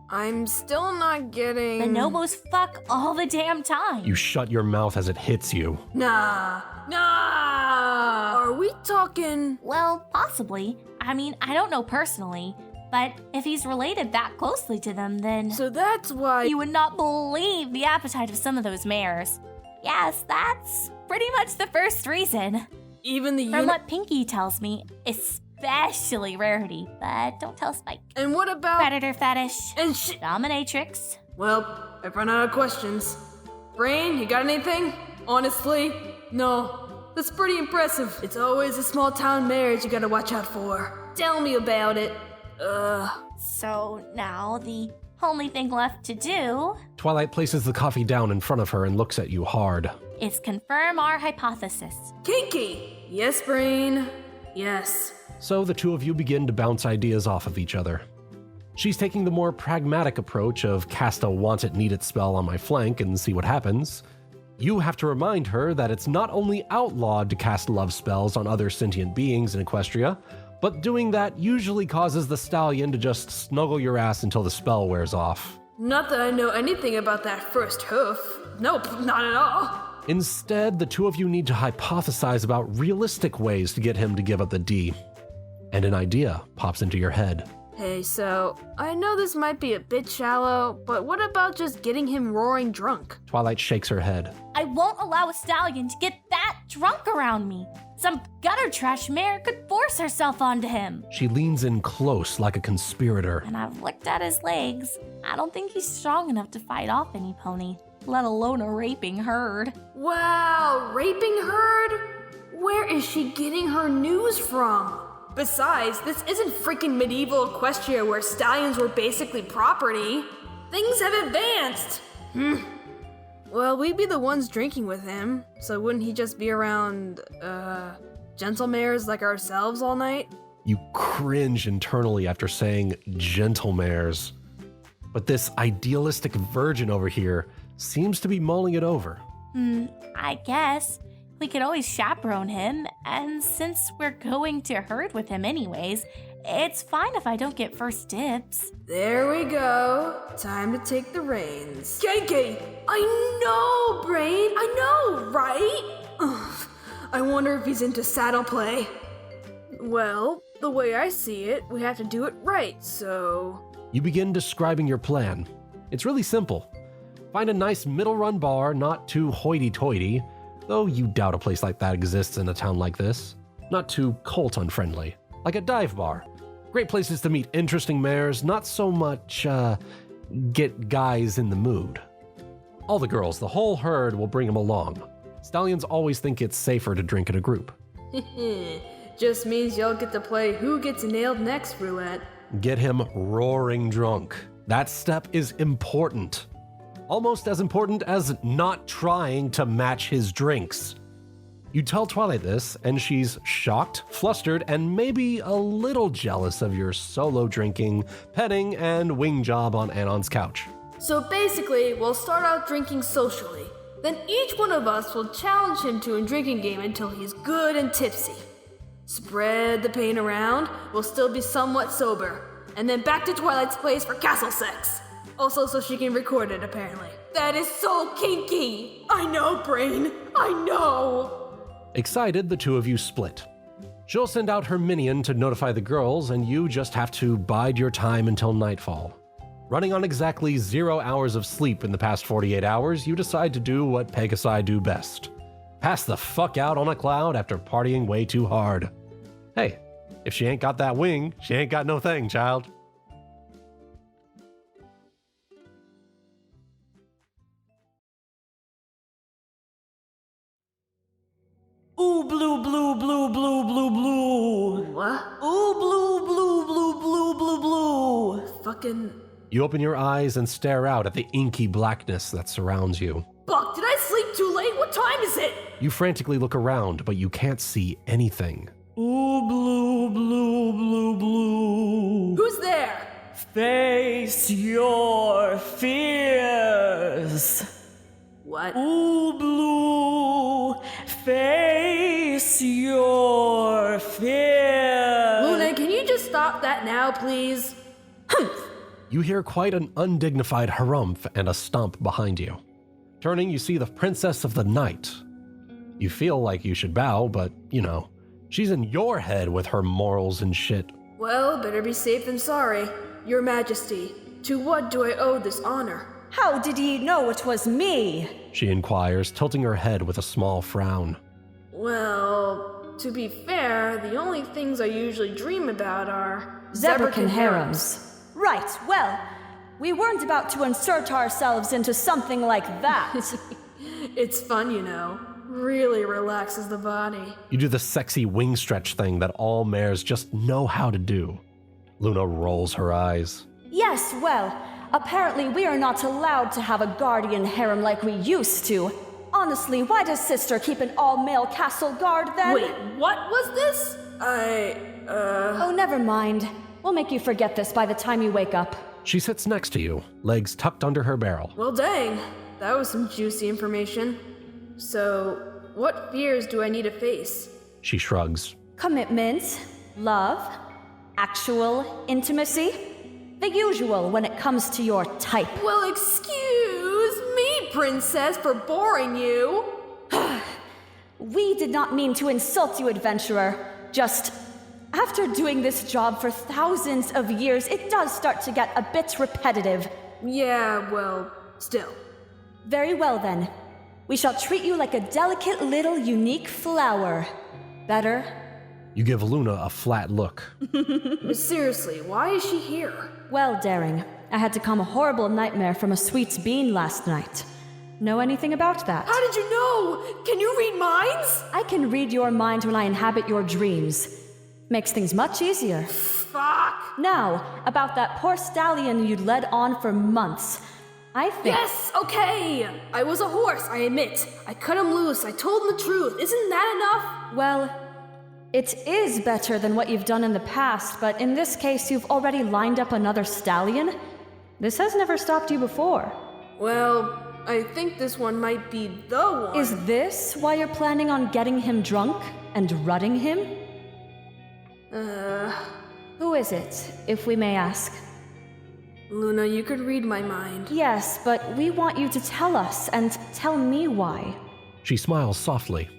I'm still not getting... Bonobos fuck all the damn time. You shut your mouth as it hits you. Nah. Are we talking... Well, possibly. I mean, I don't know personally, but if he's related that closely to them, then... So that's why... You would not believe the appetite of some of those mares. Yes, that's pretty much the first reason. Even the From what Pinkie tells me, especially Rarity, but don't tell Spike. And what about... Predator fetish. And Dominatrix. Well, I've run out of questions. Brain, you got anything? Honestly, no. That's pretty impressive. It's always the small town mares you gotta watch out for. Tell me about it. So now the only thing left to do... Twilight places the coffee down in front of her and looks at you hard. ...is confirm our hypothesis. Kinky! Yes, Brain. Yes. So the two of you begin to bounce ideas off of each other. She's taking the more pragmatic approach of cast a want it need it spell on my flank and see what happens. You have to remind her that it's not only outlawed to cast love spells on other sentient beings in Equestria, but doing that usually causes the stallion to just snuggle your ass until the spell wears off. Not that I know anything about that first hoof. Nope, not at all. Instead, the two of you need to hypothesize about realistic ways to get him to give up the D. And an idea pops into your head. Hey, so, I know this might be a bit shallow, but what about just getting him roaring drunk? Twilight shakes her head. I won't allow a stallion to get that drunk around me. Some gutter trash mare could force herself onto him. She leans in close like a conspirator. And I've looked at his legs. I don't think he's strong enough to fight off any pony, let alone a raping herd. Wow, raping herd? Where is she getting her news from? Besides, this isn't freaking medieval Equestria where stallions were basically property. Things have advanced. Well, we'd be the ones drinking with him, so wouldn't he just be around, gentle mares like ourselves all night? You cringe internally after saying gentle mares. But this idealistic virgin over here seems to be mulling it over. I guess. We could always chaperone him, and since we're going to herd with him anyways, it's fine if I don't get first dibs. There we go. Time to take the reins. Kinky! I know, Brain! I know, right? Ugh. I wonder if he's into saddle play. Well, the way I see it, we have to do it right, so... You begin describing your plan. It's really simple. Find a nice middle-run bar, not too hoity-toity, though you doubt a place like that exists in a town like this. Not too cult-unfriendly, like a dive bar. Great places to meet interesting mares, not so much, get guys in the mood. All the girls, the whole herd will bring them along. Stallions always think it's safer to drink in a group. Just means y'all get to play who gets nailed next roulette. Get him roaring drunk. That step is important. Almost as important as not trying to match his drinks. You tell Twilight this, and she's shocked, flustered, and maybe a little jealous of your solo drinking, petting, and wing job on Anon's couch. So basically, we'll start out drinking socially. Then each one of us will challenge him to a drinking game until he's good and tipsy. Spread the pain around, we'll still be somewhat sober. And then back to Twilight's place for castle sex. Also so she can record it, apparently. That is so kinky! I know, Brain, I know! Excited, the two of you split. She'll send out her minion to notify the girls, and you just have to bide your time until nightfall. Running on exactly 0 hours of sleep in the past 48 hours, you decide to do what Pegasi do best. Pass the fuck out on a cloud after partying way too hard. Hey, if she ain't got that wing, she ain't got no thing, child. Ooh, blue, blue, blue, blue, blue, blue. What? Ooh, blue, blue, blue, blue, blue, blue. Fucking... You open your eyes and stare out at the inky blackness that surrounds you. Fuck, did I sleep too late? What time is it? You frantically look around, but you can't see anything. Ooh, blue, blue, blue, blue. Who's there? Face your fears. What? Ooh, blue, face your fears. Luna, can you just stop that now, please? You hear quite an undignified harumph and a stomp behind you. Turning, you see the Princess of the Night. You feel like you should bow, but, you know, she's in your head with her morals and shit. Well, better be safe than sorry. Your Majesty, to what do I owe this honor? How did ye know it was me? She inquires, tilting her head with a small frown. Well, to be fair, the only things I usually dream about are... Zebrakin harems. Right, well, we weren't about to insert ourselves into something like that. It's fun, you know. Really relaxes the body. You do the sexy wing stretch thing that all mares just know how to do. Luna rolls her eyes. Yes, well, apparently we are not allowed to have a guardian harem like we used to. Honestly, why does Sister keep an all-male castle guard then? Wait, what was this? Oh, never mind. We'll make you forget this by the time you wake up. She sits next to you, legs tucked under her barrel. Well, dang. That was some juicy information. So, what fears do I need to face? She shrugs. Commitment, love, actual intimacy. The usual when it comes to your type. Well, excuse me, Princess, for boring you. We did not mean to insult you, adventurer. Just, after doing this job for thousands of years, it does start to get a bit repetitive. Yeah, well, still. Very well then. We shall treat you like a delicate little unique flower. Better? You give Luna a flat look. Seriously, why is she here? Well, Daring, I had to calm a horrible nightmare from a sweet bean last night. Know anything about that? How did you know? Can you read minds? I can read your mind when I inhabit your dreams. Makes things much easier. Fuck! Now, about that poor stallion you'd led on for months. I think... Yes, okay! I was a horse, I admit. I cut him loose, I told him the truth. Isn't that enough? Well, it is better than what you've done in the past, but in this case you've already lined up another stallion. This has never stopped you before. Well, I think this one might be the one. Is this why you're planning on getting him drunk and rutting him? Who is it, if we may ask? Luna, you could read my mind. Yes, but we want you to tell us, and tell me why. She smiles softly.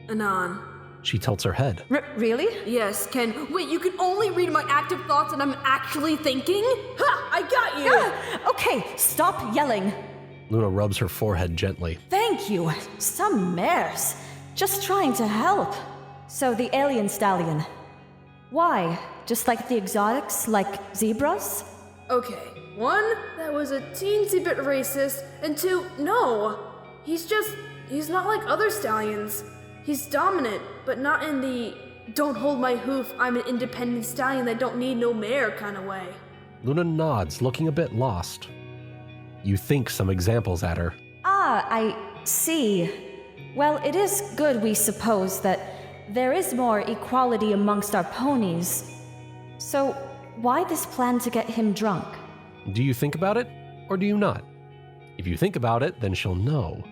Anon. She tilts her head. Really? Yes, Ken. Wait, you can only read my active thoughts and I'm actually thinking? Ha! I got you! Okay, stop yelling. Luna rubs her forehead gently. Thank you. Some mares. Just trying to help. So the alien stallion. Why? Just like the exotics, like zebras? Okay, 1, that was a teensy bit racist, and 2, no. He's not like other stallions. He's dominant, but not in the don't hold my hoof, I'm an independent stallion that don't need no mare kind of way. Luna nods, looking a bit lost. You think some examples at her. Ah, I see. Well, it is good, we suppose, that there is more equality amongst our ponies. So, why this plan to get him drunk? Do you think about it? Or do you not? If you think about it, then she'll know.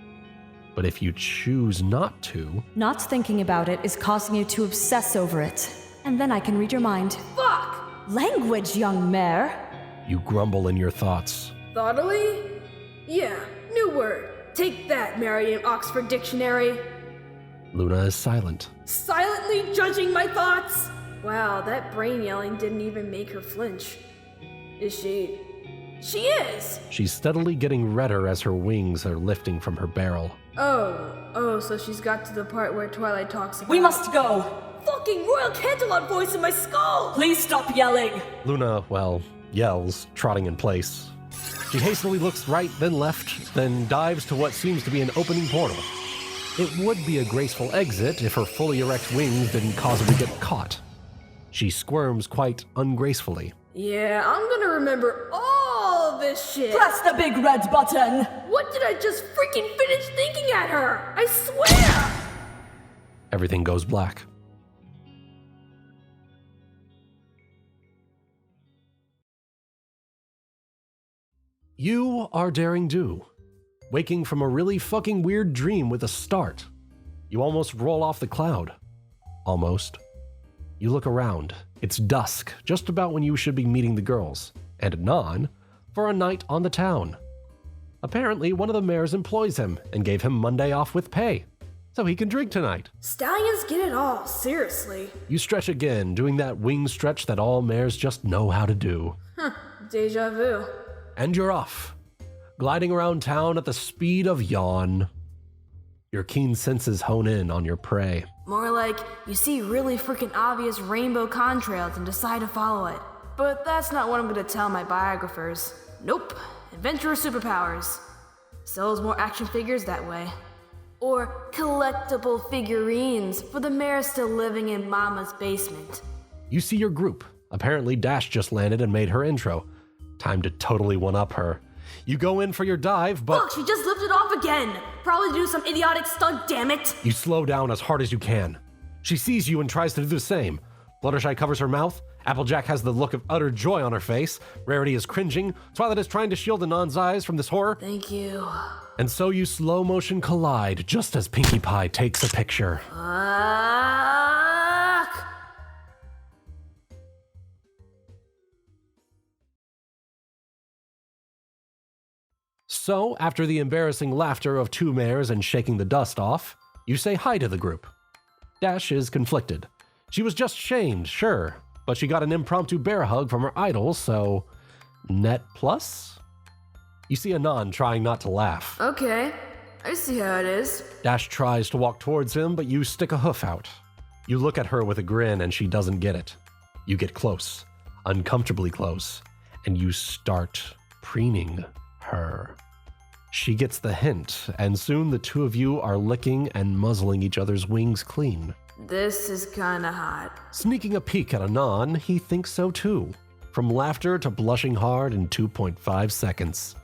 But if you choose not to... Not thinking about it is causing you to obsess over it. And then I can read your mind. Fuck! Language, young mare! You grumble in your thoughts. Thoughtily? Yeah, new word. Take that, Merriam-Oxford Dictionary. Luna is silent. Silently judging my thoughts? Wow, that brain yelling didn't even make her flinch. Is she... She is! She's steadily getting redder as her wings are lifting from her barrel. Oh, so she's got to the part where Twilight talks about... We must go! Fucking Royal Canterlot voice in my skull! Please stop yelling! Luna, yells, trotting in place. She hastily looks right, then left, then dives to what seems to be an opening portal. It would be a graceful exit if her fully erect wings didn't cause her to get caught. She squirms quite ungracefully. Yeah, I'm gonna remember all this shit. Press the big red button! What did I just freaking finish thinking at her? I swear! Everything goes black. You are Daring Do, waking from a really fucking weird dream with a start. You almost roll off the cloud. Almost. You look around. It's dusk, just about when you should be meeting the girls, and Anon, for a night on the town. Apparently, one of the mayors employs him and gave him Monday off with pay, so he can drink tonight. Stallions get it all, seriously. You stretch again, doing that wing stretch that all mayors just know how to do. Deja vu. And you're off, gliding around town at the speed of yawn. Your keen senses hone in on your prey. More like you see really freaking obvious rainbow contrails and decide to follow it. But that's not what I'm gonna tell my biographers. Nope, adventurer superpowers. Sells more action figures that way. Or collectible figurines for the mayor still living in Mama's basement. You see your group. Apparently Dash just landed and made her intro. Time to totally one-up her. You go in for your dive, but... Fuck, she just lifted off again! Probably to do some idiotic stunt, damn it! You slow down as hard as you can. She sees you and tries to do the same. Fluttershy covers her mouth. Applejack has the look of utter joy on her face. Rarity is cringing. Twilight is trying to shield Anon's eyes from this horror. Thank you. And so you slow motion collide just as Pinkie Pie takes a picture. Fuck! So, after the embarrassing laughter of two mayors and shaking the dust off, you say hi to the group. Dash is conflicted. She was just shamed, sure, but she got an impromptu bear hug from her idol, so... net plus? You see Anon trying not to laugh. Okay, I see how it is. Dash tries to walk towards him, but you stick a hoof out. You look at her with a grin and she doesn't get it. You get close, uncomfortably close, and you start preening her. She gets the hint, and soon the two of you are licking and muzzling each other's wings clean. This is kinda hot. Sneaking a peek at Anon, he thinks so too. From laughter to blushing hard in 2.5 seconds.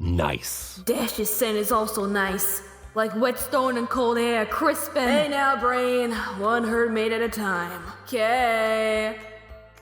Nice. Dash's scent is also nice. Like whetstone and cold air, crisp and... Hey now, brain. One herd made at a time. Okay.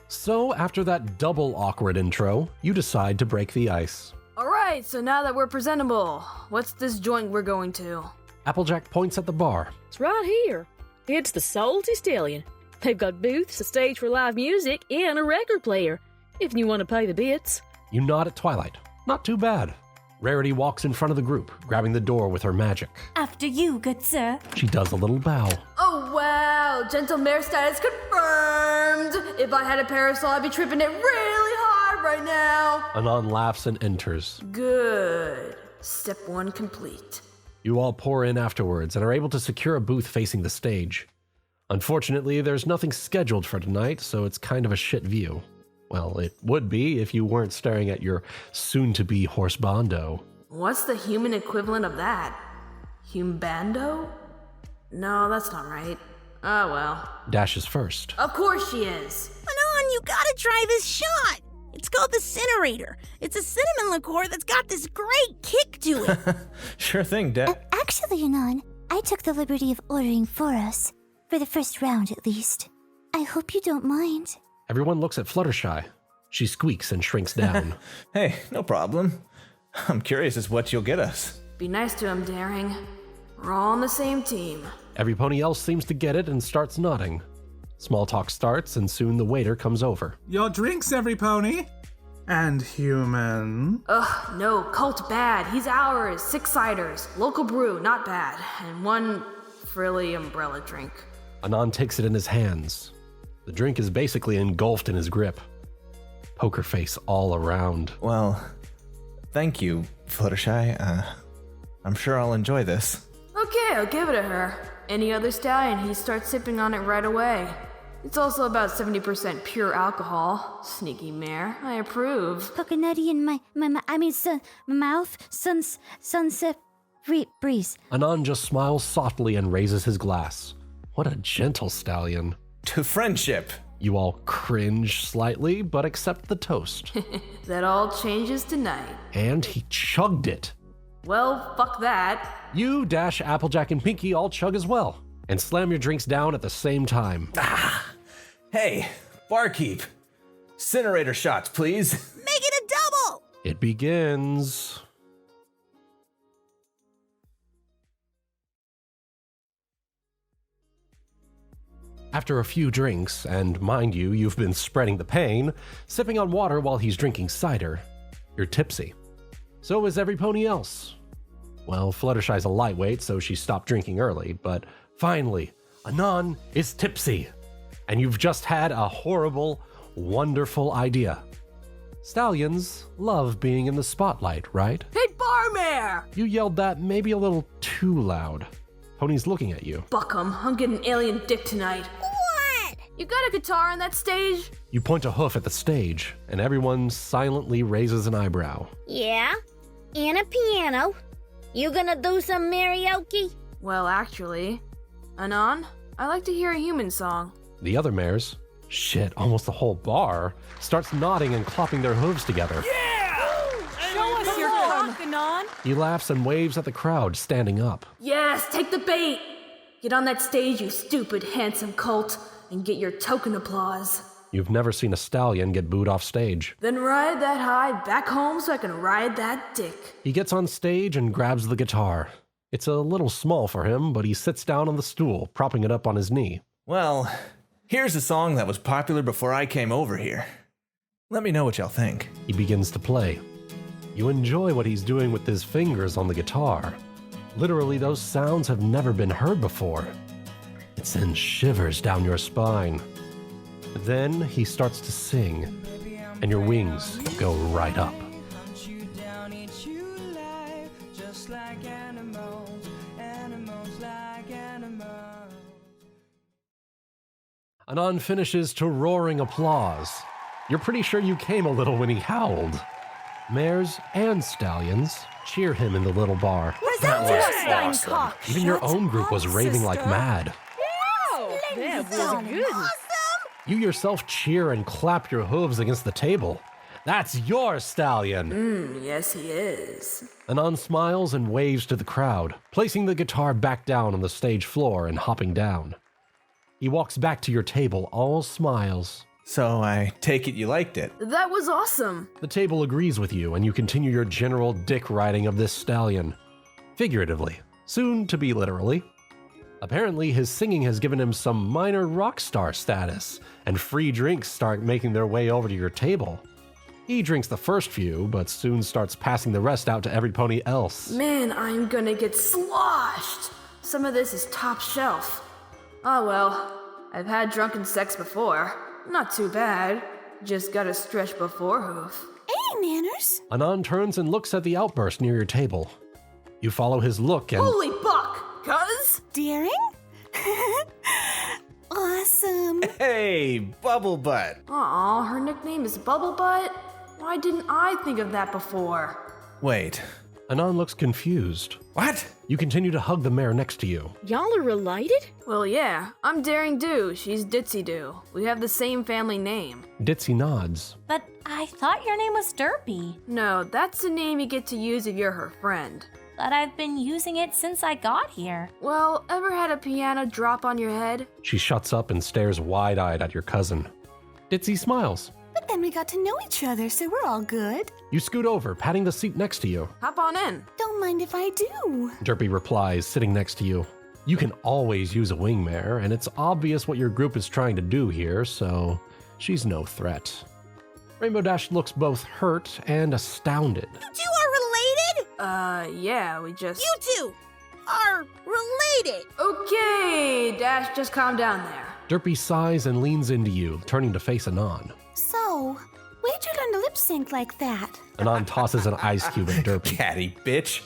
So, after that double awkward intro, you decide to break the ice. Alright, so now that we're presentable, what's this joint we're going to? Applejack points at the bar. It's right here. It's the Salty Stallion. They've got booths, a stage for live music, and a record player, if you want to pay the bits. You nod at Twilight. Not too bad. Rarity walks in front of the group, grabbing the door with her magic. After you, good sir. She does a little bow. Oh wow, gentle mare status confirmed! If I had a parasol, I'd be tripping it really hard right now! Anon laughs and enters. Good. Step one complete. You all pour in afterwards and are able to secure a booth facing the stage. Unfortunately, there's nothing scheduled for tonight, so it's kind of a shit view. Well, it would be if you weren't staring at your soon-to-be horse bondo. What's the human equivalent of that? Humbando? No, that's not right. Oh well. Dash is first. Of course she is! Anon, you gotta try this shot! It's called the Narrator. It's a cinnamon liqueur that's got this great kick to it. Sure thing, Dash. Actually, Anon, I took the liberty of ordering for us. For the first round, at least. I hope you don't mind. Everyone looks at Fluttershy. She squeaks and shrinks down. Hey, no problem. I'm curious as what you'll get us. Be nice to him, Daring. We're all on the same team. Every pony else seems to get it and starts nodding. Small talk starts, and soon the waiter comes over. Your drinks, every pony. And human. Ugh, no, cult bad. He's ours. 6 ciders. Local brew, not bad. And 1 frilly umbrella drink. Anon takes it in his hands. The drink is basically engulfed in his grip. Poker face all around. Well, thank you, Fluttershy. I'm sure I'll enjoy this. Okay, I'll give it to her. Any other stallion, he starts sipping on it right away. It's also about 70% pure alcohol. Sneaky mare, I approve. Coconutty in my mouth. Sunset breeze. Anon just smiles softly and raises his glass. What a gentle stallion. To friendship. You all cringe slightly, but accept the toast. That all changes tonight. And he chugged it. Well, fuck that. You, Dash, Applejack, and Pinkie all chug as well, and slam your drinks down at the same time. Hey, barkeep. Incinerator shots, please. Make it a double! It begins. After a few drinks, and mind you, you've been spreading the pain, sipping on water while he's drinking cider, you're tipsy. So is every pony else. Well, Fluttershy's a lightweight, so she stopped drinking early, but finally, Anon is tipsy. And you've just had a horrible, wonderful idea. Stallions love being in the spotlight, right? Hey, Barmare! You yelled that maybe a little too loud. Pony's looking at you. Buck 'em, I'm getting alien dick tonight. What? You got a guitar on that stage? You point a hoof at the stage, and everyone silently raises an eyebrow. Yeah? And a piano. You gonna do some karaoke? Well, actually, Anon, I like to hear a human song. The other mares, shit, almost the whole bar, starts nodding and clopping their hooves together. Show us your cock, Anon. He laughs and waves at the crowd, standing up. Yes, take the bait. Get on that stage, you stupid, handsome colt, and get your token applause. You've never seen a stallion get booed off stage. Then ride that high back home so I can ride that dick. He gets on stage and grabs the guitar. It's a little small for him, but he sits down on the stool, propping it up on his knee. Well, here's a song that was popular before I came over here. Let me know what y'all think. He begins to play. You enjoy what he's doing with his fingers on the guitar. Literally, those sounds have never been heard before. It sends shivers down your spine. Then he starts to sing, and your wings go right up. Anon finishes to roaring applause. You're pretty sure you came a little when he howled. Mares and stallions cheer him in the little bar. Present your stein cock. Even your own group was raving like mad. Wow, that was good. You yourself cheer and clap your hooves against the table. That's your stallion! Yes he is. Anon smiles and waves to the crowd, placing the guitar back down on the stage floor and hopping down. He walks back to your table, all smiles. So I take it you liked it. That was awesome. The table agrees with you, and you continue your general dick riding of this stallion. Figuratively, soon to be literally. Apparently, his singing has given him some minor rock star status, and free drinks start making their way over to your table. He drinks the first few, but soon starts passing the rest out to every pony else. Man, I'm gonna get sloshed. Some of this is top shelf. Oh well, I've had drunken sex before. Not too bad. Just gotta stretch before hoof. Hey, manners. Anon turns and looks at the outburst near your table. You follow his look and... Holy buck, cuz? Daring? Awesome. Hey, Bubble Butt. Aw, her nickname is Bubble Butt? Why didn't I think of that before? Wait. Anon looks confused. What? You continue to hug the mare next to you. Y'all are related? Well, yeah. I'm Daring Do. She's Ditzy Do. We have the same family name. Ditzy nods. But I thought your name was Derpy. No, that's the name you get to use if you're her friend. But I've been using it since I got here. Well, ever had a piano drop on your head? She shuts up and stares wide-eyed at your cousin. Ditzy smiles. But then we got to know each other, so we're all good. You scoot over, patting the seat next to you. Hop on in. Don't mind if I do. Derpy replies, sitting next to you. You can always use a wingmare, and it's obvious what your group is trying to do here, so she's no threat. Rainbow Dash looks both hurt and astounded. You two are related? Yeah, we just... You two are related. Okay, Dash, just calm down there. Derpy sighs and leans into you, turning to face Anon. So, where'd you learn to lip sync like that? Anon tosses an ice cube at Derpy. Catty bitch.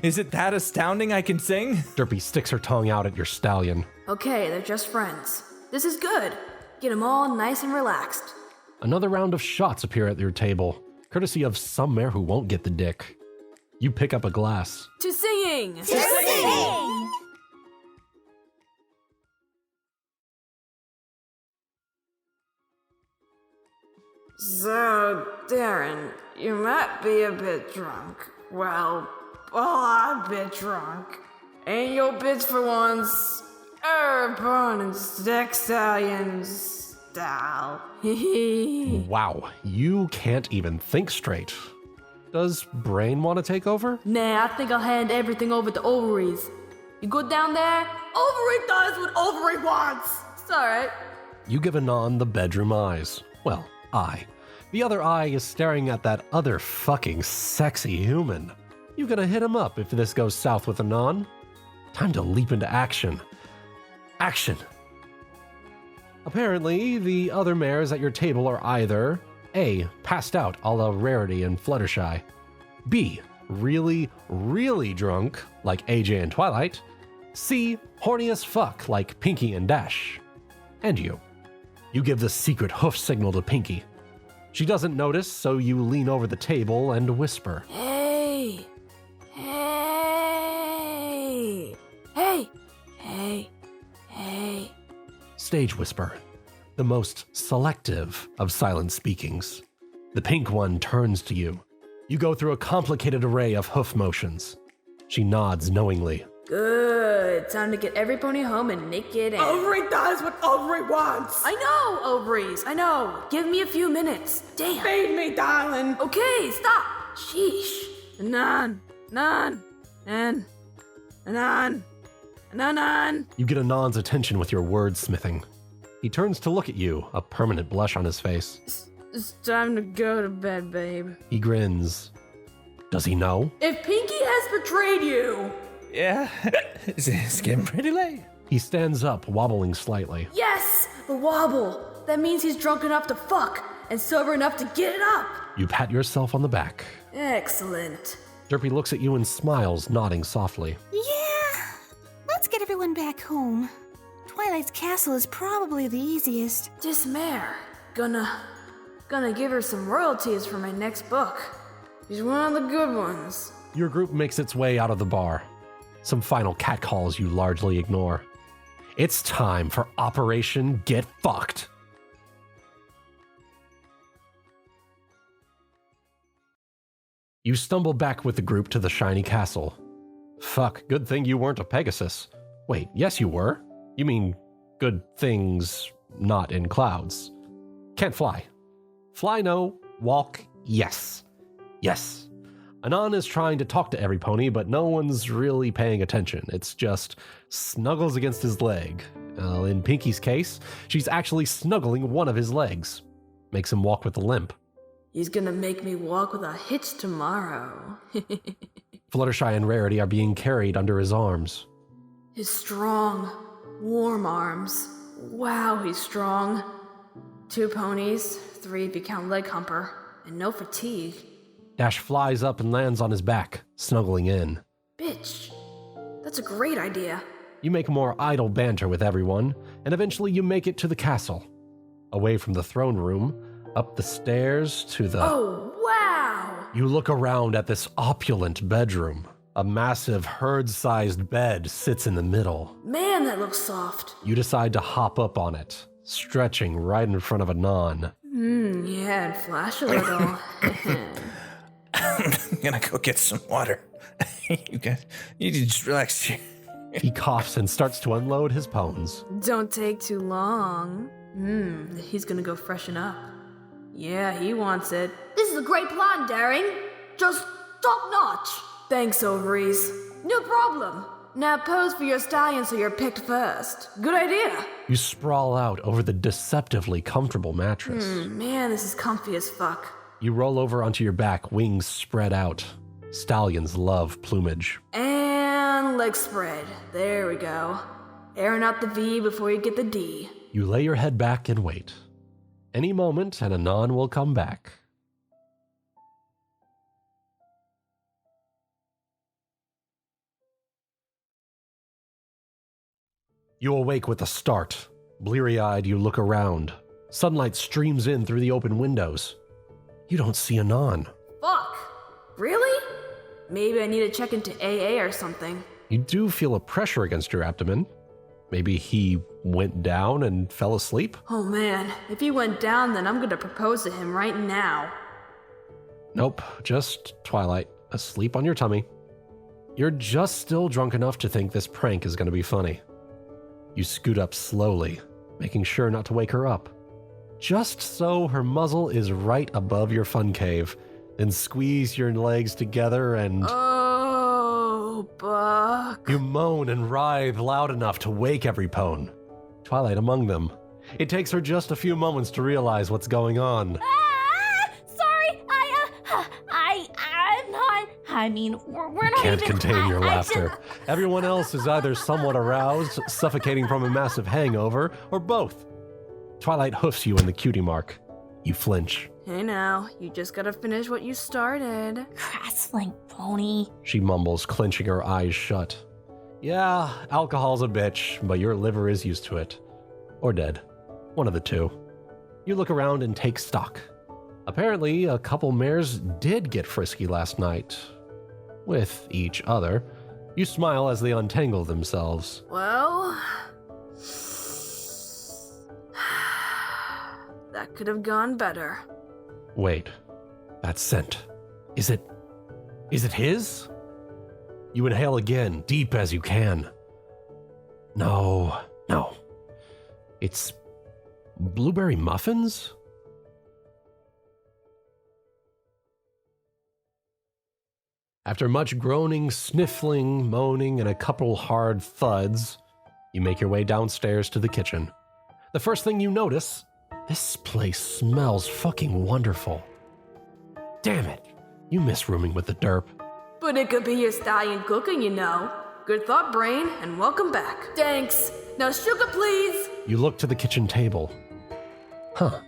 Is it that astounding I can sing? Derpy sticks her tongue out at your stallion. Okay, they're just friends. This is good. Get them all nice and relaxed. Another round of shots appear at your table, courtesy of some mare who won't get the dick. You pick up a glass. To singing! To singing! So, Darren, you might be a bit drunk. Well, a bit drunk. Ain't your bitch for once. Her opponent's deck stallions style. Wow, you can't even think straight. Does Brain want to take over? Nah, I think I'll hand everything over to Ovaries. You go down there, Ovary does what Ovary wants. It's alright. You give Anon the bedroom eyes. Well, eye. The other eye is staring at that other fucking sexy human. You gonna hit him up if this goes south with Anon? Time to leap into action. Action! Apparently, the other mares at your table are either A. Passed out a la Rarity and Fluttershy. B. Really, really drunk, like AJ and Twilight. C. Horny as fuck, like Pinkie and Dash. And you. You give the secret hoof signal to Pinkie. She doesn't notice, so you lean over the table and whisper. Hey! Hey! Hey! Hey! Hey! Stage whisper. The most selective of silent speakings. The pink one turns to you. You go through a complicated array of hoof motions. She nods knowingly. Good. Time to get every pony home and naked and... Ovary does what Ovary wants. I know, Ovaries. I know. Give me a few minutes. Damn. Feed me, darling. Okay, stop. Sheesh. Anon. You get Anon's attention with your wordsmithing. He turns to look at you, a permanent blush on his face. It's time to go to bed, babe. He grins. Does he know? If Pinkie has betrayed you... Yeah, it's getting pretty late. He stands up, wobbling slightly. Yes, the wobble. That means he's drunk enough to fuck and sober enough to get it up. You pat yourself on the back. Excellent. Derpy looks at you and smiles, nodding softly. Yeah, let's get everyone back home. Twilight's castle is probably the easiest. This mare, gonna give her some royalties for my next book. She's one of the good ones. Your group makes its way out of the bar. Some final catcalls you largely ignore. It's time for Operation Get Fucked. You stumble back with the group to the shiny castle. Fuck, good thing you weren't a Pegasus. Wait, yes you were. You mean good things not in clouds. Can't fly. Fly no, walk yes. Yes. Anon is trying to talk to every pony, but no one's really paying attention. It's just snuggles against his leg. In Pinkie's case, she's actually snuggling one of his legs. Makes him walk with a limp. He's gonna make me walk with a hitch tomorrow. Fluttershy and Rarity are being carried under his arms. His strong, warm arms. Wow, he's strong. 2 ponies, 3 if you count leg humper, and no fatigue. Dash flies up and lands on his back, snuggling in. Bitch, that's a great idea. You make more idle banter with everyone, and eventually you make it to the castle. Away from the throne room, up the stairs to the... Oh, wow! You look around at this opulent bedroom. A massive herd-sized bed sits in the middle. Man, that looks soft. You decide to hop up on it, stretching right in front of Anon. Yeah, and flash a little. I'm gonna go get some water. You just relax here. He coughs and starts to unload his pones. Don't take too long. He's gonna go freshen up. Yeah, he wants it. This is a great plan, Daring. Just top notch. Thanks, Ovaries. No problem. Now pose for your stallion so you're picked first. Good idea. You sprawl out over the deceptively comfortable mattress. Man, this is comfy as fuck. You roll over onto your back, wings spread out. Stallions love plumage. And leg spread. There we go. Airing out the V before you get the D. You lay your head back and wait. Any moment, and Anon will come back. You awake with a start. Bleary-eyed, you look around. Sunlight streams in through the open windows. You don't see Anon. Fuck! Really? Maybe I need to check into AA or something. You do feel a pressure against your abdomen. Maybe he went down and fell asleep? Oh man, if he went down, then I'm gonna propose to him right now. Nope, just Twilight, asleep on your tummy. You're just still drunk enough to think this prank is gonna be funny. You scoot up slowly, making sure not to wake her up. Just so her muzzle is right above your fun cave. Then squeeze your legs together and... Oh, Buck. You moan and writhe loud enough to wake every pwn. Twilight among them. It takes her just a few moments to realize what's going on. Sorry, I'm not. I mean, we're not You can't even. contain your I laughter. just- Everyone else is either somewhat aroused, suffocating from a massive hangover, or both. Twilight hoofs you in the cutie mark. You flinch. Hey now, you just gotta finish what you started. Crassling pony. She mumbles, clenching her eyes shut. Yeah, alcohol's a bitch, but your liver is used to it. Or dead. One of the two. You look around and take stock. Apparently, a couple mares did get frisky last night. With each other. You smile as they untangle themselves. Well... that could have gone better. Wait, that scent. Is it his? You inhale again, deep as you can. No. It's blueberry muffins? After much groaning, sniffling, moaning, and a couple hard thuds, you make your way downstairs to the kitchen. The first thing you notice, this place smells fucking wonderful. Damn it, you miss rooming with the derp. But it could be your stallion cooking, you know. Good thought, brain, and welcome back. Thanks. Now sugar, please. You look to the kitchen table. Huh.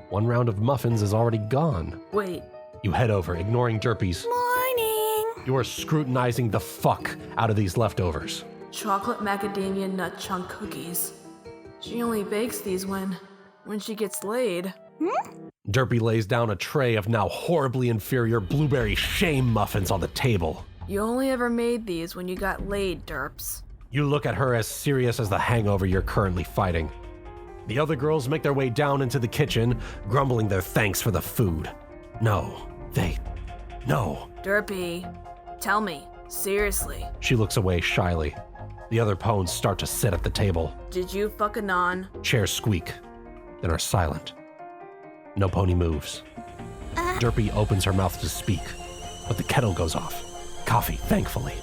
One round of muffins is already gone. Wait. You head over, ignoring Derpy's. Morning. You are scrutinizing the fuck out of these leftovers. Chocolate macadamia nut chunk cookies. She only bakes these when she gets laid. Derpy lays down a tray of now horribly inferior blueberry shame muffins on the table. You only ever made these when you got laid, Derps. You look at her as serious as the hangover you're currently fighting. The other girls make their way down into the kitchen, grumbling their thanks for the food. No. Derpy, tell me, seriously. She looks away shyly. The other pwns start to sit at the table. Did you fuck Anon? Chairs squeak, then are silent. No pony moves. Derpy opens her mouth to speak, but the kettle goes off. Coffee, thankfully.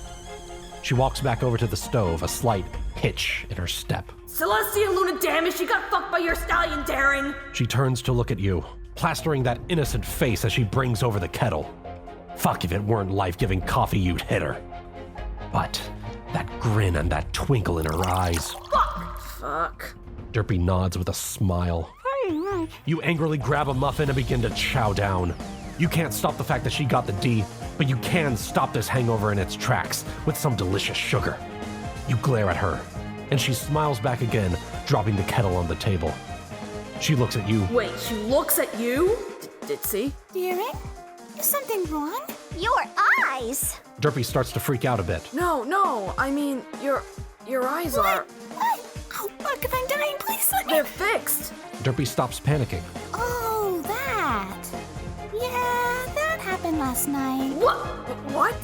She walks back over to the stove, a slight hitch in her step. Celestia, Luna, damn it, she got fucked by your stallion, Daring! She turns to look at you, plastering that innocent face as she brings over the kettle. Fuck if it weren't life-giving coffee you'd hit her. But that grin and that twinkle in her eyes. Fuck. Derpy nods with a smile. You angrily grab a muffin and begin to chow down. You can't stop the fact that she got the D, but you can stop this hangover in its tracks with some delicious sugar. You glare at her, and she smiles back again, dropping the kettle on the table. She looks at you. Wait, she looks at you? Ditzy? Daring? Is something wrong? Your eyes! Derpy starts to freak out a bit. No, I mean, your eyes are... What? Oh, fuck, if I'm dying, please let me... They're fixed! Derpy stops panicking. Oh, that. Yeah, that happened last night. What?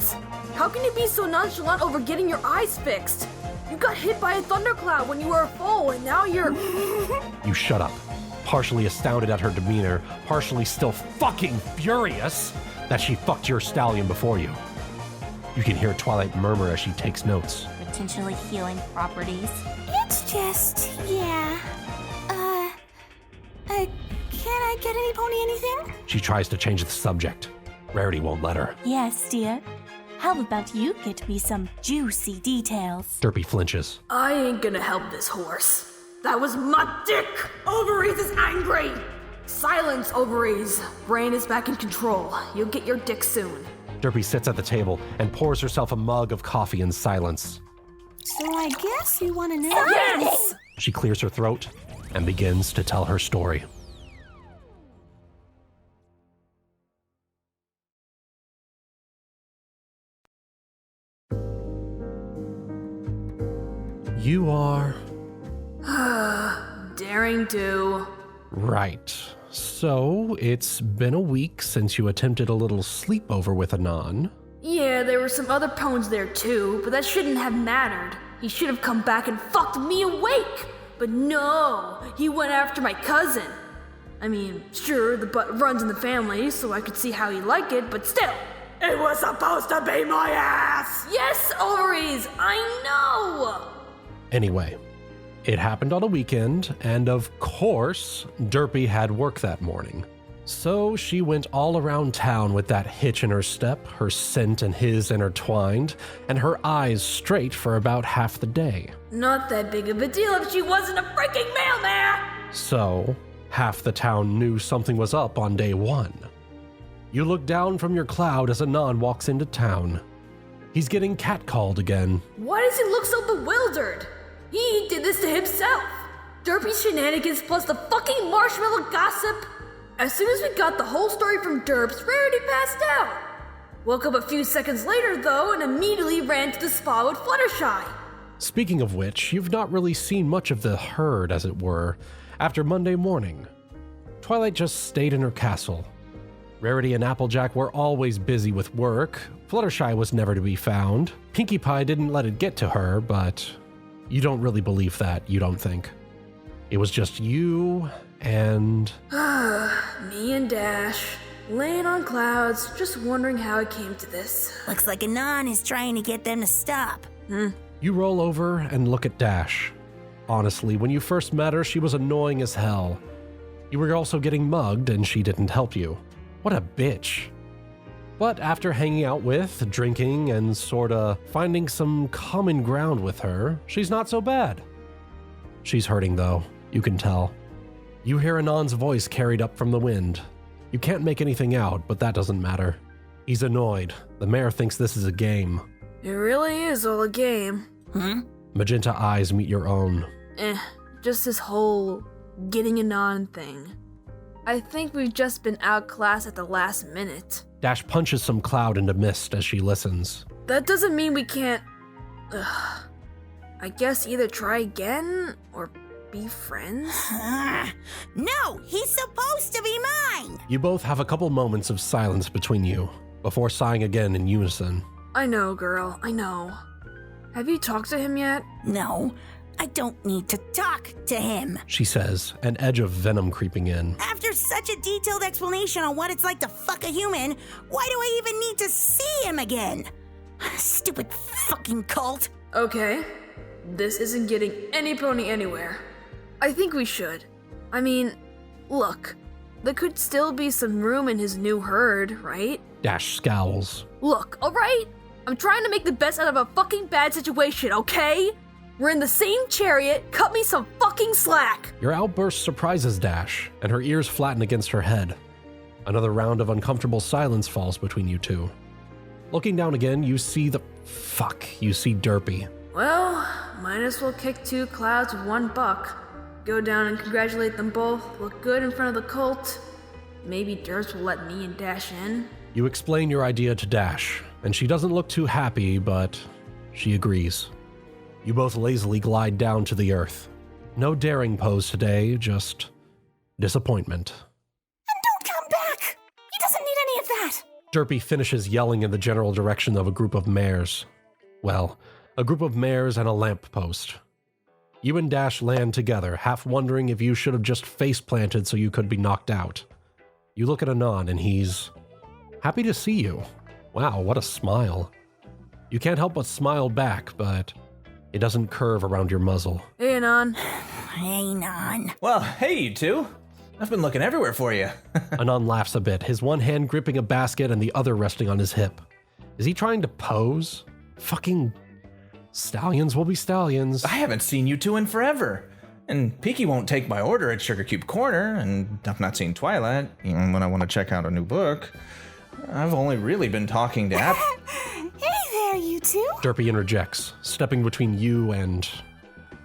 How can you be so nonchalant over getting your eyes fixed? You got hit by a thundercloud when you were a foal, and now you're... You shut up, partially astounded at her demeanor, partially still fucking furious that she fucked your stallion before you. You can hear Twilight murmur as she takes notes. Potentially healing properties. It's just, yeah. Can I get any pony anything? She tries to change the subject. Rarity won't let her. Yes, dear. How about you get me some juicy details? Derpy flinches. I ain't gonna help this horse. That was my dick! Ovaries is angry! Silence, Ovaries. Brain is back in control. You'll get your dick soon. Derpy sits at the table and pours herself a mug of coffee in silence. So I guess you want to know. Yes! She clears her throat and begins to tell her story. You are... Daring do. Right. So, it's been a week since you attempted a little sleepover with Anon. Yeah, there were some other ponies there too, but that shouldn't have mattered. He should have come back and fucked me awake! But no, he went after my cousin. I mean, sure, the butt runs in the family, so I could see how he liked it, but still. It was supposed to be my ass! Yes, Ovaries, I know! Anyway, it happened on a weekend, and of course, Derpy had work that morning. So she went all around town with that hitch in her step, her scent and his intertwined, and her eyes straight for about half the day. Not that big of a deal if she wasn't a freaking mailmare! So, half the town knew something was up on day one. You look down from your cloud as Anon walks into town. He's getting catcalled again. Why does he look so bewildered? He did this to himself. Derpy's shenanigans plus the fucking marshmallow gossip. As soon as we got the whole story from Derps, Rarity passed out. Woke up a few seconds later, though, and immediately ran to the spa with Fluttershy. Speaking of which, you've not really seen much of the herd, as it were, after Monday morning. Twilight just stayed in her castle. Rarity and Applejack were always busy with work. Fluttershy was never to be found. Pinkie Pie didn't let it get to her, but you don't really believe that, you don't think. It was just you and... Me and Dash, laying on clouds, just wondering how it came to this. Looks like Anon is trying to get them to stop. You roll over and look at Dash. Honestly, when you first met her, she was annoying as hell. You were also getting mugged and she didn't help you. What a bitch. But after hanging out with, drinking, and sorta finding some common ground with her, she's not so bad. She's hurting though, you can tell. You hear Anon's voice carried up from the wind. You can't make anything out, but that doesn't matter. He's annoyed. The mayor thinks this is a game. It really is all a game. Magenta eyes meet your own. Just this whole getting Anon thing. I think we've just been outclassed at the last minute. Dash punches some cloud into mist as she listens. That doesn't mean we can't... I guess either try again, or be friends? No, he's supposed to be mine! You both have a couple moments of silence between you, before sighing again in unison. I know, girl, I know. Have you talked to him yet? No, I don't need to talk to him, she says, an edge of venom creeping in. After such a detailed explanation on what it's like to fuck a human, why do I even need to see him again? Stupid fucking cult. Okay, this isn't getting any pony anywhere. I think we should. I mean, look, there could still be some room in his new herd, right? Dash scowls. Look, alright? I'm trying to make the best out of a fucking bad situation, okay? We're in the same chariot, cut me some fucking slack! Your outburst surprises Dash, and her ears flatten against her head. Another round of uncomfortable silence falls between you two. Looking down again, you see you see Derpy. Well, might as well kick two clouds with one buck. Go down and congratulate them both, look good in front of the cult. Maybe Derps will let me and Dash in. You explain your idea to Dash, and she doesn't look too happy, but she agrees. You both lazily glide down to the earth. No daring pose today, just disappointment. And don't come back! He doesn't need any of that! Derpy finishes yelling in the general direction of a group of mares. Well, A group of mares and a lamppost. You and Dash land together, half wondering if you should have just face-planted so you could be knocked out. You look at Anon and he's happy to see you. Wow, what a smile. You can't help but smile back, but it doesn't curve around your muzzle. Hey, Anon. Hey, Anon. Well, hey, you two. I've been looking everywhere for you. Anon laughs a bit, his one hand gripping a basket and the other resting on his hip. Is he trying to pose? Fucking stallions will be stallions. I haven't seen you two in forever. And Pinkie won't take my order at Sugar Cube Corner, and I've not seen Twilight, even when I want to check out a new book. I've only really been talking to Hey there, you two. Derpy interjects, stepping between you and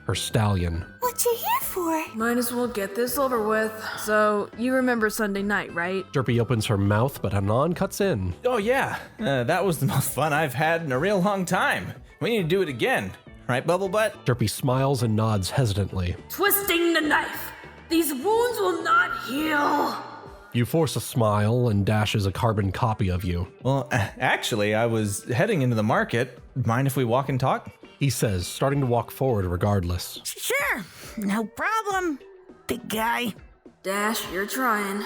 her stallion. What you here for? Might as well get this over with. So, you remember Sunday night, right? Derpy opens her mouth, but Anon cuts in. Oh yeah, that was the most fun I've had in a real long time. We need to do it again. Right, Bubble Butt? Derpy smiles and nods hesitantly. Twisting the knife. These wounds will not heal. You force a smile and Dash is a carbon copy of you. Well, actually, I was heading into the market. Mind if we walk and talk? He says, starting to walk forward regardless. Sure, no problem, big guy. Dash, you're trying.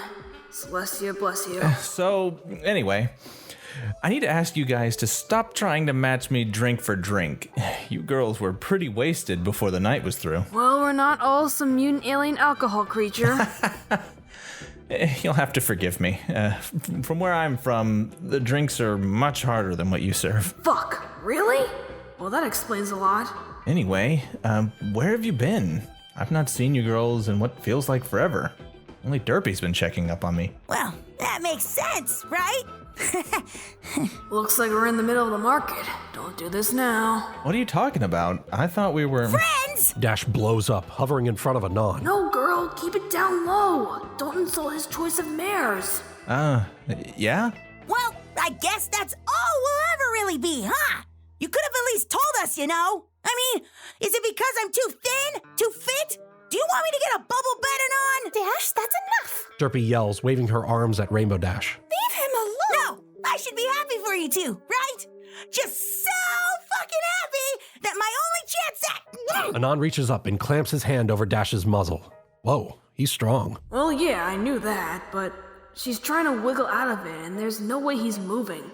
Celestia, bless you. So, anyway, I need to ask you guys to stop trying to match me drink for drink. You girls were pretty wasted before the night was through. Well, we're not all some mutant alien alcohol creature. You'll have to forgive me. From where I'm from, the drinks are much harder than what you serve. Fuck, really? Well, that explains a lot. Anyway, where have you been? I've not seen you girls in what feels like forever. Only Derpy's been checking up on me. Well, that makes sense, right? Looks like we're in the middle of the market. Don't do this now. What are you talking about? I thought we were... Friends! Dash blows up, hovering in front of Anon. No, girl, keep it down low. Don't insult his choice of mares. Yeah? Well, I guess that's all we'll ever really be, huh? You could have at least told us, you know? I mean, is it because I'm too thin? Too fit? Do you want me to get a bubble bed on? Dash, that's enough. Derpy yells, waving her arms at Rainbow Dash. Leave him alone. No, I should be happy for you two, right? Just so fucking happy that my only chance at... Anon reaches up and clamps his hand over Dash's muzzle. Whoa, he's strong. Well, yeah, I knew that, but she's trying to wiggle out of it, and there's no way he's moving.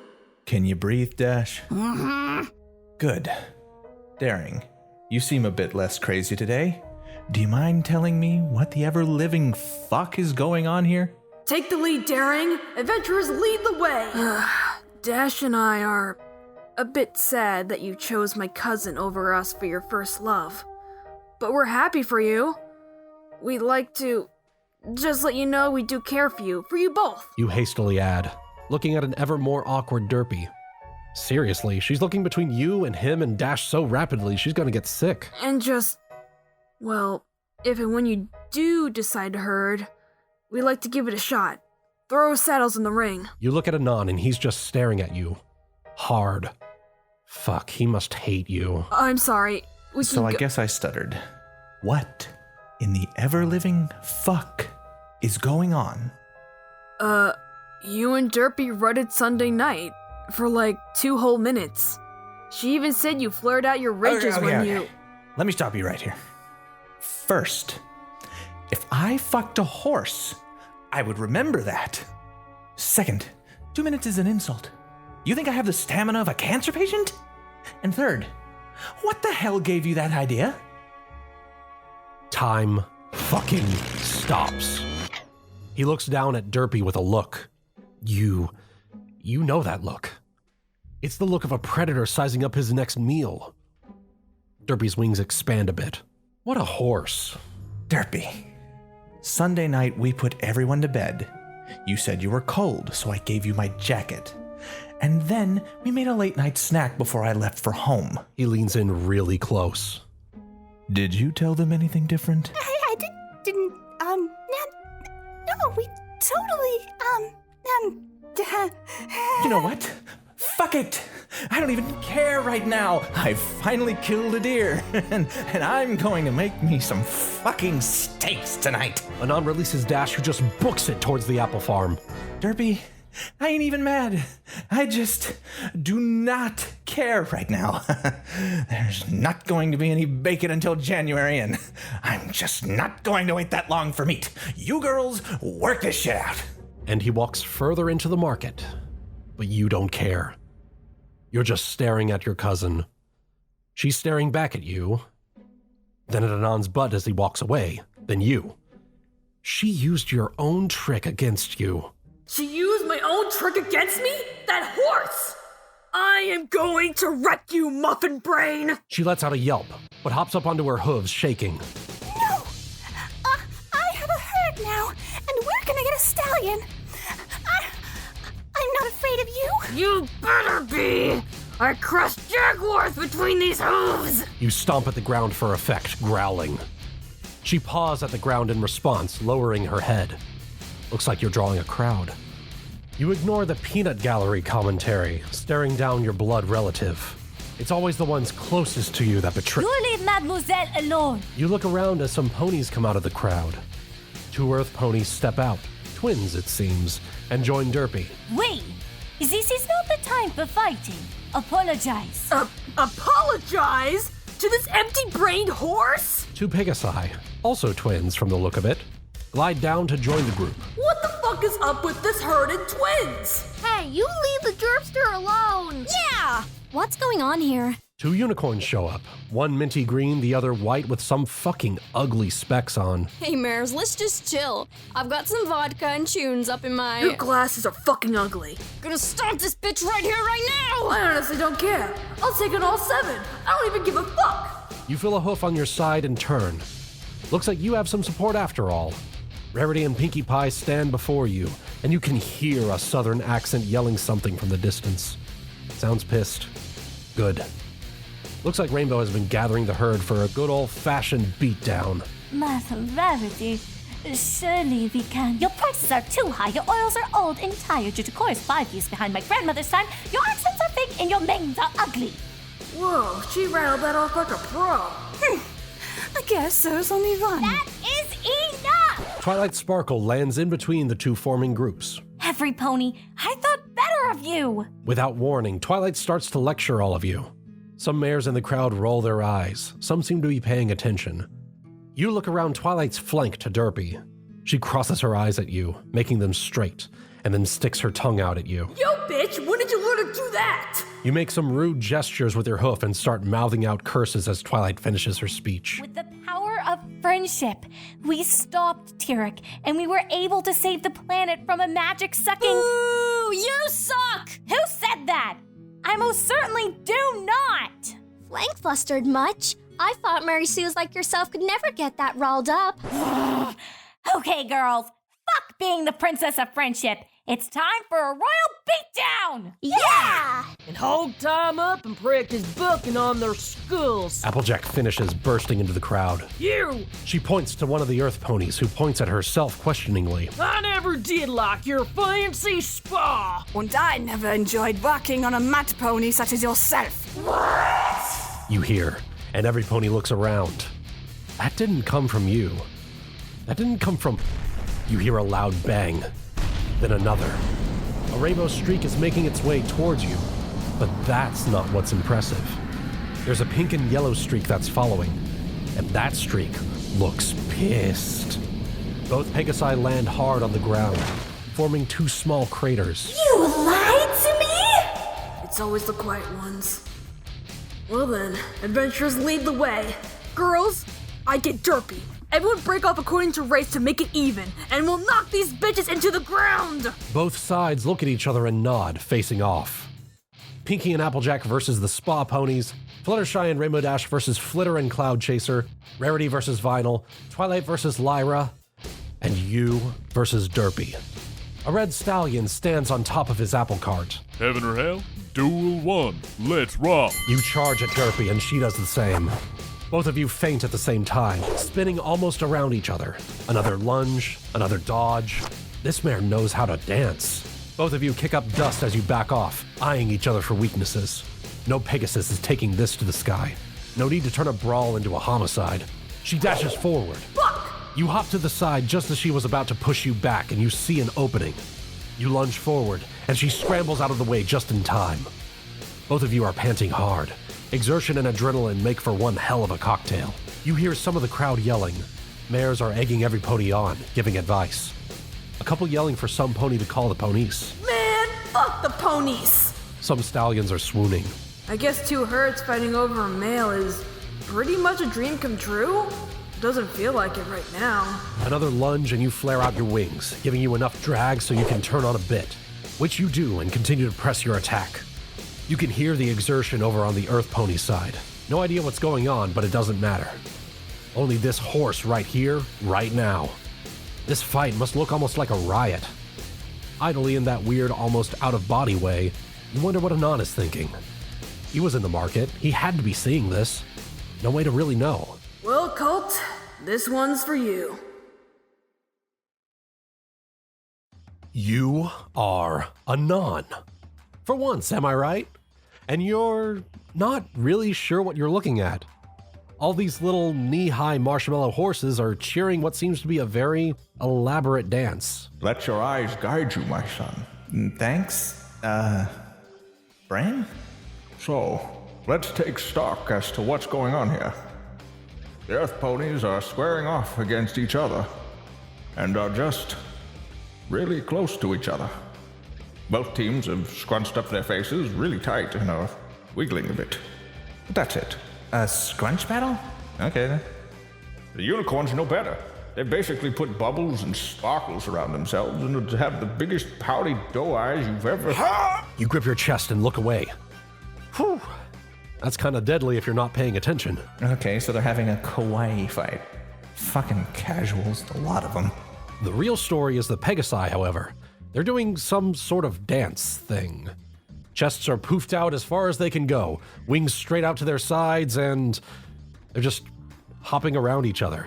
Can you breathe, Dash? Mm-hmm. Good. Daring, you seem a bit less crazy today. Do you mind telling me what the ever-living fuck is going on here? Take the lead, Daring. Adventurers lead the way. Dash and I are a bit sad that you chose my cousin over us for your first love. But we're happy for you. We'd like to just let you know we do care for you both. You hastily add, looking at an ever more awkward Derpy. Seriously, she's looking between you and him and Dash so rapidly she's gonna get sick. And just, well, if and when you do decide to herd, we'd like to give it a shot. Throw saddles in the ring. You look at Anon and he's just staring at you. Hard. Fuck, he must hate you. I'm sorry. So I guess I stuttered. What in the ever-living fuck is going on? You and Derpy rutted Sunday night for like 2 whole minutes. She even said you flared out your ridges when you... Let me stop you right here. First, if I fucked a horse, I would remember that. Second, 2 minutes is an insult. You think I have the stamina of a cancer patient? And third, what the hell gave you that idea? Time fucking stops. He looks down at Derpy with a look. You know that look. It's the look of a predator sizing up his next meal. Derpy's wings expand a bit. What a horse. Derpy, Sunday night we put everyone to bed. You said you were cold, so I gave you my jacket. And then we made a late night snack before I left for home. He leans in really close. Did you tell them anything different? I didn't, no, we totally, You know what? Fuck it! I don't even care right now. I finally killed a deer, and I'm going to make me some fucking steaks tonight. Anon releases Dash, who just books it towards the apple farm. Derpy, I ain't even mad. I just do not care. care right now. There's not going to be any bacon until January, and I'm just not going to wait that long for meat. You girls, work this shit out. And he walks further into the market. But you don't care. You're just staring at your cousin. She's staring back at you. Then at Anon's butt as he walks away. Then you. She used your own trick against you. She used my own trick against me? That horse! I am going to wreck you, muffin brain! She lets out a yelp, but hops up onto her hooves, shaking. No! I have a herd now, and we're gonna get a stallion. I'm not afraid of you. You better be! I crushed jaguars between these hooves! You stomp at the ground for effect, growling. She paws at the ground in response, lowering her head. Looks like you're drawing a crowd. You ignore the peanut gallery commentary, staring down your blood relative. It's always the ones closest to you that betray. You leave Mademoiselle alone. You look around as some ponies come out of the crowd. 2 Earth ponies step out, twins it seems, and join Derpy. Wait, this is not the time for fighting. Apologize. Apologize? To this empty-brained horse? 2 Pegasi, also twins from the look of it, glide down to join the group. What the fuck is up with this herded twins? Hey, you leave the Derpster alone! Yeah! What's going on here? 2 unicorns show up, one minty green, the other white with some fucking ugly specks on. Hey mares, let's just chill. I've got some vodka and tunes up in my... Your glasses are fucking ugly. Gonna stomp this bitch right here, right now! I honestly don't care. I'll take on all 7. I don't even give a fuck! You feel a hoof on your side and turn. Looks like you have some support after all. Rarity and Pinkie Pie stand before you, and you can hear a southern accent yelling something from the distance. Sounds pissed. Good. Looks like Rainbow has been gathering the herd for a good old-fashioned beatdown. Mother Rarity, surely we can. Your prices are too high, your oils are old and tired due to course 5 years behind my grandmother's time, your accents are fake and your manes are ugly. Whoa, she rattled that off like a pro. I guess there's only one. That is enough! Twilight Sparkle lands in between the 2 forming groups. Every pony, I thought better of you! Without warning, Twilight starts to lecture all of you. Some mares in the crowd roll their eyes. Some seem to be paying attention. You look around Twilight's flank to Derpy. She crosses her eyes at you, making them straight, and then sticks her tongue out at you. Yo, bitch, when did you learn to do that? You make some rude gestures with your hoof and start mouthing out curses as Twilight finishes her speech. With the power of friendship, we stopped Tyrek, and we were able to save the planet from a magic-sucking... Ooh, you suck! Who said that? I most certainly do not! Flank flustered much? I thought Mary Sue's like yourself could never get that riled up. Okay, girls. Fuck being the princess of friendship. It's time for a royal beatdown! Yeah! And hold time up and practice bucking on their skulls. Applejack finishes, bursting into the crowd. You! She points to one of the Earth ponies, who points at herself questioningly. I never did like your fancy spa! And I never enjoyed working on a mat pony such as yourself. You hear, and every pony looks around. That didn't come from you. That didn't come from... You hear a loud bang. Then another. A rainbow streak is making its way towards you, but that's not what's impressive. There's a pink and yellow streak that's following, and that streak looks pissed. Both Pegasi land hard on the ground, forming 2 small craters. You lied to me? It's always the quiet ones. Well then, adventurers lead the way. Girls, I get Derpy. Everyone break off according to race to make it even, and we'll knock these bitches into the ground! Both sides look at each other and nod, facing off. Pinkie and Applejack versus the Spa Ponies, Fluttershy and Rainbow Dash versus Flitter and Cloud Chaser, Rarity versus Vinyl, Twilight versus Lyra, and you versus Derpy. A red stallion stands on top of his apple cart. Heaven or hell? Duel 1. Let's rock. You charge at Derpy and she does the same. Both of you feint at the same time, spinning almost around each other. Another lunge, another dodge. This mare knows how to dance. Both of you kick up dust as you back off, eyeing each other for weaknesses. No Pegasus is taking this to the sky. No need to turn a brawl into a homicide. She dashes forward. Fuck! You hop to the side just as she was about to push you back, and you see an opening. You lunge forward, and she scrambles out of the way just in time. Both of you are panting hard. Exertion and adrenaline make for one hell of a cocktail. You hear some of the crowd yelling. Mares are egging every pony on, giving advice. A couple yelling for some pony to call the ponies. Man, fuck the ponies! Some stallions are swooning. I guess 2 herds fighting over a male is pretty much a dream come true? Doesn't feel like it right now. Another lunge and you flare out your wings, giving you enough drag so you can turn on a bit, which you do and continue to press your attack. You can hear the exertion over on the Earth Pony side. No idea what's going on, but it doesn't matter. Only this horse right here, right now. This fight must look almost like a riot. Idly in that weird, almost out-of-body way, you wonder what Anon is thinking. He was in the market. He had to be seeing this. No way to really know. Well, Colt, this one's for you. You are Anon. For once, am I right? And you're not really sure what you're looking at. All these little knee-high marshmallow horses are cheering what seems to be a very elaborate dance. Let your eyes guide you, my son. Thanks. Brain? So, let's take stock as to what's going on here. The Earth ponies are squaring off against each other, and are just really close to each other. Both teams have scrunched up their faces really tight and are wiggling a bit. But that's it. A scrunch battle? Okay then. The unicorns know better. They've basically put bubbles and sparkles around themselves and would have the biggest pouty doe eyes you've ever... You grip your chest and look away. Whew. That's kind of deadly if you're not paying attention. Okay, so they're having a kawaii fight. Fucking casuals, a lot of them. The real story is the Pegasi, however. They're doing some sort of dance thing. Chests are poofed out as far as they can go, wings straight out to their sides, and they're just hopping around each other.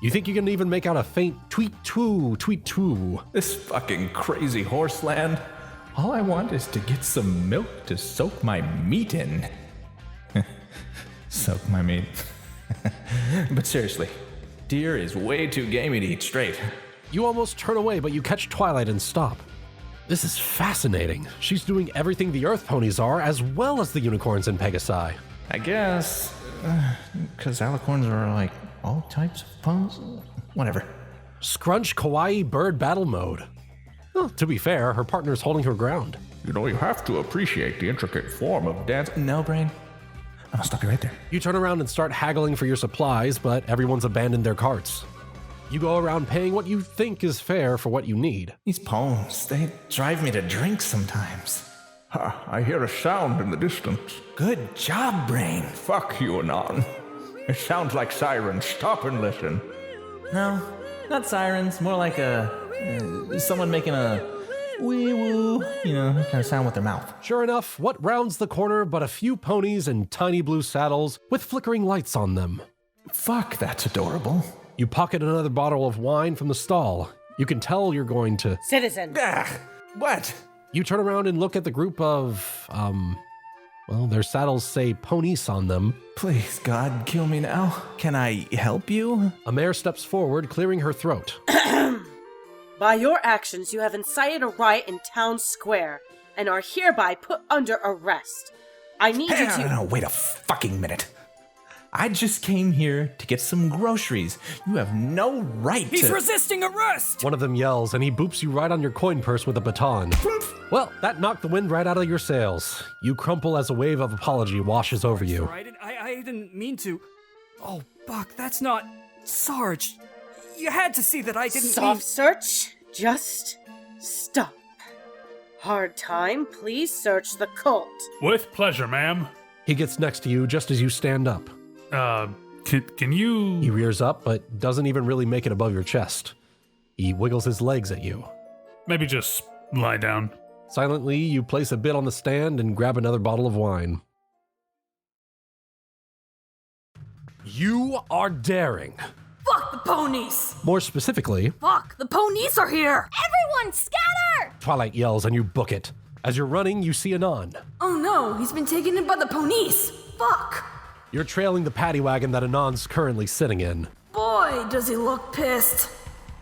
You think you can even make out a faint tweet-twoo, tweet-twoo. This fucking crazy horse land. All I want is to get some milk to soak my meat in. Soak my meat. But seriously, deer is way too gamey to eat straight. You almost turn away, but you catch Twilight and stop. This is fascinating. She's doing everything the Earth ponies are, as well as the unicorns and Pegasi. I guess, because alicorns are like all types of ponies. Whatever. Scrunch kawaii bird battle mode. Well, to be fair, her partner's holding her ground. You know, you have to appreciate the intricate form of dance. No, Brain. I'll stop you right there. You turn around and start haggling for your supplies, but everyone's abandoned their carts. You go around paying what you think is fair for what you need. These poems, they drive me to drink sometimes. Ha, I hear a sound in the distance. Good job, Brain. Fuck you, Anon. It sounds like sirens. Stop and listen. No, not sirens. More like someone making a wee-woo, kind of sound with their mouth. Sure enough, what rounds the corner but a few ponies in tiny blue saddles with flickering lights on them? Fuck, that's adorable. You pocket another bottle of wine from the stall. You can tell you're going to... Citizen. What? You turn around and look at the group of, their saddles say ponies on them. Please, God, kill me now. Can I help you? A mare steps forward, clearing her throat. By your actions, you have incited a riot in town square and are hereby put under arrest. I need you to... No, wait a fucking minute. I just came here to get some groceries. You have no right to... He's resisting arrest! One of them yells, and he boops you right on your coin purse with a baton. Well, that knocked the wind right out of your sails. You crumple as a wave of apology washes over you. Right, I didn't mean to... Oh, Buck, that's not... Sarge, you had to see that I didn't Soft search? Just stop. Hard time, please search the cult. With pleasure, ma'am. He gets next to you just as you stand up. Can you... He rears up, but doesn't even really make it above your chest. He wiggles his legs at you. Maybe just lie down. Silently, you place a bit on the stand and grab another bottle of wine. You are daring. Fuck the ponies! More specifically... Fuck, the ponies are here! Everyone scatter! Twilight yells and you book it. As you're running, you see Anon. Oh no, he's been taken in by the ponies! Fuck! You're trailing the paddy wagon that Anon's currently sitting in. Boy, does he look pissed.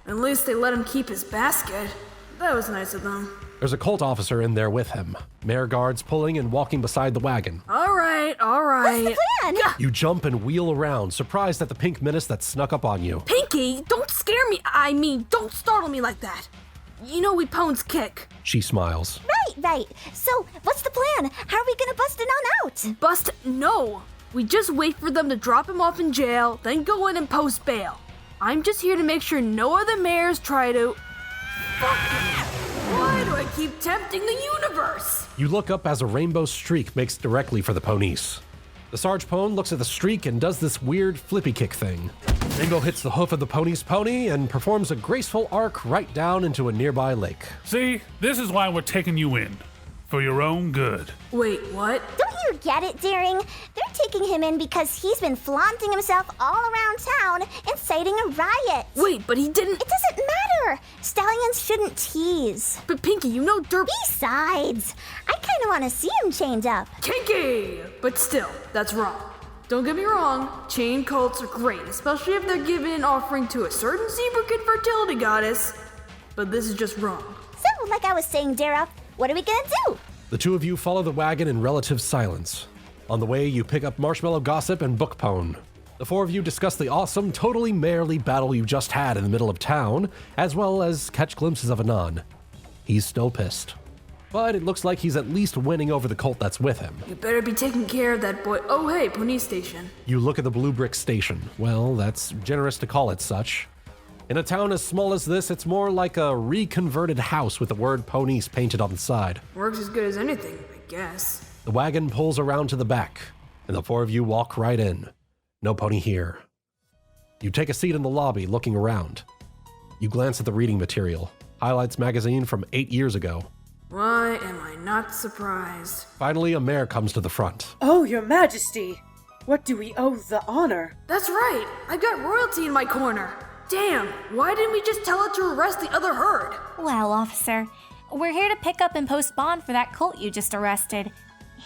At least they let him keep his basket. That was nice of them. There's a cult officer in there with him. Mare guards pulling and walking beside the wagon. All right. What's the plan? You jump and wheel around, surprised at the pink menace that snuck up on you. Pinkie, don't scare me. I mean, don't startle me like that. You know we pwn's kick. She smiles. Right. So, what's the plan? How are we gonna bust Anon out? Bust? No. We just wait for them to drop him off in jail, then go in and post bail. I'm just here to make sure no other mayors try to... Why do I keep tempting the universe? You look up as a rainbow streak makes directly for the ponies. The Sarge Pone looks at the streak and does this weird flippy kick thing. Rainbow hits the hoof of the pony's pony and performs a graceful arc right down into a nearby lake. See, this is why we're taking you in. For your own good. Wait, what? Don't you get it, Daring? They're taking him in because he's been flaunting himself all around town, inciting a riot. Wait, but he didn't... It doesn't matter. Stallions shouldn't tease. But Pinkie, you know Derpy... Besides, I kind of want to see him change up. Kinky! But still, that's wrong. Don't get me wrong, chain cults are great, especially if they're given an offering to a certain zebra kid fertility goddess. But this is just wrong. So, like I was saying, Dara, what are we gonna do? The two of you follow the wagon in relative silence. On the way, you pick up Marshmallow Gossip and Book Pone. The four of you discuss the awesome, totally mayorly battle you just had in the middle of town, as well as catch glimpses of Anon. He's still pissed. But it looks like he's at least winning over the cult that's with him. You better be taking care of that boy. Oh, hey, police station. You look at the blue brick station. Well, that's generous to call it such. In a town as small as this, it's more like a reconverted house with the word ponies painted on the side. Works as good as anything, I guess. The wagon pulls around to the back, and the four of you walk right in. No pony here. You take a seat in the lobby, looking around. You glance at the reading material, Highlights magazine from 8 years ago. Why am I not surprised? Finally, a mare comes to the front. Oh, Your Majesty! What do we owe the honor? That's right! I've got royalty in my corner! Damn, why didn't we just tell it to arrest the other herd? Well, officer, we're here to pick up and post bond for that cult you just arrested.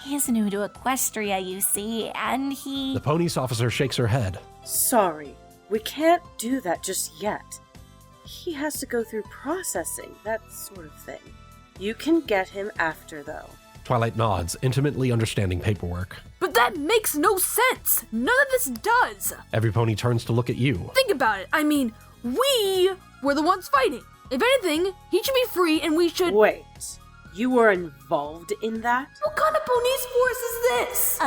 He's new to Equestria, you see, and he... The police officer shakes her head. Sorry, we can't do that just yet. He has to go through processing, that sort of thing. You can get him after, though. Twilight nods, intimately understanding paperwork. But that makes no sense! None of this does! Every pony turns to look at you. Think about it. I mean, we were the ones fighting. If anything, he should be free and we should... Wait, you were involved in that? What kind of police force is this?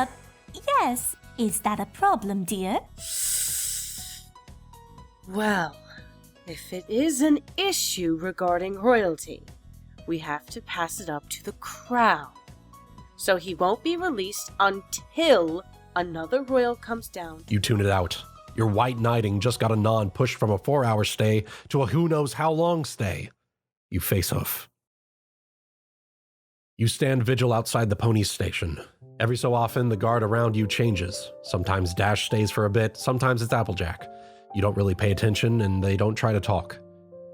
Yes. Is that a problem, dear? Well, if it is an issue regarding royalty, we have to pass it up to the crown. So he won't be released until another royal comes down. You tune it out. Your white knighting just got Anon pushed from a 4-hour stay to a who knows how long stay. You face off. You stand vigil outside the pony station. Every so often, the guard around you changes. Sometimes Dash stays for a bit, sometimes it's Applejack. You don't really pay attention, and they don't try to talk.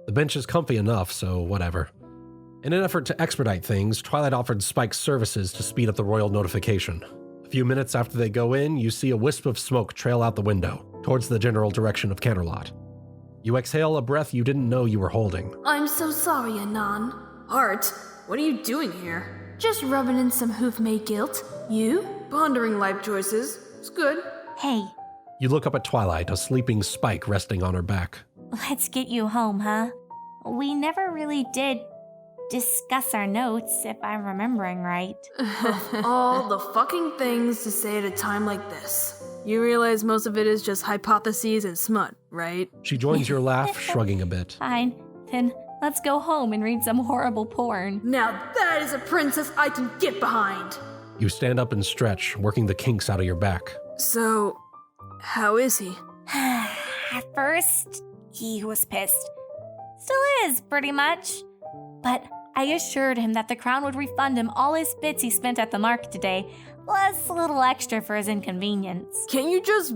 The bench is comfy enough, so whatever. In an effort to expedite things, Twilight offered Spike's services to speed up the royal notification. A few minutes after they go in, you see a wisp of smoke trail out the window, towards the general direction of Canterlot. You exhale a breath you didn't know you were holding. I'm so sorry, Anon. Art, what are you doing here? Just rubbing in some hoof-made guilt. You? Pondering life choices. It's good. Hey. You look up at Twilight, a sleeping Spike resting on her back. Let's get you home, huh? We never really did discuss our notes, if I'm remembering right. All the fucking things to say at a time like this. You realize most of it is just hypotheses and smut, right? She joins your laugh, shrugging a bit. Fine, then let's go home and read some horrible porn. Now that is a princess I can get behind! You stand up and stretch, working the kinks out of your back. So, how is he? At first, he was pissed. Still is, pretty much. But I assured him that the crown would refund him all his bits he spent at the market today, plus a little extra for his inconvenience. Can't you just,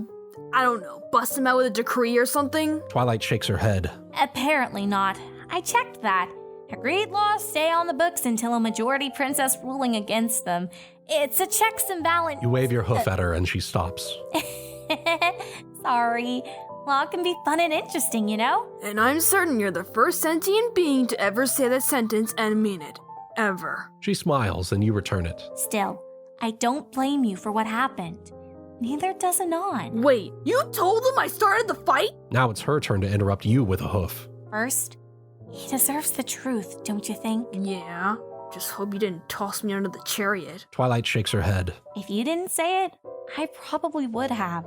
I don't know, bust him out with a decree or something? Twilight shakes her head. Apparently not. I checked that. Agreed laws stay on the books until a majority princess ruling against them. It's a checks and balance. You wave your hoof at her and she stops. Sorry. Law can be fun and interesting, you know? And I'm certain you're the first sentient being to ever say that sentence and mean it. ever. She smiles and you return it. Still, I don't blame you for what happened. Neither does Anon. Wait, you told him I started the fight? Now it's her turn to interrupt you with a hoof. First, he deserves the truth, don't you think? Yeah. Just hope you didn't toss me under the chariot. Twilight shakes her head. If you didn't say it, I probably would have.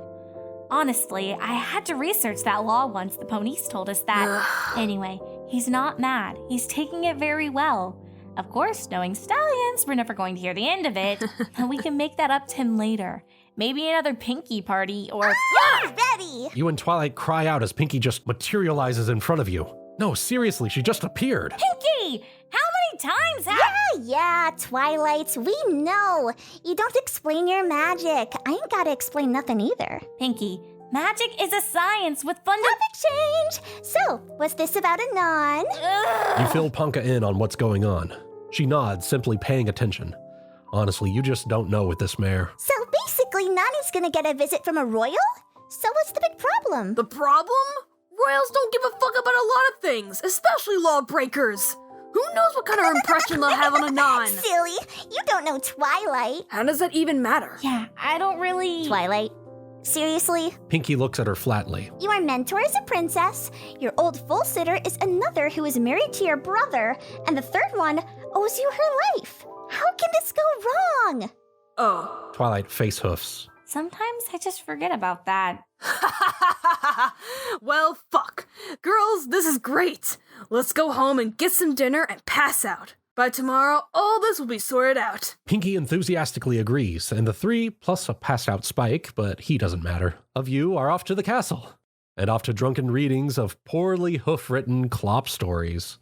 Honestly, I had to research that law once the ponies told us that. Anyway, he's not mad. He's taking it very well. Of course, knowing stallions, we're never going to hear the end of it. And we can make that up to him later. Maybe another Pinkie party or... Ready! You and Twilight cry out as Pinkie just materializes in front of you. No, seriously, she just appeared. Pinkie! How many times have... Yeah, Twilight, we know. You don't explain your magic. I ain't gotta explain nothing either. Pinkie, magic is a science with fun... Topic change! So, what's this about Anon? You fill Ponka in on what's going on. She nods, simply paying attention. Honestly, you just don't know with this mare. So basically, Nani's gonna get a visit from a royal? So what's the big problem? The problem? Royals don't give a fuck about a lot of things, especially lawbreakers. Who knows what kind of impression they'll have on Anon? Silly, you don't know Twilight. How does that even matter? Yeah, I don't really... Twilight, seriously? Pinkie looks at her flatly. Your mentor is a princess, your old full sitter is another who is married to your brother, and the third one owes you her life. How can this go wrong? Oh. Twilight face hoofs. Sometimes I just forget about that. Well, fuck. Girls, this is great. Let's go home and get some dinner and pass out. By tomorrow, all this will be sorted out. Pinkie enthusiastically agrees, and the three, plus a passed-out Spike, but he doesn't matter, of you are off to the castle, and off to drunken readings of poorly hoof-written clop stories.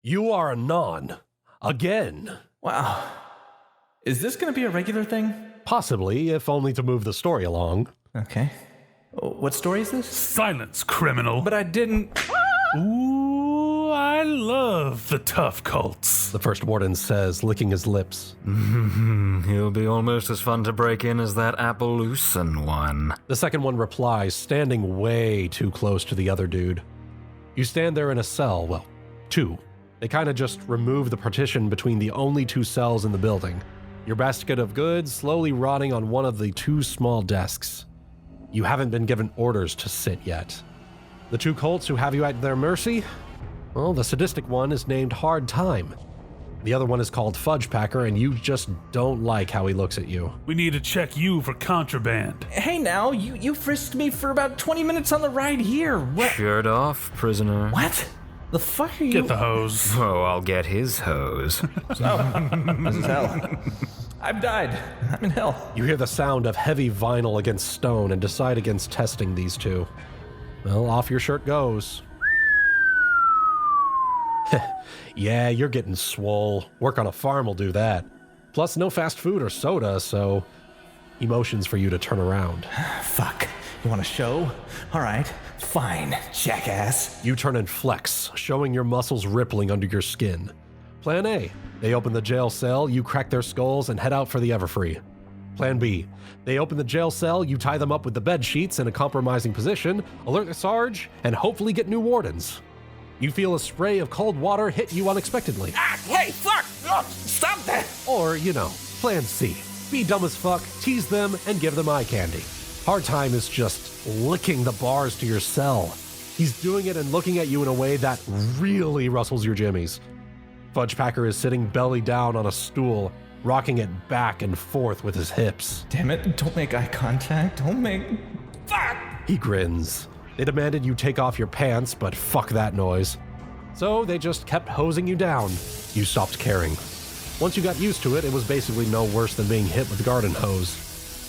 You are Anon. Again. Wow. Is this going to be a regular thing? Possibly, if only to move the story along. Okay. What story is this? Silence, criminal. But I didn't... Ooh, I love the tough cults. The first warden says, licking his lips. He'll be almost as fun to break in as that Appaloosan one. The second one replies, standing way too close to the other dude. You stand there in a cell, well, two. They kind of just remove the partition between the only two cells in the building. Your basket of goods slowly rotting on one of the two small desks. You haven't been given orders to sit yet. The two cults who have you at their mercy? Well, the sadistic one is named Hard Time. The other one is called Fudge Packer, and you just don't like how he looks at you. We need to check you for contraband. Hey now, you frisked me for about 20 minutes on the ride here. What? Shirt off, prisoner. What? The fuck are you? Get the hose. Oh, I'll get his hose. This is hell. I've died. I'm in hell. You hear the sound of heavy vinyl against stone and decide against testing these two. Well, off your shirt goes. Yeah, you're getting swole. Work on a farm will do that. Plus, no fast food or soda, so... Emotions for you to turn around. Fuck. You want a show? All right. Fine, jackass. You turn and flex, showing your muscles rippling under your skin. Plan A. They open the jail cell, you crack their skulls, and head out for the Everfree. Plan B. They open the jail cell, you tie them up with the bed sheets in a compromising position, alert the Sarge, and hopefully get new wardens. You feel a spray of cold water hit you unexpectedly. Hey, fuck! Oh, stop that! Or, Plan C. Be dumb as fuck, tease them, and give them eye candy. Hard Time is just licking the bars to your cell. He's doing it and looking at you in a way that really rustles your jimmies. Fudge Packer is sitting belly down on a stool, rocking it back and forth with his hips. Damn it, don't make eye contact. Don't make... Fuck! He grins. They demanded you take off your pants, but fuck that noise. So they just kept hosing you down. You stopped caring. Once you got used to it, it was basically no worse than being hit with a garden hose.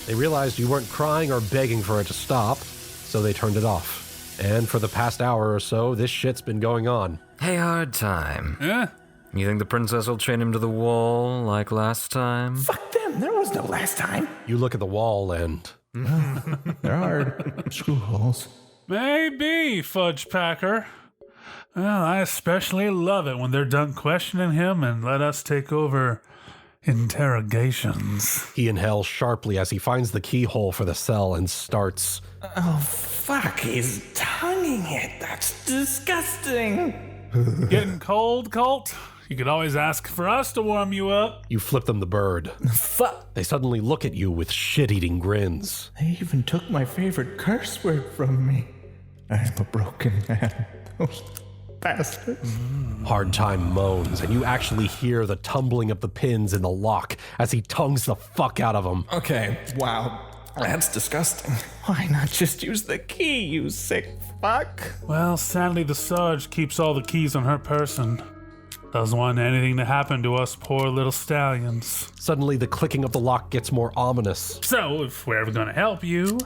They realized you weren't crying or begging for it to stop, so they turned it off. And for the past hour or so, this shit's been going on. Hey, Hard Time. Yeah? You think the princess will chain him to the wall like last time? Fuck them, there was no last time. You look at the wall and... There are screw holes. Maybe, Fudge Packer. Well, I especially love it when they're done questioning him and let us take over interrogations. He inhales sharply as he finds the keyhole for the cell and starts... Oh, fuck, he's tonguing it. That's disgusting. Getting cold, Colt? You could always ask for us to warm you up. You flip them the bird. Fuck! They suddenly look at you with shit-eating grins. They even took my favorite curse word from me. I'm a broken man. Those bastards. Hard Time moans, and you actually hear the tumbling of the pins in the lock as he tongues the fuck out of them. Okay, wow. That's disgusting. Why not just use the key, you sick fuck? Well, sadly, the Sarge keeps all the keys on her person. Doesn't want anything to happen to us poor little stallions. Suddenly, the clicking of the lock gets more ominous. So, if we're ever gonna help you,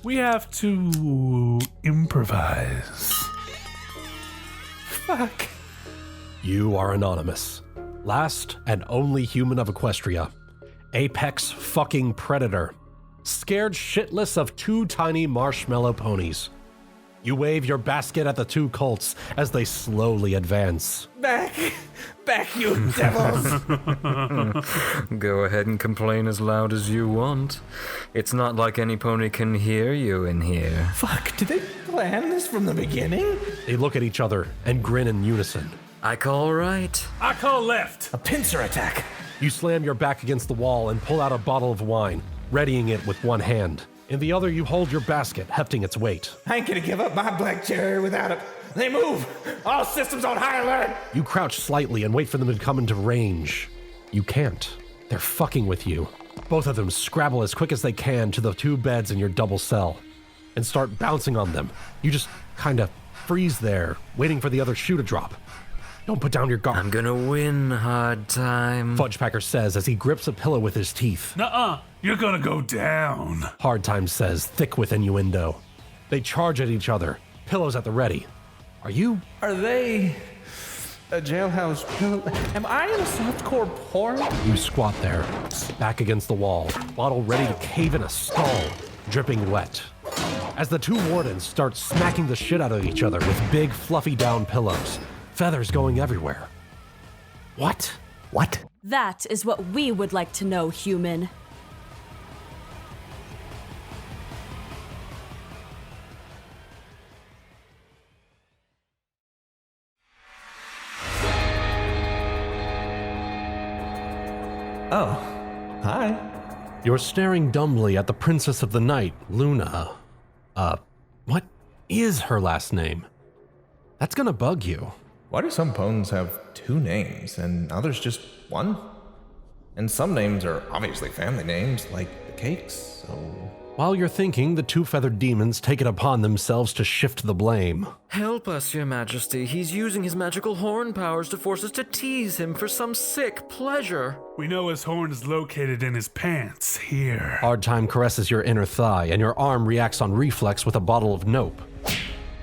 we have to improvise. Fuck. You are anonymous. Last and only human of Equestria. Apex fucking predator. Scared shitless of 2 tiny marshmallow ponies. You wave your basket at the 2 colts as they slowly advance. Back, you devils! Go ahead and complain as loud as you want. It's not like any pony can hear you in here. Fuck, did they plan this from the beginning? They look at each other and grin in unison. I call right. I call left. A pincer attack. You slam your back against the wall and pull out a bottle of wine, readying it with one hand. In the other, you hold your basket, hefting its weight. I ain't gonna give up my black cherry without it. They move! All systems on high alert! You crouch slightly and wait for them to come into range. You can't. They're fucking with you. Both of them scrabble as quick as they can to the 2 beds in your double cell and start bouncing on them. You just kinda freeze there, waiting for the other shoe to drop. Don't put down your guard. I'm gonna win, Hard Time. Fudgepacker says as he grips a pillow with his teeth. Nuh-uh, you're gonna go down. Hard Time says, thick with innuendo. They charge at each other, pillows at the ready. Are they a jailhouse pillow? Am I in a softcore porn? You squat there, back against the wall, bottle ready to cave in a skull, dripping wet. As the 2 wardens start smacking the shit out of each other with big fluffy down pillows, feathers going everywhere. What? That is what we would like to know, human. Oh, hi. You're staring dumbly at the Princess of the Night, Luna. What is her last name? That's gonna bug you. Why do some poems have 2 names and others just 1? And some names are obviously family names, like the cakes, so... While you're thinking, the 2 feathered demons take it upon themselves to shift the blame. Help us, Your Majesty. He's using his magical horn powers to force us to tease him for some sick pleasure. We know his horn is located in his pants, here. Hard Time caresses your inner thigh, and your arm reacts on reflex with a bottle of Nope.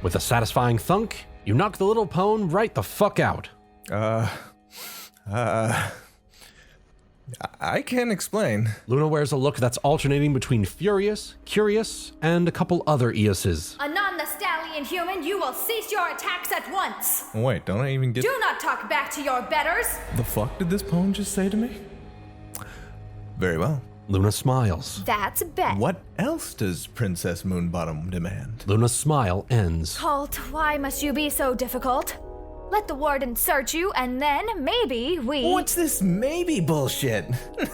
With a satisfying thunk, you knock the little pone right the fuck out. I can't explain. Luna wears a look that's alternating between furious, curious, and a couple other Eoses. Anon the stallion human, you will cease your attacks at once. Wait, don't I even get... Do not talk back to your betters. The fuck did this poem just say to me? Very well. Luna smiles. That's a bet. What else does Princess Moonbottom demand? Luna's smile ends. Colt, why must you be so difficult? Let the warden search you, and then maybe we... What's this maybe bullshit?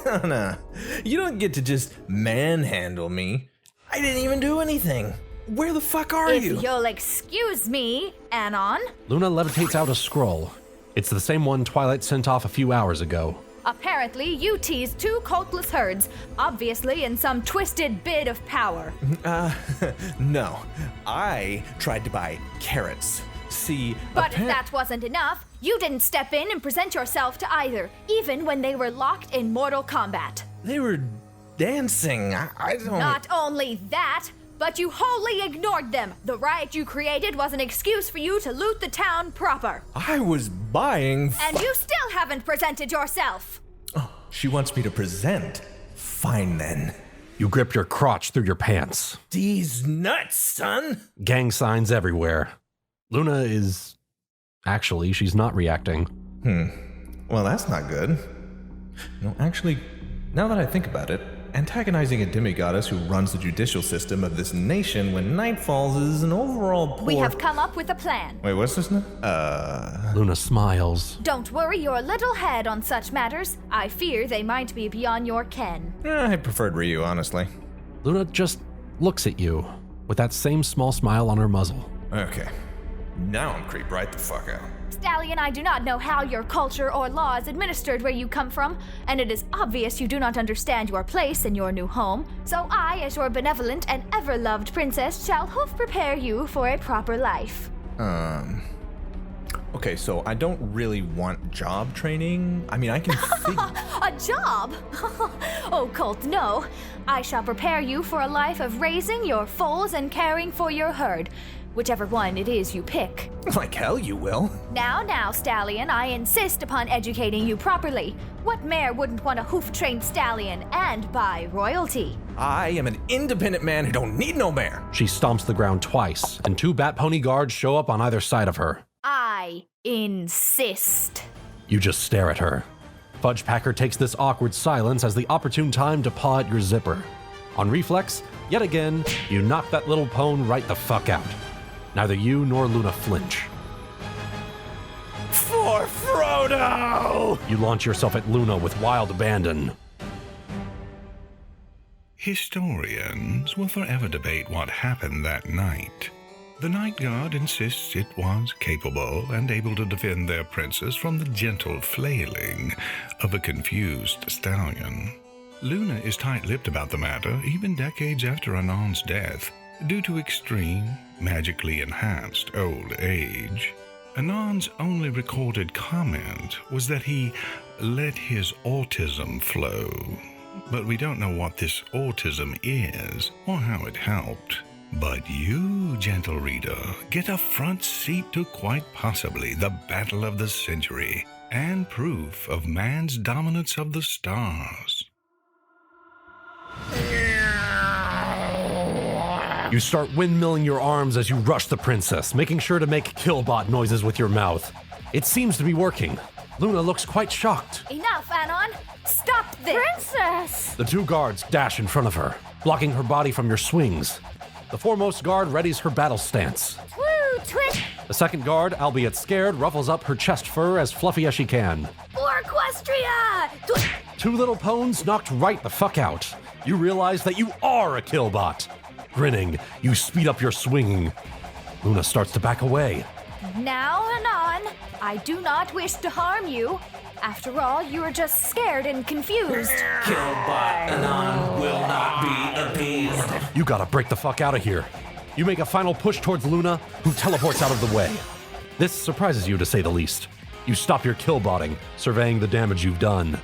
No. You don't get to just manhandle me. I didn't even do anything. Where the fuck are you? If you'll excuse me, Anon. Luna levitates out a scroll. It's the same one Twilight sent off a few hours ago. Apparently, you teased 2 coltless herds, obviously in some twisted bid of power. No. I tried to buy carrots. See, but if that wasn't enough, you didn't step in and present yourself to either, even when they were locked in mortal combat. They were dancing. I don't... Not only that, but you wholly ignored them. The riot you created was an excuse for you to loot the town proper. I was buying... And you still haven't presented yourself. Oh, she wants me to present. Fine then. You grip your crotch through your pants. These nuts, son! Gang signs everywhere. Luna is... Actually, she's not reacting. Well, that's not good. No, actually, now that I think about it, antagonizing a demigoddess who runs the judicial system of this nation when night falls is an overall poor... We have come up with a plan. Wait, what's this now? Luna smiles. Don't worry your little head on such matters. I fear they might be beyond your ken. I preferred Ryu, honestly. Luna just looks at you with that same small smile on her muzzle. Okay. Now I'm creeped right the fuck out. Stallion, I do not know how your culture or law is administered where you come from, and it is obvious you do not understand your place in your new home, so I, as your benevolent and ever-loved princess, shall hoof prepare you for a proper life. Okay, so I don't really want job training. I mean, I can think... A job? Oh, Colt, no. I shall prepare you for a life of raising your foals and caring for your herd. Whichever one it is you pick. Like hell you will. Now, Stallion, I insist upon educating you properly. What mare wouldn't want a hoof-trained stallion and buy royalty? I am an independent man who don't need no mare. She stomps the ground twice, and 2 Bat Pony guards show up on either side of her. I insist. You just stare at her. Fudge Packer takes this awkward silence as the opportune time to paw at your zipper. On reflex, yet again, you knock that little pone right the fuck out. Neither you nor Luna flinch. For Frodo! You launch yourself at Luna with wild abandon. Historians will forever debate what happened that night. The Night Guard insists it was capable and able to defend their princess from the gentle flailing of a confused stallion. Luna is tight-lipped about the matter even decades after Anon's death, due to extreme, magically enhanced old age. Anon's only recorded comment was that he let his autism flow. But we don't know what this autism is or how it helped. But you, gentle reader, get a front seat to quite possibly the battle of the century and proof of man's dominance of the stars. You start windmilling your arms as you rush the princess, making sure to make killbot noises with your mouth. It seems to be working. Luna looks quite shocked. Enough, Anon! Stop this! Princess! The 2 guards dash in front of her, blocking her body from your swings. The foremost guard readies her battle stance. Woo, twit! The second guard, albeit scared, ruffles up her chest fur as fluffy as she can. For Equestria! 2 little pones knocked right the fuck out. You realize that you are a killbot. Grinning, you speed up your swinging. Luna starts to back away. Now, Anon, I do not wish to harm you. After all, you are just scared and confused. Killbot Anon will not be appeased. You gotta break the fuck out of here. You make a final push towards Luna, who teleports out of the way. This surprises you, to say the least. You stop your killbotting, surveying the damage you've done.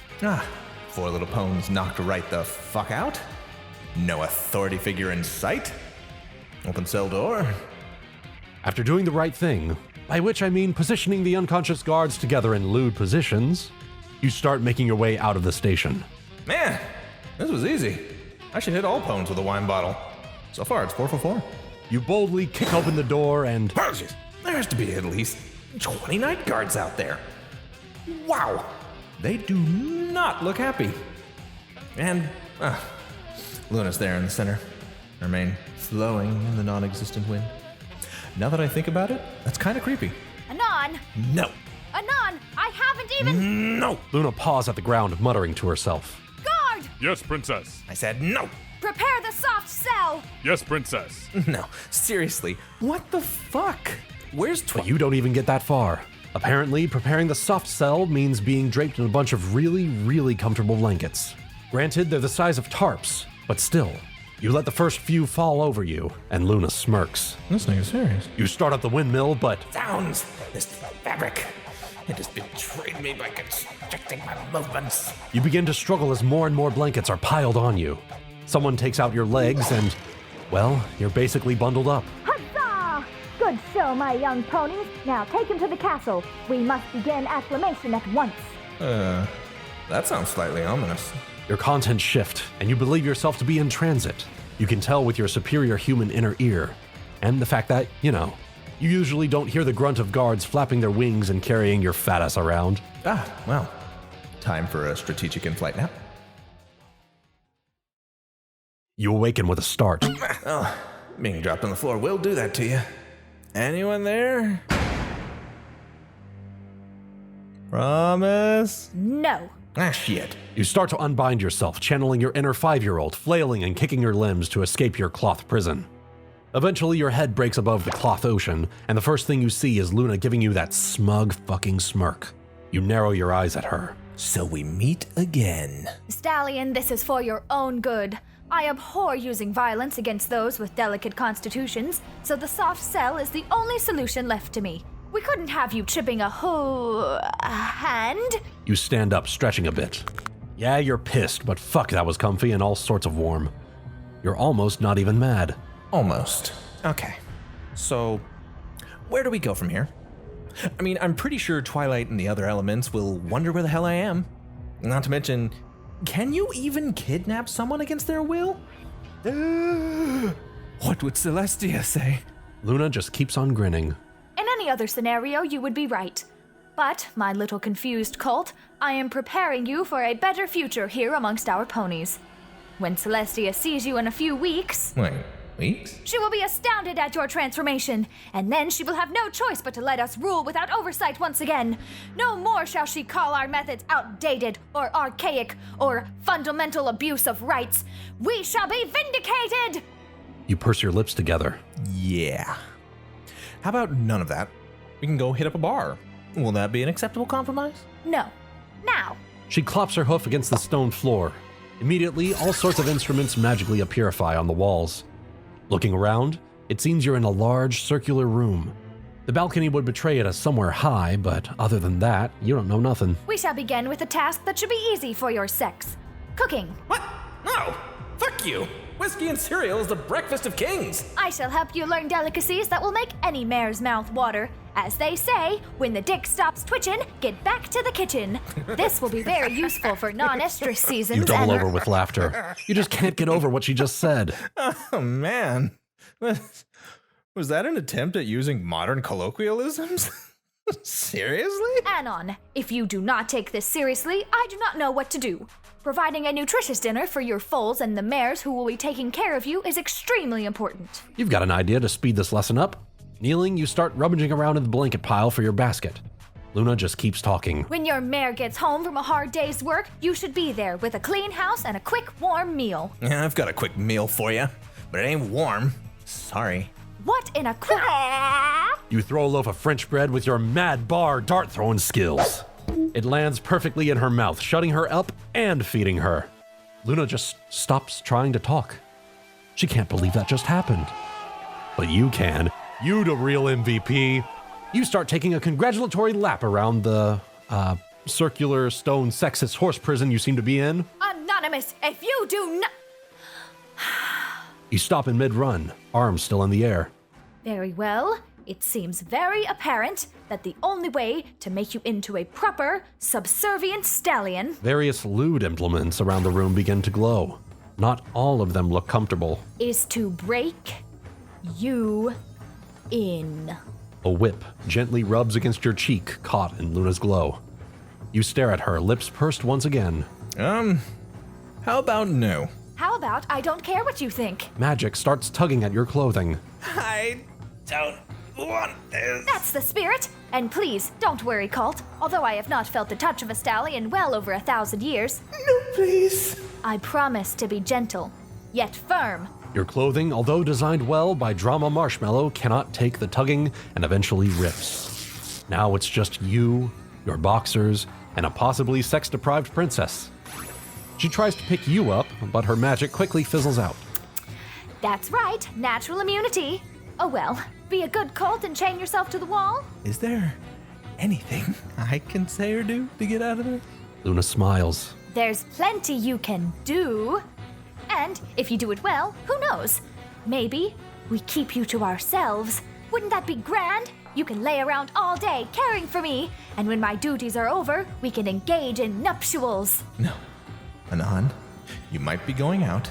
4 little pones knocked right the fuck out? No authority figure in sight? Open cell door? After doing the right thing, by which I mean positioning the unconscious guards together in lewd positions, you start making your way out of the station. Man, this was easy. I should hit all pones with a wine bottle. So far, it's 4 for 4. You boldly kick open the door and... There has to be at least 20 night guards out there. Wow, they do not look happy. And, Luna's there in the center, her mane flowing in the non-existent wind. Now that I think about it, that's kind of creepy. Anon! No. Anon, I haven't even... No! Luna paws at the ground, muttering to herself. Guard! Yes, princess. I said no! Prepare the soft cell! Yes, princess. No, seriously, what the fuck? Where's But you don't even get that far. Apparently, preparing the soft cell means being draped in a bunch of really, really comfortable blankets. Granted, they're the size of tarps, but still. You let the first few fall over you, and Luna smirks. This thing is serious. You start up the windmill, but... Sounds! This fabric! It has betrayed me by constricting my movements. You begin to struggle as more and more blankets are piled on you. Someone takes out your legs and, well, you're basically bundled up. Huzzah! Good show, my young ponies. Now take him to the castle. We must begin acclimation at once. That sounds slightly ominous. Your contents shift, and you believe yourself to be in transit. You can tell with your superior human inner ear. And the fact that, you usually don't hear the grunt of guards flapping their wings and carrying your fat ass around. Well, time for a strategic in-flight nap. You awaken with a start. Oh, being dropped on the floor will do that to you. Anyone there? Promise? No. Ah, shit. You start to unbind yourself, channeling your inner 5-year-old, flailing and kicking your limbs to escape your cloth prison. Eventually, your head breaks above the cloth ocean, and the first thing you see is Luna giving you that smug fucking smirk. You narrow your eyes at her. So we meet again. Stallion, this is for your own good. I abhor using violence against those with delicate constitutions, so the soft cell is the only solution left to me. We couldn't have you chipping a hand. You stand up, stretching a bit. Yeah, you're pissed, but fuck, that was comfy and all sorts of warm. You're almost not even mad. Almost. Okay. So, where do we go from here? I mean, I'm pretty sure Twilight and the other elements will wonder where the hell I am. Not to mention, can you even kidnap someone against their will? What would Celestia say? Luna just keeps on grinning. In any other scenario, you would be right. But, my little confused cult, I am preparing you for a better future here amongst our ponies. When Celestia sees you in a few weeks... Wait, weeks? She will be astounded at your transformation, and then she will have no choice but to let us rule without oversight once again. No more shall she call our methods outdated, or archaic, or fundamental abuse of rights. We shall be vindicated! You purse your lips together. Yeah. How about none of that? We can go hit up a bar. Will that be an acceptable compromise? No. Now. She clops her hoof against the stone floor. Immediately, all sorts of instruments magically appearify on the walls. Looking around, it seems you're in a large circular room. The balcony would betray it as somewhere high, but other than that, you don't know nothing. We shall begin with a task that should be easy for your sex. Cooking. What? No! Fuck you! Whiskey and cereal is the breakfast of kings! I shall help you learn delicacies that will make any mare's mouth water. As they say, when the dick stops twitching, get back to the kitchen. This will be very useful for non-estrus seasons. You double over with laughter. You just can't get over what she just said. Oh, man. Was that an attempt at using modern colloquialisms? Seriously? Anon, if you do not take this seriously, I do not know what to do. Providing a nutritious dinner for your foals and the mares who will be taking care of you is extremely important. You've got an idea to speed this lesson up. Kneeling, you start rummaging around in the blanket pile for your basket. Luna just keeps talking. When your mare gets home from a hard day's work, you should be there with a clean house and a quick, warm meal. Yeah, I've got a quick meal for you, but it ain't warm. Sorry. What in a You throw a loaf of French bread with your mad bar dart throwing skills. It lands perfectly in her mouth, shutting her up and feeding her. Luna just stops trying to talk. She can't believe that just happened. But you can. You the real MVP. You start taking a congratulatory lap around the, circular stone sexist horse prison you seem to be in. Anonymous, if you do not... You stop in mid-run, arms still in the air. Very well. It seems very apparent that the only way to make you into a proper, subservient stallion... Various lewd implements around the room begin to glow. Not all of them look comfortable. ...is to break you in. A whip gently rubs against your cheek, caught in Luna's glow. You stare at her, lips pursed once again. How about no? How about I don't care what you think? Magic starts tugging at your clothing. I don't want this. That's the spirit. And please, don't worry, cult. Although I have not felt the touch of a stallion well over 1,000 years. No, please. I promise to be gentle, yet firm. Your clothing, although designed well by Drama Marshmallow, cannot take the tugging and eventually rips. Now it's just you, your boxers, and a possibly sex-deprived princess. She tries to pick you up, but her magic quickly fizzles out. That's right, natural immunity. Oh well, be a good cult and chain yourself to the wall. Is there anything I can say or do to get out of this? Luna smiles. There's plenty you can do. And if you do it well, who knows? Maybe we keep you to ourselves. Wouldn't that be grand? You can lay around all day caring for me, and when my duties are over, we can engage in nuptials. No. Anon, you might be going out,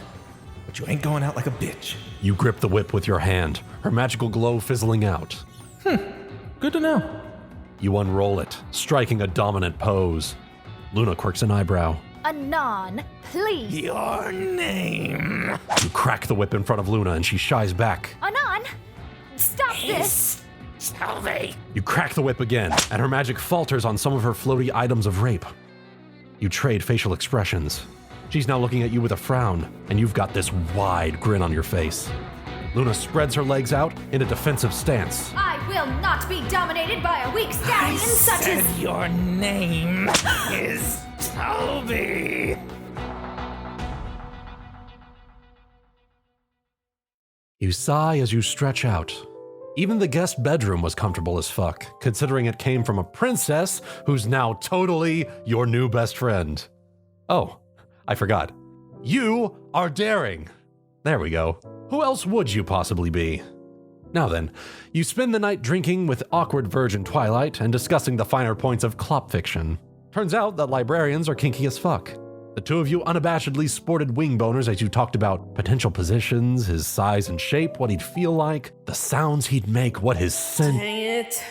but you ain't going out like a bitch. You grip the whip with your hand, her magical glow fizzling out. Good to know. You unroll it, striking a dominant pose. Luna quirks an eyebrow. Anon, please. Your name. You crack the whip in front of Luna and she shies back. Anon, stop this. Salve. You crack the whip again, and her magic falters on some of her floaty items of rape. You trade facial expressions. She's now looking at you with a frown, and you've got this wide grin on your face. Luna spreads her legs out in a defensive stance. I will not be dominated by a weak stallion such as... Your name is Toby. You sigh as you stretch out. Even the guest bedroom was comfortable as fuck, considering it came from a princess who's now totally your new best friend. Oh, I forgot. You are daring. There we go. Who else would you possibly be? Now then, you spend the night drinking with awkward virgin Twilight and discussing the finer points of clop fiction. Turns out that librarians are kinky as fuck. The two of you unabashedly sported wing boners as you talked about potential positions, his size and shape, what he'd feel like, the sounds he'd make, what his scent... Dang it.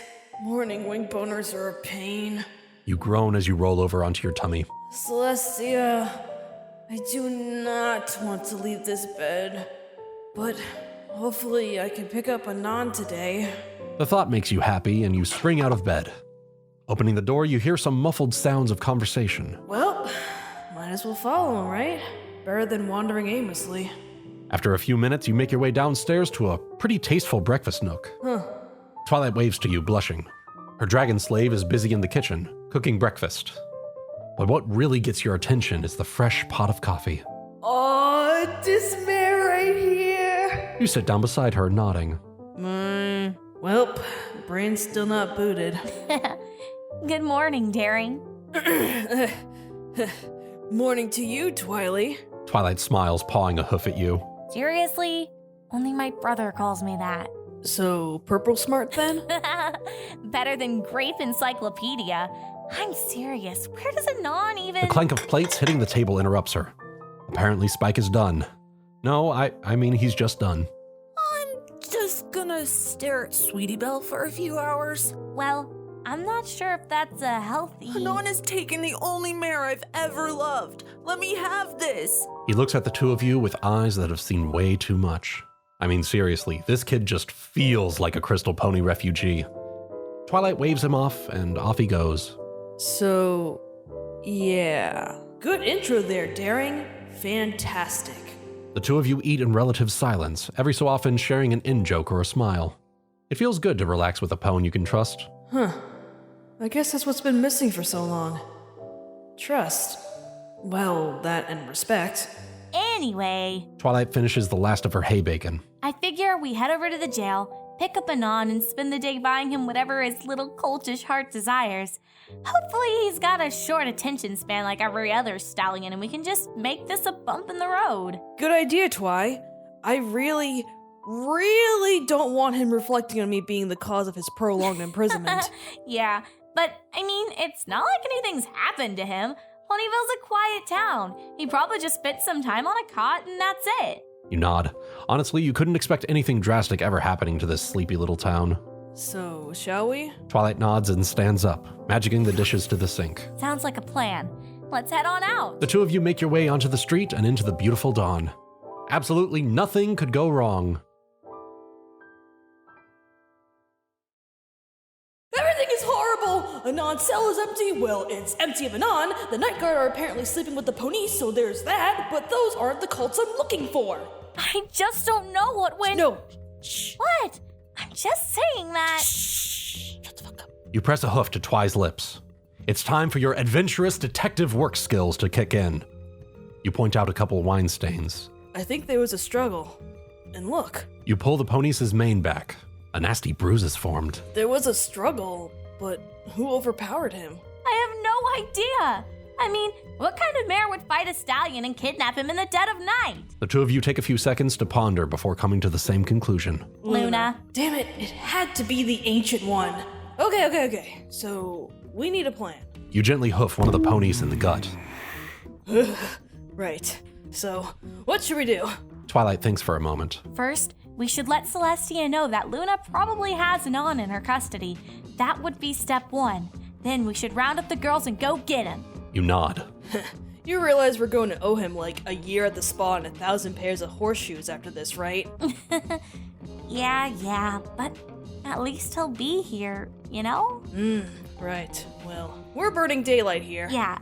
Morning wing boners are a pain. You groan as you roll over onto your tummy. Celestia, I do not want to leave this bed, but hopefully I can pick up Anon today. The thought makes you happy and you spring out of bed. Opening the door, you hear some muffled sounds of conversation. Well, might as well follow him, right? Better than wandering aimlessly. After a few minutes, you make your way downstairs to a pretty tasteful breakfast nook. Twilight waves to you, blushing. Her dragon slave is busy in the kitchen, cooking breakfast. But what really gets your attention is the fresh pot of coffee. Oh, dismay right here. You sit down beside her, nodding. Welp, brain's still not booted. Good morning, Daring. Morning to you, Twilight. Twilight smiles, pawing a hoof at you. Seriously? Only my brother calls me that. So, purple smart then? Better than Grape Encyclopedia. I'm serious. Where does Anon even... The clank of plates hitting the table interrupts her. Apparently Spike is done. No, I mean he's just done. I'm just gonna stare at Sweetie Belle for a few hours. Well, I'm not sure if that's a healthy... Anon is taking the only mare I've ever loved. Let me have this. He looks at the two of you with eyes that have seen way too much. I mean, seriously, this kid just feels like a Crystal Pony refugee. Twilight waves him off, and off he goes. So, yeah. Good intro there, Daring. Fantastic. The two of you eat in relative silence, every so often sharing an in-joke or a smile. It feels good to relax with a pwn you can trust. I guess that's what's been missing for so long. Trust. Well, that and respect. Anyway. Twilight finishes the last of her hay bacon. I figure we head over to the jail, pick up Anon, and spend the day buying him whatever his little coltish heart desires. Hopefully he's got a short attention span like every other stallion, and we can just make this a bump in the road. Good idea, Twi. I really don't want him reflecting on me being the cause of his prolonged imprisonment. Yeah, but I mean, it's not like anything's happened to him. Ponyville's a quiet town. He probably just spent some time on a cot and that's it. You nod. Honestly, you couldn't expect anything drastic ever happening to this sleepy little town. So, shall we? Twilight nods and stands up, magicking the dishes to the sink. Sounds like a plan. Let's head on out. The two of you make your way onto the street and into the beautiful dawn. Absolutely nothing could go wrong. Everything is horrible! Anon's cell is empty. Well, it's empty of Anon. The night guard are apparently sleeping with the ponies, so there's that. But those aren't the cults I'm looking for. I just don't know what went... No. Shh. What? I'm just saying that... Shh. Shut the fuck up. You press a hoof to Twi's lips. It's time for your adventurous detective work skills to kick in. You point out a couple wine stains. I think there was a struggle. And look. You pull the pony's mane back. A nasty bruise is formed. There was a struggle, but who overpowered him? I have no idea. I mean, what kind of mare would fight a stallion and kidnap him in the dead of night? The two of you take a few seconds to ponder before coming to the same conclusion. Luna. Damn it, it had to be the ancient one. Okay. So, we need a plan. You gently hoof one of the ponies in the gut. Right. So, what should we do? Twilight thinks for a moment. First, we should let Celestia know that Luna probably has Anon in her custody. That would be step one. Then we should round up the girls and go get him. You nod. You realize we're going to owe him like a year at the spa and 1,000 pairs of horseshoes after this, right? Yeah, but at least he'll be here, you know? Right. Well, we're burning daylight here. Yeah,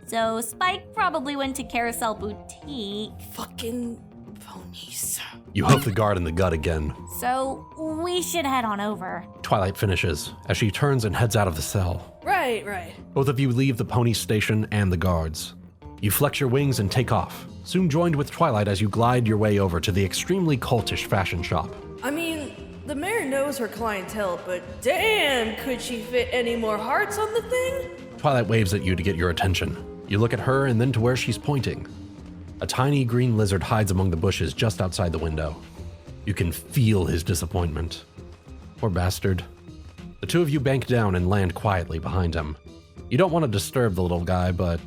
so Spike probably went to Carousel Boutique. Fucking ponies. You hoof the guard in the gut again. So we should head on over. Twilight finishes as she turns and heads out of the cell. Right. Both of you leave the pony station and the guards. You flex your wings and take off, soon joined with Twilight as you glide your way over to the extremely cultish fashion shop. I mean, the mayor knows her clientele, but damn, could she fit any more hearts on the thing? Twilight waves at you to get your attention. You look at her and then to where she's pointing. A tiny green lizard hides among the bushes just outside the window. You can feel his disappointment. Poor bastard. The two of you bank down and land quietly behind him. You don't want to disturb the little guy, but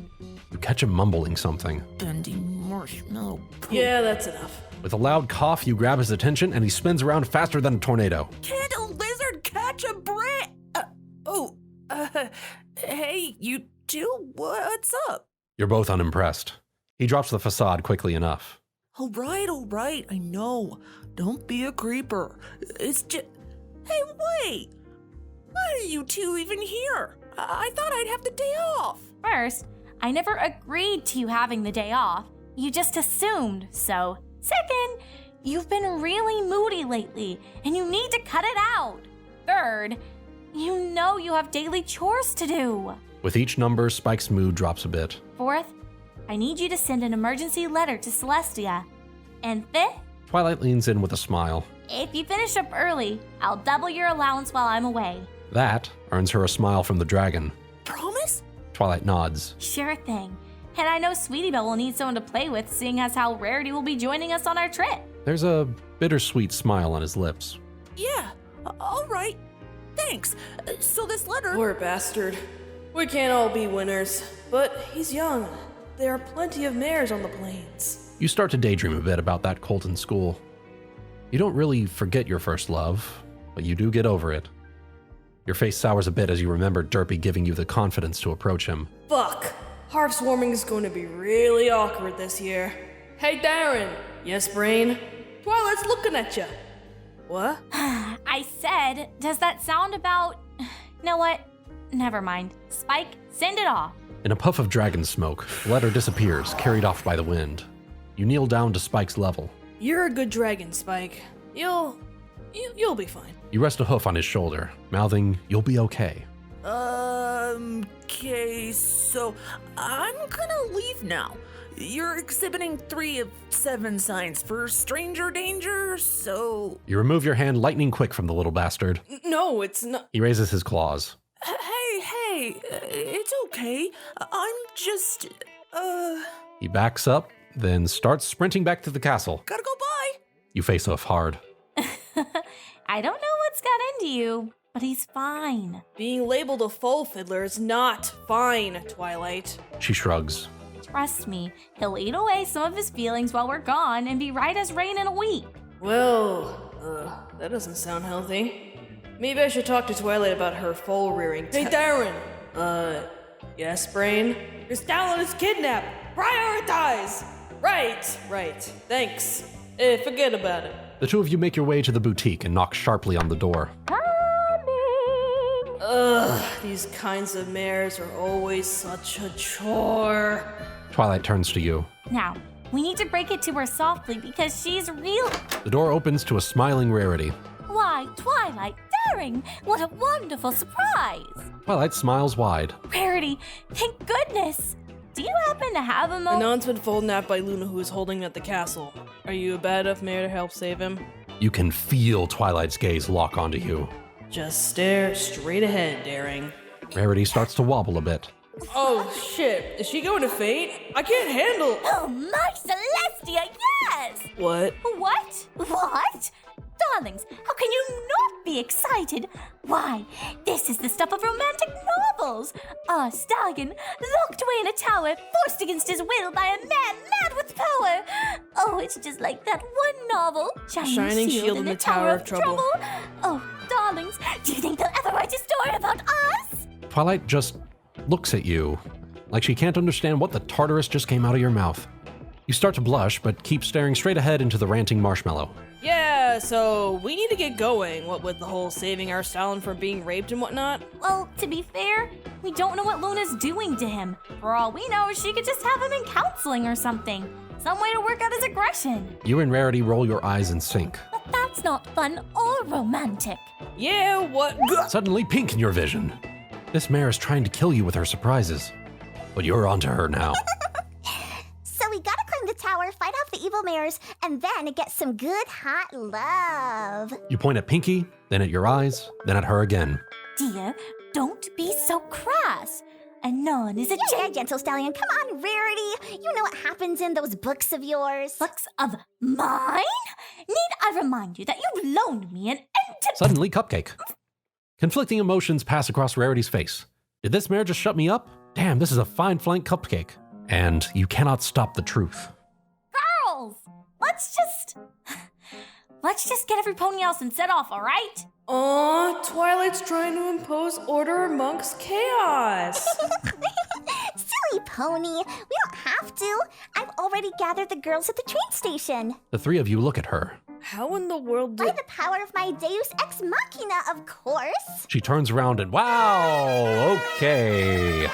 you catch him mumbling something. Bendy marshmallow. Yeah, that's enough. With a loud cough, you grab his attention and he spins around faster than a tornado. Can't a lizard catch a brick? Hey, you two, what's up? You're both unimpressed. He drops the facade quickly enough. All right, I know. Don't be a creeper. It's just... Hey, wait! Why are you two even here? I thought I'd have the day off. First, I never agreed to you having the day off. You just assumed, so. Second, you've been really moody lately, and you need to cut it out. Third, you know you have daily chores to do. With each number, Spike's mood drops a bit. Fourth, I need you to send an emergency letter to Celestia. And fifth, Twilight leans in with a smile. if you finish up early, I'll double your allowance while I'm away. That earns her a smile from the dragon. Promise? Twilight nods. Sure thing. And I know Sweetie Belle will need someone to play with, seeing as how Rarity will be joining us on our trip. There's a bittersweet smile on his lips. Yeah, all right. Thanks. So this letter... Poor bastard. We can't all be winners, but he's young. There are plenty of mares on the plains. You start to daydream a bit about that Colton school. You don't really forget your first love, but you do get over it. Your face sours a bit as you remember Derpy giving you the confidence to approach him. Fuck. Harp swarming is going to be really awkward this year. Hey, Darren. Yes, Brain? Twilight's looking at you. What? I said, does that sound about... You know what? Never mind. Spike, send it off. In a puff of dragon smoke, the letter disappears, carried off by the wind. You kneel down to Spike's level. You're a good dragon, Spike. You'll be fine. You rest a hoof on his shoulder, mouthing, "You'll be okay." Okay, so I'm gonna leave now. You're exhibiting 3 of 7 signs for stranger danger, so... You remove your hand lightning quick from the little bastard. No, it's not. He raises his claws. Hey, it's okay. I'm just, He backs up, then starts sprinting back to the castle. Gotta go by. You face off hard. I don't know what's got into you, but he's fine. Being labeled a full fiddler is not fine, Twilight. She shrugs. Trust me, he'll eat away some of his feelings while we're gone and be right as rain in a week. Well, that doesn't sound healthy. Maybe I should talk to Twilight about her foal rearing. Hey, Darren! Yes, Brain? Your stallion is kidnapped! Prioritize! Right. Thanks. Forget about it. The two of you make your way to the boutique and knock sharply on the door. Ugh, these kinds of mares are always such a chore. Twilight turns to you. Now, we need to break it to her softly because she's real. The door opens to a smiling Rarity. Why, Twilight, daring! What a wonderful surprise! Twilight smiles wide. Rarity, thank goodness! Do you happen to have a moment? Anon's been folded out by Luna, who is holding him at the castle. Are you a bad enough mare to help save him? You can feel Twilight's gaze lock onto you. Just stare straight ahead, Daring. Rarity starts to wobble a bit. Oh shit, is she going to faint? I can't handle. Oh my Celestia, yes! What? What? Darlings, how can you not be excited? Why, this is the stuff of romantic novels. A stallion locked away in a tower, forced against his will by a man mad with power. Oh, it's just like that one novel, Shining Shield in the Tower of Trouble. Oh, darlings, do you think they'll ever write a story about us? Twilight just looks at you like she can't understand what the Tartarus just came out of your mouth. You start to blush, but keep staring straight ahead into the ranting marshmallow. Yeah, so we need to get going, what with the whole saving our stallion from being raped and whatnot. Well, to be fair, we don't know what Luna's doing to him. For all we know, she could just have him in counseling or something. Some way to work out his aggression. You and Rarity roll your eyes in sync. But that's not fun or romantic. Yeah, what? Suddenly pink in your vision. This mare is trying to kill you with her surprises. But you're onto her now. So we gotta climb the tower, fight off the evil mares, and then get some good hot love. You point at Pinkie, then at your eyes, then at her again. Dear, don't be so crass. Anon is a gentle stallion. Come on, Rarity. You know what happens in those books of yours. Books of mine? Need I remind you that you loaned me an Suddenly, Cupcake. Conflicting emotions pass across Rarity's face. Did this mare just shut me up? Damn, this is a fine flank Cupcake. And you cannot stop the truth. Girls, let's just get every pony else and set off, all right? Twilight's trying to impose order amongst chaos. Silly pony. We don't have to. I've already gathered the girls at the train station. The three of you look at her. How in the world By the power of my Deus Ex Machina, of course. She turns around and wow, okay.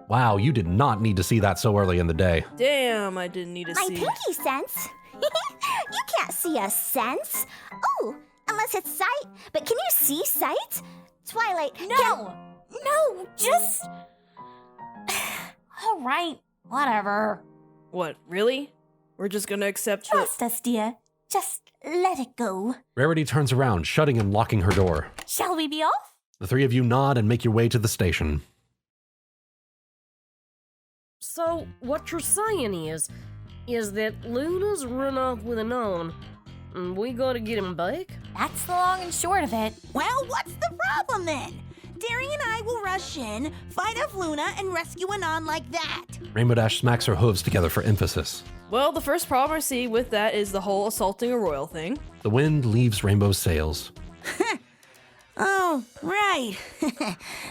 Wow, you did not need to see that so early in the day. Damn, I didn't need to My see. pinky sense? You can't see a sense. Oh, unless it's sight. But can you see sight? Twilight. No, just... All right, whatever. What, really? We're just gonna accept Trust us, dear. Just let it go. Rarity turns around, shutting and locking her door. Shall we be off? The three of you nod and make your way to the station. So, what you're saying is that Luna's run off with Anon, and we gotta get him back? That's the long and short of it. Well, what's the problem then? Derry and I will rush in, fight off Luna, and rescue Anon like that. Rainbow Dash smacks her hooves together for emphasis. Well, the first problem I see with that is the whole assaulting a royal thing. The wind leaves Rainbow's sails. Oh, right.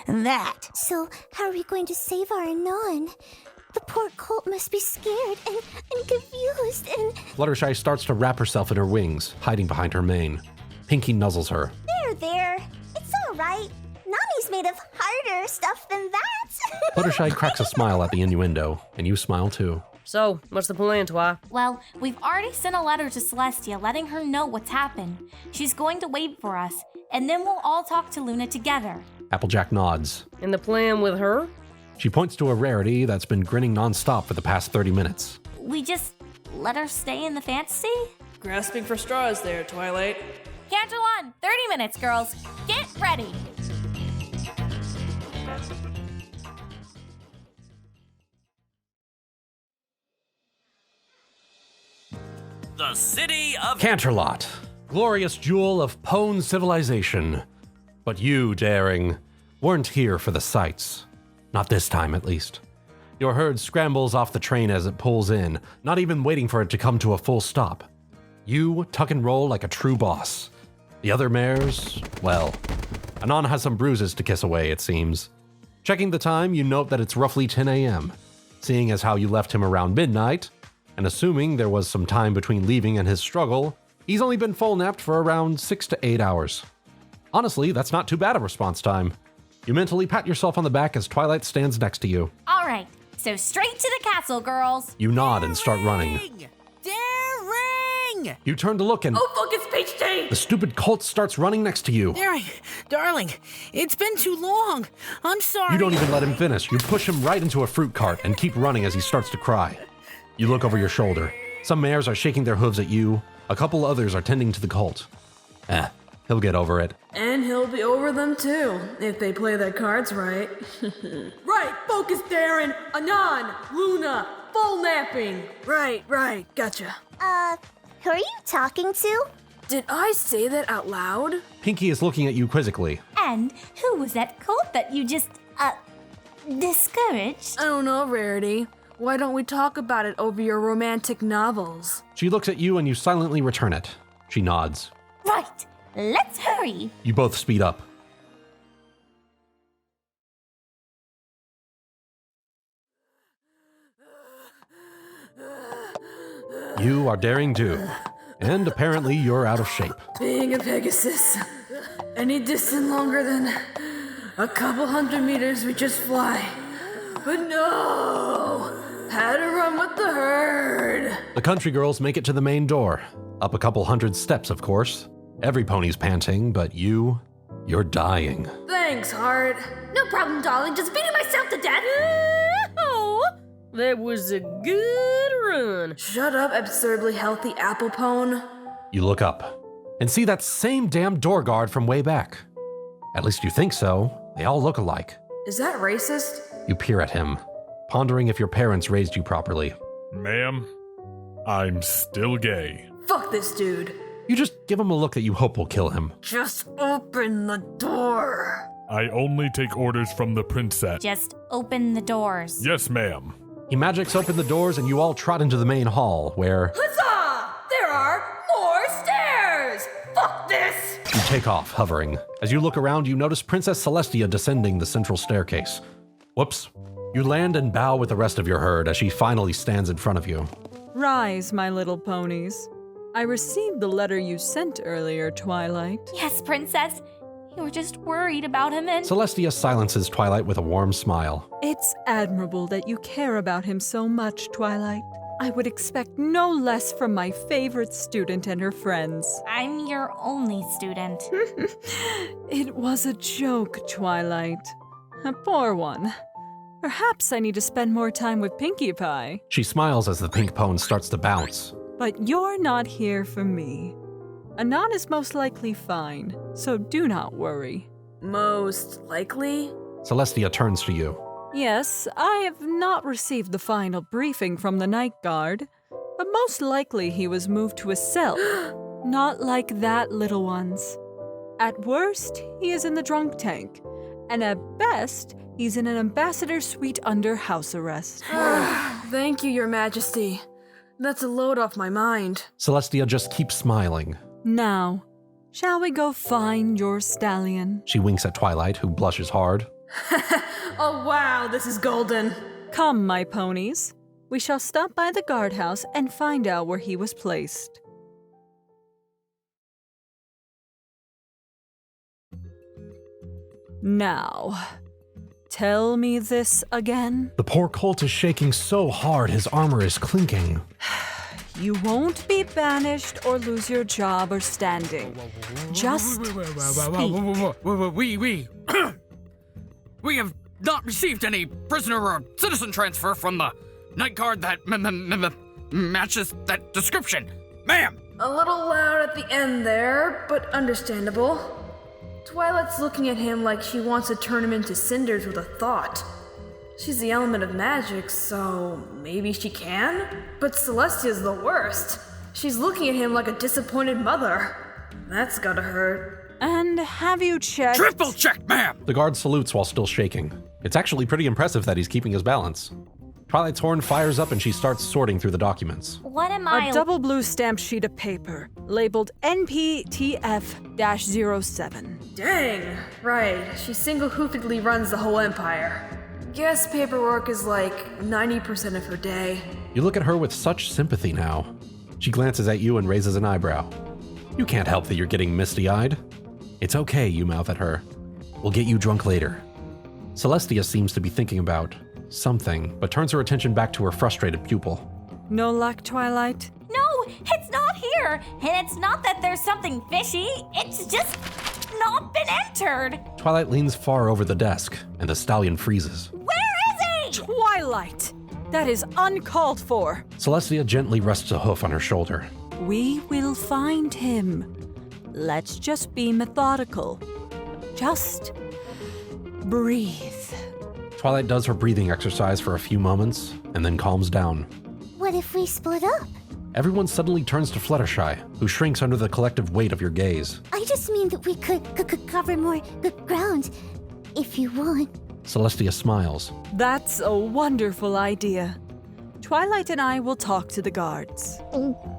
That. So, how are we going to save our Anon? The poor colt must be scared and confused and... Fluttershy starts to wrap herself in her wings, hiding behind her mane. Pinkie nuzzles her. There. It's all right. Nami's made of harder stuff than that. Fluttershy cracks a smile at the innuendo, and you smile too. So, what's the plan, Twi? Well, we've already sent a letter to Celestia letting her know what's happened. She's going to wait for us, and then we'll all talk to Luna together. Applejack nods. And the plan with her? She points to a Rarity that's been grinning nonstop for the past 30 minutes. We just let her stay in the fantasy? Grasping for straws there, Twilight. Canter on, 30 minutes, girls. Get ready. The city of Canterlot, glorious jewel of Pone civilization. But you, Daring, weren't here for the sights. Not this time, at least. Your herd scrambles off the train as it pulls in, not even waiting for it to come to a full stop. You tuck and roll like a true boss. The other mares, well, Anon has some bruises to kiss away, it seems. Checking the time, you note that it's roughly 10 a.m. Seeing as how you left him around midnight, and assuming there was some time between leaving and his struggle, he's only been full napped for around 6 to 8 hours. Honestly, that's not too bad a response time. You mentally pat yourself on the back as Twilight stands next to you. All right, so straight to the castle, girls. You nod and start running. Daring! You turn to look and Oh, fuck, it's Peach Day! the stupid colt starts running next to you. Daring, darling, it's been too long. I'm sorry. You don't even let him finish. You push him right into a fruit cart and keep running as he starts to cry. You look over your shoulder. Some mares are shaking their hooves at you. A couple others are tending to the colt. He'll get over it. And he'll be over them too, if they play their cards right. Right, focus, Darren! Anon! Luna! Full napping! Right, gotcha. Who are you talking to? Did I say that out loud? Pinkie is looking at you quizzically. And who was that colt that you just, discouraged? I don't know, Rarity. Why don't we talk about it over your romantic novels? She looks at you and you silently return it. She nods. Right, let's hurry. You both speed up. You are daring do. And apparently you're out of shape. Being a Pegasus, any distance longer than a couple 100 meters we just fly. But no! Had to run with the herd. The country girls make it to the main door. Up a couple 100 steps, of course. Every pony's panting, but you're dying. Thanks, Heart. No problem, darling. Just beating myself to death. Oh, that was a good run. Shut up, absurdly healthy apple pone. You look up and see that same damn door guard from way back. At least you think so. They all look alike. Is that racist? You peer at him, pondering if your parents raised you properly. Ma'am, I'm still gay. Fuck this dude. You just give him a look that you hope will kill him. Just open the door. I only take orders from the princess. Just open the doors. Yes, ma'am. He magics open the doors and you all trot into the main hall, where Huzzah! There are more stairs! Fuck this! you take off, hovering. As you look around, you notice Princess Celestia descending the central staircase. Whoops. You land and bow with the rest of your herd as she finally stands in front of you. Rise, my little ponies. I received the letter you sent earlier, Twilight. Yes, Princess. You were just worried about him and... Celestia silences Twilight with a warm smile. It's admirable that you care about him so much, Twilight. I would expect no less from my favorite student and her friends. I'm your only student. It was a joke, Twilight. A poor one. Perhaps I need to spend more time with Pinkie Pie. She smiles as the pink pone starts to bounce. But you're not here for me. Anon is most likely fine, so do not worry. Most likely? Celestia turns to you. Yes, I have not received the final briefing from the night guard, but most likely he was moved to a cell. Not like that, little ones. At worst, he is in the drunk tank, and at best, he's in an ambassador suite under house arrest. Thank you, Your Majesty. That's a load off my mind. Celestia just keeps smiling. Now, shall we go find your stallion? She winks at Twilight, who blushes hard. Oh wow, this is golden. Come, my ponies. We shall stop by the guardhouse and find out where he was placed. Now, tell me this again. The poor colt is shaking so hard his armor is clinking. You won't be banished or lose your job or standing. Just speak. We have not received any prisoner or citizen transfer from the night guard that matches that description, ma'am. A little loud at the end there, but understandable. Twilight's looking at him like she wants to turn him into cinders with a thought. She's the element of magic, so maybe she can? But Celestia's the worst. She's looking at him like a disappointed mother. That's gotta hurt. And have you checked? Triple check, ma'am! The guard salutes while still shaking. It's actually pretty impressive that he's keeping his balance. Twilight's horn fires up and she starts sorting through the documents. What am I? A double blue stamped sheet of paper, labeled NPTF-07. Dang, right. She single-hoofedly runs the whole empire. Guess paperwork is like 90% of her day. You look at her with such sympathy now. She glances at you and raises an eyebrow. You can't help that you're getting misty-eyed. It's okay, you mouth at her. We'll get you drunk later. Celestia seems to be thinking about something, but turns her attention back to her frustrated pupil. No luck, Twilight? No, it's not here. And it's not that there's something fishy. It's just not been entered. Twilight leans far over the desk, and the stallion freezes. Where is he? Twilight! That is uncalled for. Celestia gently rests a hoof on her shoulder. We will find him. Let's just be methodical. Just breathe. Twilight does her breathing exercise for a few moments, and then calms down. What if we split up? Everyone suddenly turns to Fluttershy, who shrinks under the collective weight of your gaze. I just mean that we could cover more ground, if you want. Celestia smiles. That's a wonderful idea. Twilight and I will talk to the guards.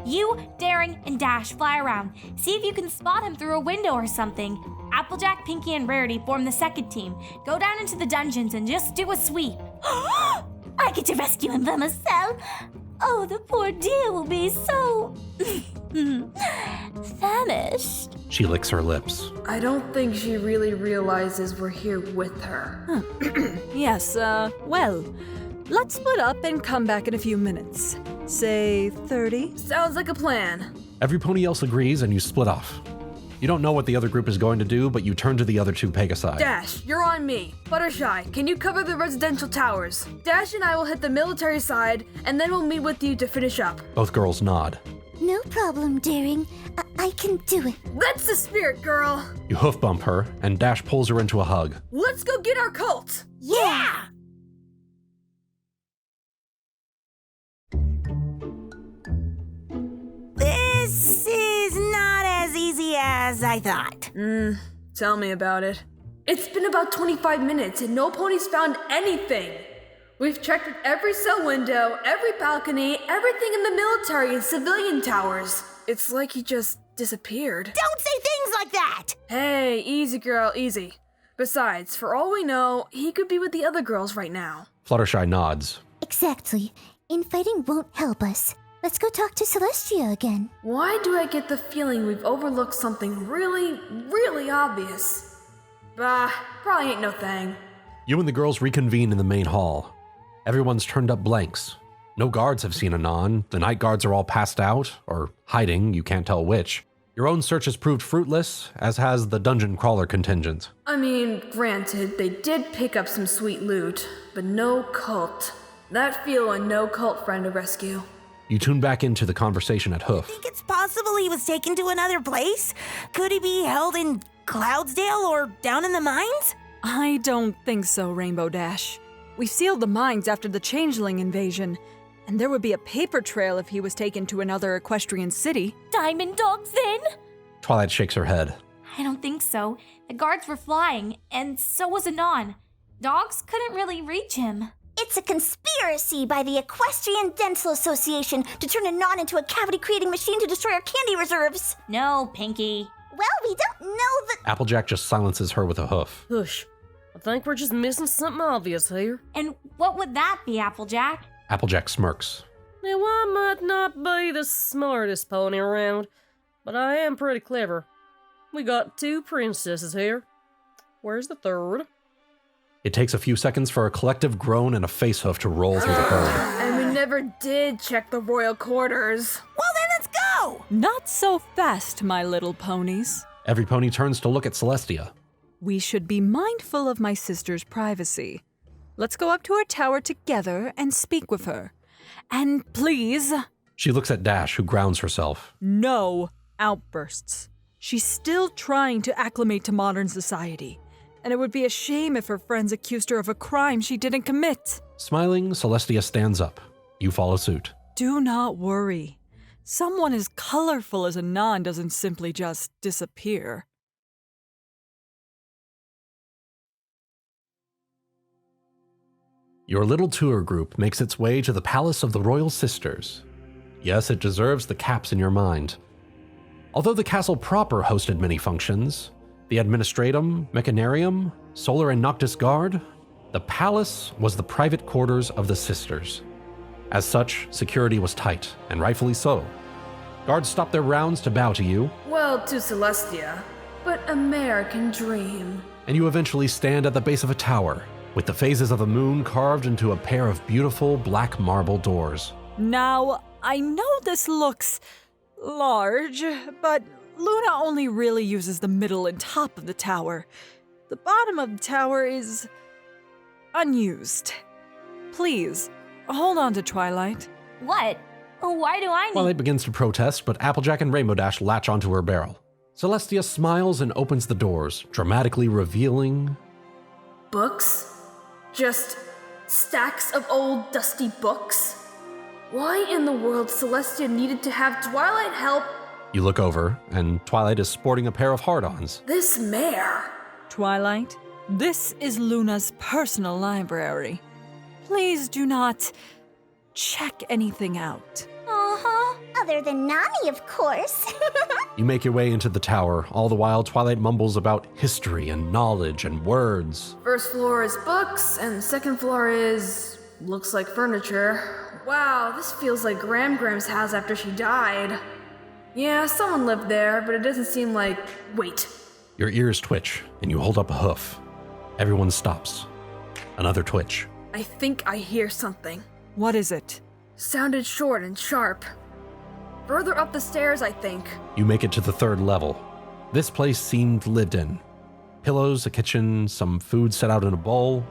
You, Daring, and Dash fly around. See if you can spot him through a window or something. Applejack, Pinkie, and Rarity form the second team. Go down into the dungeons and just do a sweep. I get to rescue him from a cell. Oh, the poor dear will be so famished. She licks her lips. I don't think she really realizes we're here with her. Yes, well, let's split up and come back in a few minutes. Say 30? Sounds like a plan. Every pony else agrees and you split off. You don't know what the other group is going to do, but you turn to the other two Pegasi. Dash, you're on me. Fluttershy, can you cover the residential towers? Dash and I will hit the military side, and then we'll meet with you to finish up. Both girls nod. No problem, Daring. I can do it. That's the spirit, girl. You hoof bump her, and Dash pulls her into a hug. Let's go get our cult. Yeah! This is not as easy as I thought. Tell me about it. It's been about 25 minutes and no ponies found anything. We've checked at every cell window, every balcony, everything in the military and civilian towers. It's like he just disappeared. Don't say things like that! Hey, easy girl, easy. Besides, for all we know, he could be with the other girls right now. Fluttershy nods. Exactly. Infighting won't help us. Let's go talk to Celestia again. Why do I get the feeling we've overlooked something really, really obvious? Bah, probably ain't no thing. You and the girls reconvene in the main hall. Everyone's turned up blanks. No guards have seen Anon. The night guards are all passed out, or hiding, you can't tell which. Your own search has proved fruitless, as has the dungeon crawler contingent. I mean, granted, they did pick up some sweet loot, but no cult. That feel a no cult friend to rescue. You tune back into the conversation at Hoof. Think it's possible he was taken to another place? Could he be held in Cloudsdale or down in the mines? I don't think so, Rainbow Dash. We sealed the mines after the Changeling invasion, and there would be a paper trail if he was taken to another equestrian city. Diamond dogs then? Twilight shakes her head. I don't think so. The guards were flying, and so was Anon. Dogs couldn't really reach him. It's a conspiracy by the Equestrian Dental Association to turn Anon into a cavity-creating machine to destroy our candy reserves. No, Pinkie. Well, we don't know the— Applejack just silences her with a hoof. Hush. I think we're just missing something obvious here. And what would that be, Applejack? Applejack smirks. Now, I might not be the smartest pony around, but I am pretty clever. We got 2 princesses here. Where's the third? It takes a few seconds for a collective groan and a face hoof to roll through the herd. And we never did check the royal quarters. Well, then let's go! Not so fast, my little ponies. Every pony turns to look at Celestia. We should be mindful of my sister's privacy. Let's go up to her tower together and speak with her. And please... She looks at Dash, who grounds herself. No outbursts. She's still trying to acclimate to modern society. And it would be a shame if her friends accused her of a crime she didn't commit. Smiling, Celestia stands up. You follow suit. Do not worry. Someone as colorful as Anon doesn't simply just disappear. Your little tour group makes its way to the Palace of the Royal Sisters. Yes, it deserves the caps in your mind. Although the castle proper hosted many functions, the Administratum, Mechanarium, Solar and Noctis Guard, the palace was the private quarters of the sisters. As such, security was tight, and rightfully so. Guards stopped their rounds to bow to you. Well, to Celestia, but American dream. And you eventually stand at the base of a tower, with the phases of the moon carved into a pair of beautiful black marble doors. Now, I know this looks large, but Luna only really uses the middle and top of the tower. The bottom of the tower is unused. Please, hold on to Twilight. What? Why do I need... Twilight begins to protest, but Applejack and Rainbow Dash latch onto her barrel. Celestia smiles and opens the doors, dramatically revealing... Books? Just stacks of old dusty books? Why in the world Celestia needed to have Twilight help? You look over, and Twilight is sporting a pair of hard-ons. This mare. Twilight, this is Luna's personal library. Please do not check anything out. Uh-huh. Other than Nani, of course. You make your way into the tower, all the while Twilight mumbles about history and knowledge and words. First floor is books, and second floor is... looks like furniture. Wow, this feels like Gram's house after she died. Yeah, someone lived there, but it doesn't seem like... Wait. Your ears twitch, and you hold up a hoof. Everyone stops. Another twitch. I think I hear something. What is it? Sounded short and sharp. Further up the stairs, I think. You make it to the 3rd level. This place seemed lived in. Pillows, a kitchen, some food set out in a bowl.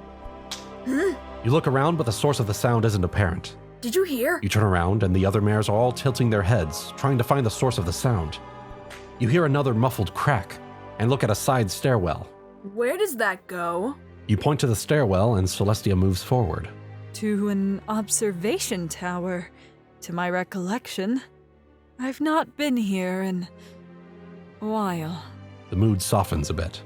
You look around, but the source of the sound isn't apparent. Did you hear? You turn around, and the other mares are all tilting their heads, trying to find the source of the sound. You hear another muffled crack, and look at a side stairwell. Where does that go? You point to the stairwell, and Celestia moves forward. To an observation tower, to my recollection. I've not been here in a while. The mood softens a bit.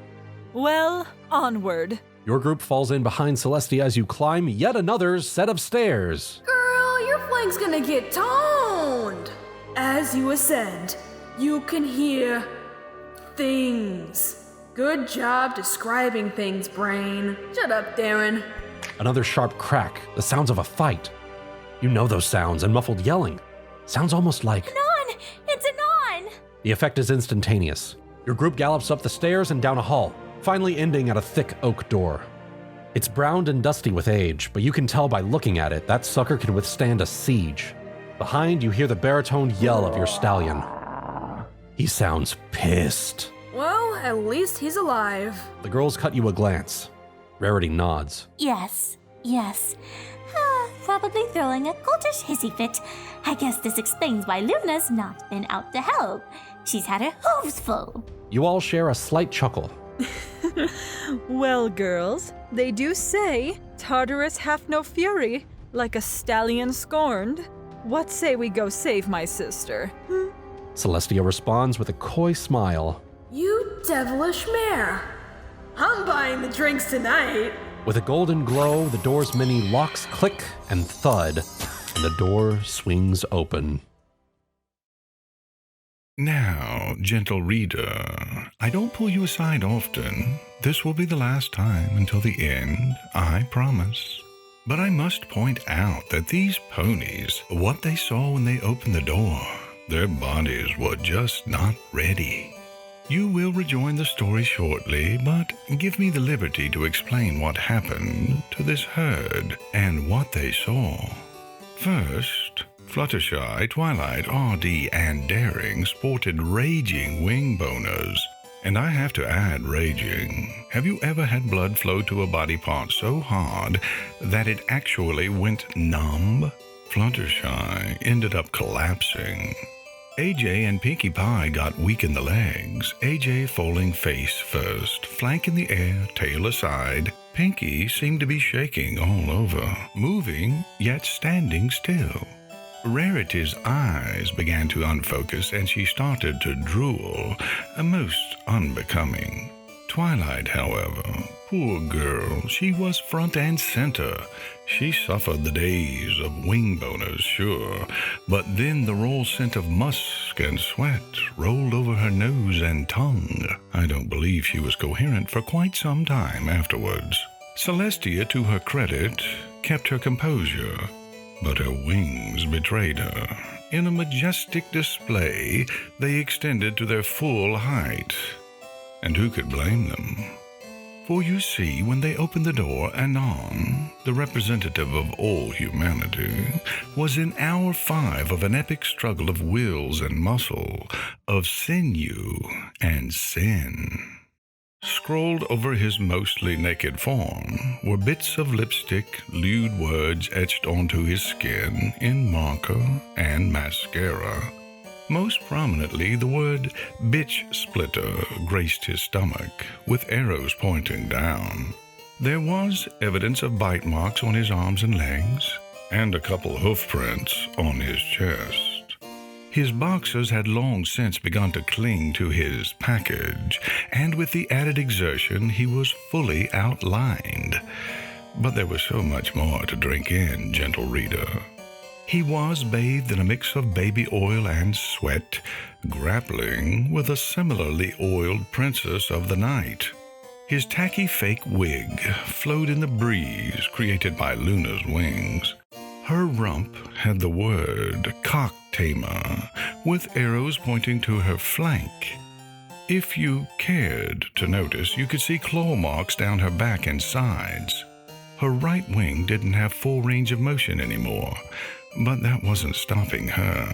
Well, onward. Your group falls in behind Celestia as you climb yet another set of stairs. Girl, your flank's gonna get toned! As you ascend, you can hear things. Good job describing things, brain. Shut up, Darren. Another sharp crack, the sounds of a fight. You know those sounds and muffled yelling. Sounds almost like... Anon! It's Anon! The effect is instantaneous. Your group gallops up the stairs and down a hall, finally ending at a thick oak door. It's browned and dusty with age, but you can tell by looking at it that sucker can withstand a siege. Behind, you hear the baritone yell of your stallion. He sounds pissed. Well, at least he's alive. The girls cut you a glance. Rarity nods. Yes. Probably throwing a cultish hissy fit. I guess this explains why Luna's not been out to help. She's had her hooves full. You all share a slight chuckle. Well, girls, they do say Tartarus hath no fury, like a stallion scorned. What say we go save my sister? Celestia responds with a coy smile. You devilish mare. I'm buying the drinks tonight. With a golden glow, the door's many locks click and thud, and the door swings open. Now, gentle reader, I don't pull you aside often. This will be the last time until the end, I promise. But I must point out that these ponies, what they saw when they opened the door, their bodies were just not ready. You will rejoin the story shortly, but give me the liberty to explain what happened to this herd and what they saw. First, Fluttershy, Twilight, RD, and Daring sported raging wing boners. And I have to add raging. Have you ever had blood flow to a body part so hard that it actually went numb? Fluttershy ended up collapsing. AJ and Pinkie Pie got weak in the legs, AJ falling face first, flank in the air, tail aside. Pinkie seemed to be shaking all over, moving yet standing still. Rarity's eyes began to unfocus and she started to drool, most unbecoming. Twilight, however, poor girl, she was front and center. She suffered the days of wing boners, sure, but then the raw scent of musk and sweat rolled over her nose and tongue. I don't believe she was coherent for quite some time afterwards. Celestia, to her credit, kept her composure, but her wings betrayed her. In a majestic display, they extended to their full height. And who could blame them? For you see, when they opened the door, Anon, the representative of all humanity, was in hour 5 of an epic struggle of wills and muscle, of sinew and sin. Scrawled over his mostly naked form were bits of lipstick, lewd words etched onto his skin in marker and mascara. Most prominently, the word bitch splitter graced his stomach, with arrows pointing down. There was evidence of bite marks on his arms and legs, and a couple hoof prints on his chest. His boxers had long since begun to cling to his package, and with the added exertion he was fully outlined. But there was so much more to drink in, gentle reader. He was bathed in a mix of baby oil and sweat, grappling with a similarly oiled princess of the night. His tacky fake wig flowed in the breeze created by Luna's wings. Her rump had the word cock tamer, with arrows pointing to her flank. If you cared to notice, you could see claw marks down her back and sides. Her right wing didn't have full range of motion anymore, but that wasn't stopping her.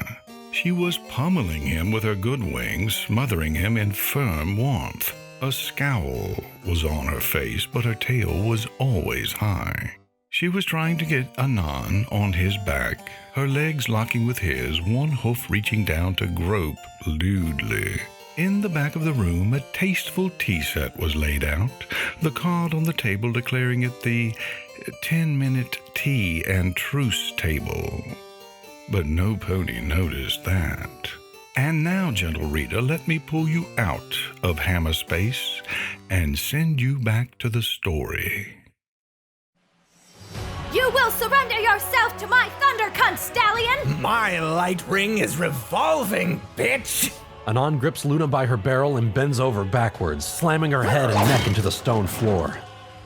She was pummeling him with her good wings, smothering him in firm warmth. A scowl was on her face, but her tail was always high. She was trying to get Anon on his back, her legs locking with his, one hoof reaching down to grope lewdly. In the back of the room, a tasteful tea set was laid out, the card on the table declaring it the 10-minute tea and truce table. But no pony noticed that. And now, gentle reader, let me pull you out of hammer space and send you back to the story. You will surrender yourself to my thunder cunt, stallion! My light ring is revolving, bitch! Anon grips Luna by her barrel and bends over backwards, slamming her head and neck into the stone floor.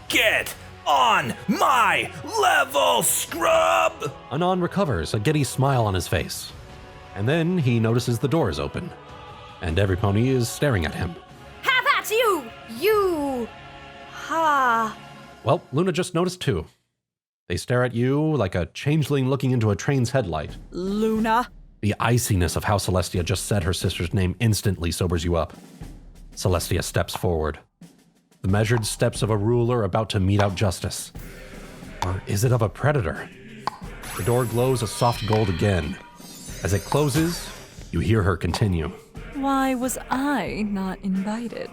Get on my level, scrub! Anon recovers, a giddy smile on his face. And then he notices the door is open, and every pony is staring at him. Have at you! You! Ha! Well, Luna just noticed too. They stare at you like a changeling looking into a train's headlight. Luna? The iciness of how Celestia just said her sister's name instantly sobers you up. Celestia steps forward. The measured steps of a ruler about to mete out justice. Or is it of a predator? The door glows a soft gold again. As it closes, you hear her continue. Why was I not invited?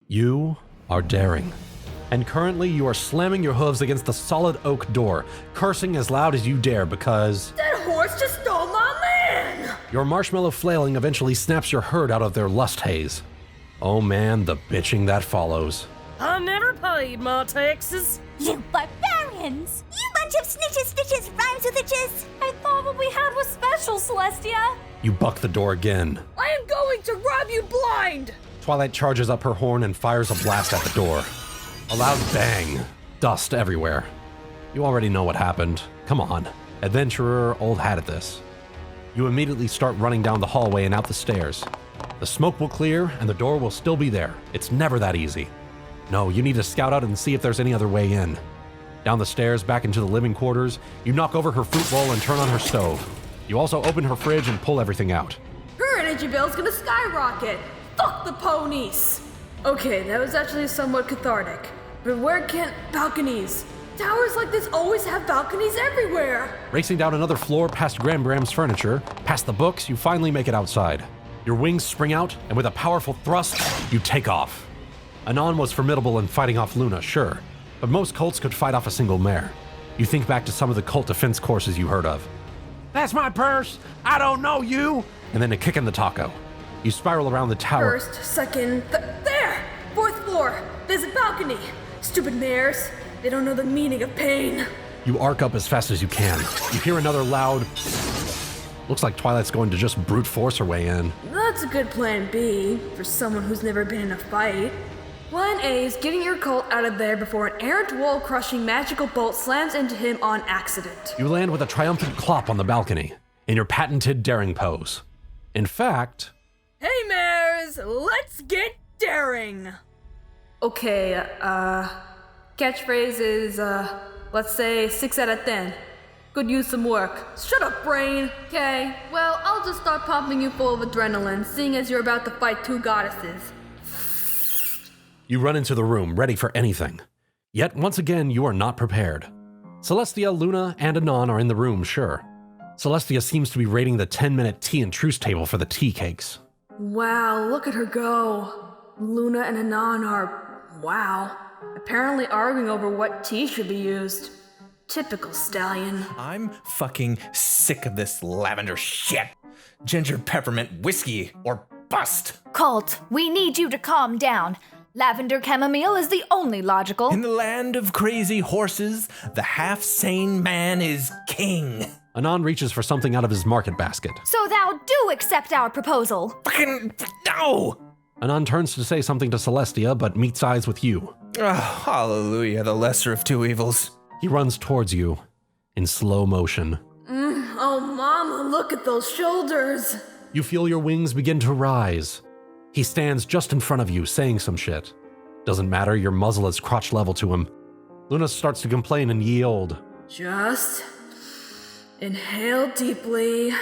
You are daring. And currently you are slamming your hooves against the solid oak door, cursing as loud as you dare because... That horse just stole my man! Your marshmallow flailing eventually snaps your herd out of their lust haze. Oh man, the bitching that follows. I never paid my taxes. You barbarians! You bunch of snitches, stitches, rhymes with itches! I thought what we had was special, Celestia. You buck the door again. I am going to rob you blind! Twilight charges up her horn and fires a blast at the door. A loud bang. Dust everywhere. You already know what happened. Come on. Adventurer, old hat at this. You immediately start running down the hallway and out the stairs. The smoke will clear and the door will still be there. It's never that easy. No, you need to scout out and see if there's any other way in. Down the stairs, back into the living quarters, you knock over her fruit bowl and turn on her stove. You also open her fridge and pull everything out. Her energy bill's gonna skyrocket! Fuck the ponies! Okay, that was actually somewhat cathartic. But where can't balconies? Towers like this always have balconies everywhere! Racing down another floor past Graham Bram's furniture, past the books, you finally make it outside. Your wings spring out, and with a powerful thrust, you take off. Anon was formidable in fighting off Luna, sure, but most cults could fight off a single mare. You think back to some of the cult defense courses you heard of. That's my purse! I don't know you! And then a kick in the taco. You spiral around the tower. First, second, there! Fourth floor! There's a balcony! Stupid mares! They don't know the meaning of pain! You arc up as fast as you can. You hear another loud... Looks like Twilight's going to just brute force her way in. That's a good plan B, for someone who's never been in a fight. Plan A is getting your cult out of there before an errant wall-crushing magical bolt slams into him on accident. You land with a triumphant clop on the balcony, in your patented daring pose. In fact... Hey mares, let's get daring! Okay, catchphrase is, let's say 6 out of 10. Could use some work. Shut up, brain! Okay, well, I'll just start pumping you full of adrenaline, seeing as you're about to fight 2 goddesses. You run into the room, ready for anything. Yet, once again, you are not prepared. Celestia, Luna, and Anon are in the room, sure. Celestia seems to be raiding the 10-minute tea and truce table for the tea cakes. Wow, look at her go. Luna and Anon are, wow, apparently arguing over what tea should be used. Typical stallion. I'm fucking sick of this lavender shit. Ginger peppermint whiskey or bust. Colt, we need you to calm down. Lavender chamomile is the only logical. In the land of crazy horses, the half-sane man is king. Anon reaches for something out of his market basket. So thou do accept our proposal. Fucking no! Anon turns to say something to Celestia, but meets eyes with you. Oh, hallelujah, the lesser of two evils. He runs towards you in slow motion. Oh, Mama, look at those shoulders. You feel your wings begin to rise. He stands just in front of you, saying some shit. Doesn't matter, your muzzle is crotch level to him. Luna starts to complain in ye olde. Just inhale deeply.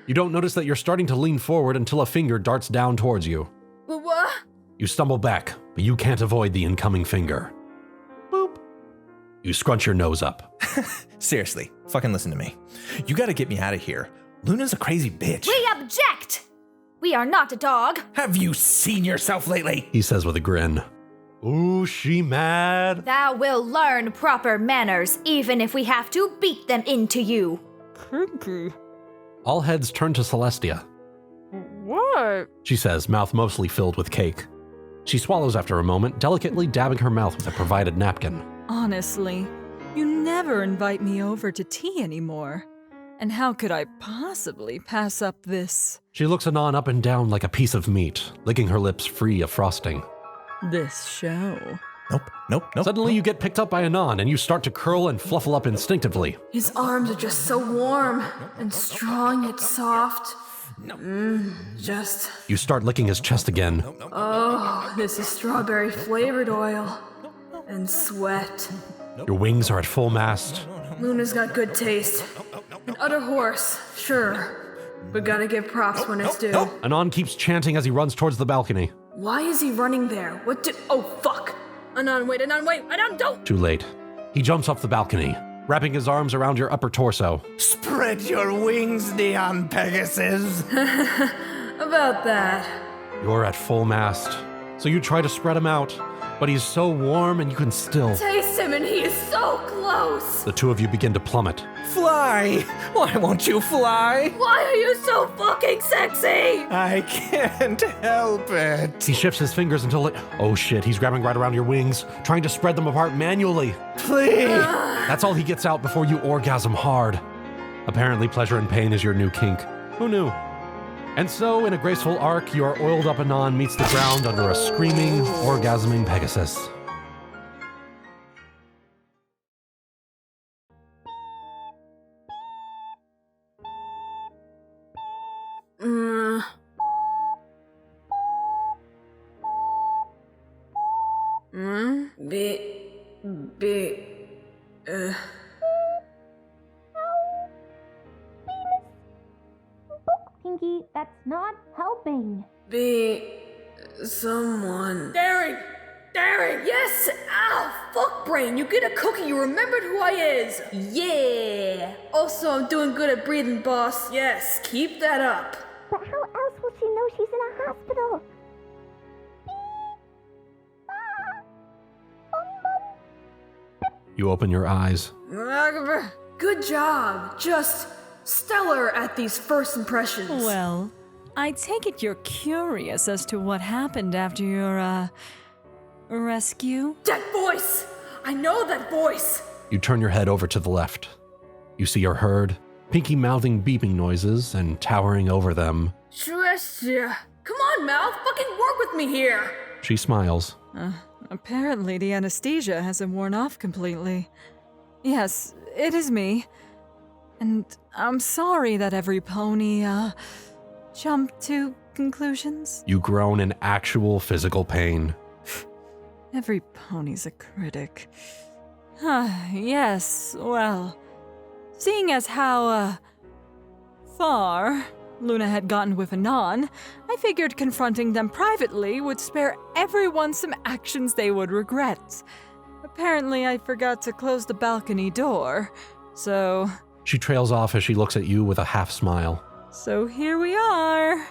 You don't notice that you're starting to lean forward until a finger darts down towards you. What? You stumble back, but you can't avoid the incoming finger. Boop. You scrunch your nose up. Seriously, fucking listen to me. You gotta get me out of here. Luna's a crazy bitch. We object! We are not a dog. Have you seen yourself lately? He says with a grin. Ooh, she mad? Thou will learn proper manners, even if we have to beat them into you. Pinkie. All heads turn to Celestia. What? She says, mouth mostly filled with cake. She swallows after a moment, delicately dabbing her mouth with a provided napkin. Honestly, you never invite me over to tea anymore. And how could I possibly pass up this? She looks Anon up and down like a piece of meat, licking her lips free of frosting. This show. Nope. Suddenly you get picked up by Anon and you start to curl and fluffle up instinctively. His arms are just so warm and strong yet soft. Just. You start licking his chest again. Oh, this is strawberry flavored oil. And sweat. Your wings are at full mast. Luna's got good taste. An utter horse, sure. But gotta give props when it's due. Anon keeps chanting as he runs towards the balcony. Why is he running there? Oh, fuck! Anon, wait! Anon, don't! Too late. He jumps off the balcony, wrapping his arms around your upper torso. Spread your wings, Neon Pegasus! About that. You're at full mast, so you try to spread him out, but he's so warm and you can still Taste him and he is so close! The two of you begin to plummet. Fly! Why won't you fly? Why are you so fucking sexy? I can't help it. He shifts his fingers until oh shit, he's grabbing right around your wings, trying to spread them apart manually. Please! That's all he gets out before you orgasm hard. Apparently pleasure and pain is your new kink. Who knew? And so, in a graceful arc, your oiled up Anon meets the ground under a screaming, orgasming Pegasus. Pinkie, that's not helping. Someone. Darren, yes! Ow, fuck brain, you get a cookie, you remembered who I is. Yeah. Also, I'm doing good at breathing, boss. Yes, keep that up. But how else will she know she's in a hospital? You open your eyes. Good job. Just stellar at these first impressions. Well, I take it you're curious as to what happened after your, rescue? That voice! I know that voice! You turn your head over to the left. You see your herd, Pinkie mouthing beeping noises and towering over them. Celestia, come on, mouth, fucking work with me here! She smiles. Apparently the anesthesia hasn't worn off completely. Yes, it is me. And I'm sorry that every pony, jumped to conclusions. You groan in actual physical pain. Every pony's a critic. Yes, well, seeing as how, far Luna had gotten with Anon, I figured confronting them privately would spare everyone some actions they would regret. Apparently, I forgot to close the balcony door, so... She trails off as she looks at you with a half smile. So here we are.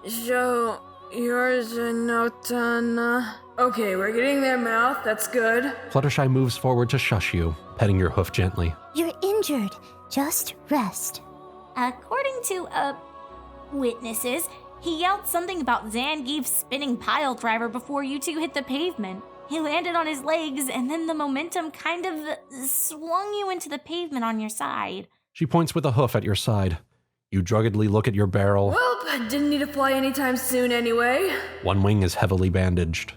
So, yours and Notana. Okay, we're getting their mouth, that's good. Fluttershy moves forward to shush you, petting your hoof gently. You're injured. Just rest. According to, witnesses, he yelled something about Zangief's spinning pile driver before you two hit the pavement. He landed on his legs, and then the momentum kind of swung you into the pavement on your side. She points with a hoof at your side. You druggedly look at your barrel. Well, I didn't need to fly anytime soon anyway. One wing is heavily bandaged.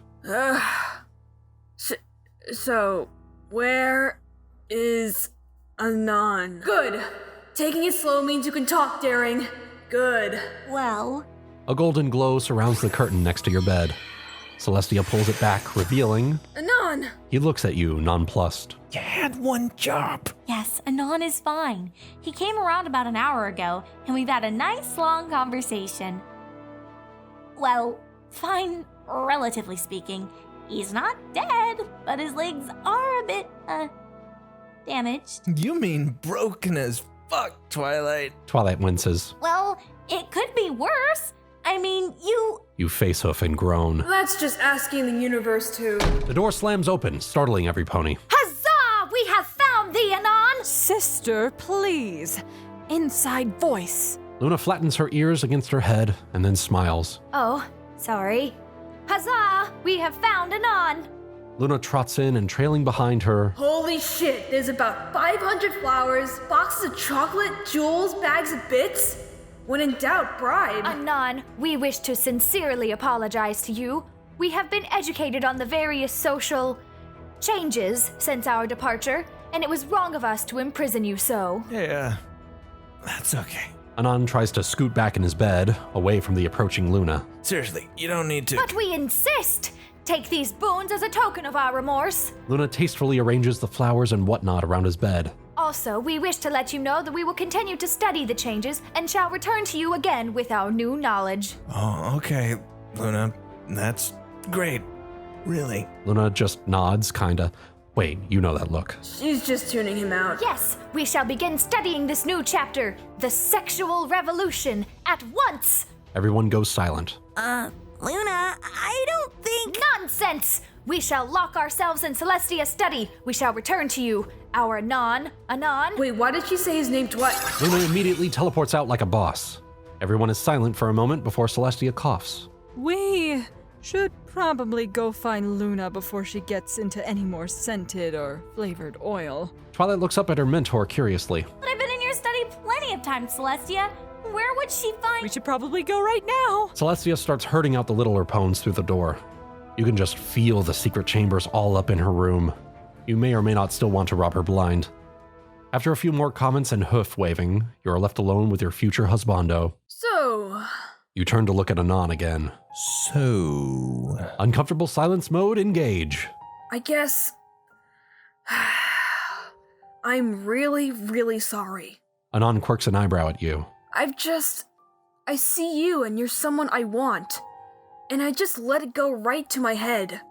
So, where is Anon? Good. Taking it slow means you can talk, Daring. Good. Well, A golden glow surrounds the curtain next to your bed. Celestia pulls it back, revealing... Anon! He looks at you, nonplussed. You had one job. Yes, Anon is fine. He came around about an hour ago, and we've had a nice long conversation. Well, fine, relatively speaking. He's not dead, but his legs are a bit, damaged. You mean broken as fuck, Twilight. Twilight winces. Well, it could be worse. I mean, you... You facehoof and groan. That's just asking the universe to... The door slams open, startling every pony. Huzzah! We have found thee, Anon! Sister, please. Inside voice. Luna flattens her ears against her head and then smiles. Oh, sorry. Huzzah! We have found Anon! Luna trots in and trailing behind her... Holy shit, there's about 500 flowers, boxes of chocolate, jewels, bags of bits. When in doubt, bribe. Anon, we wish to sincerely apologize to you. We have been educated on the various social changes since our departure, and it was wrong of us to imprison you so. Yeah, that's okay. Anon tries to scoot back in his bed, away from the approaching Luna. Seriously, you don't need to... But we insist! Take these boons as a token of our remorse. Luna tastefully arranges the flowers and whatnot around his bed. Also, we wish to let you know that we will continue to study the changes and shall return to you again with our new knowledge. Oh, okay, Luna. That's great. Really. Luna just nods, kinda. Wait, you know that look. She's just tuning him out. Yes, we shall begin studying this new chapter, the sexual revolution, at once! Everyone goes silent. Luna, I don't think... Nonsense! We shall lock ourselves in Celestia's study. We shall return to you. Our Anon. Wait, why did she say his name twice? Luna immediately teleports out like a boss. Everyone is silent for a moment before Celestia coughs. We should probably go find Luna before she gets into any more scented or flavored oil. Twilight looks up at her mentor curiously. But I've been in your study plenty of times, Celestia. Where would she find... We should probably go right now. Celestia starts herding out the littler pawns through the door. You can just feel the secret chambers all up in her room. You may or may not still want to rob her blind. After a few more comments and hoof waving, you are left alone with your future husbando. So... You turn to look at Anon again. So... Uncomfortable silence mode, engage. I guess... I'm really, really sorry. Anon quirks an eyebrow at you. I see you and you're someone I want. And I just let it go right to my head.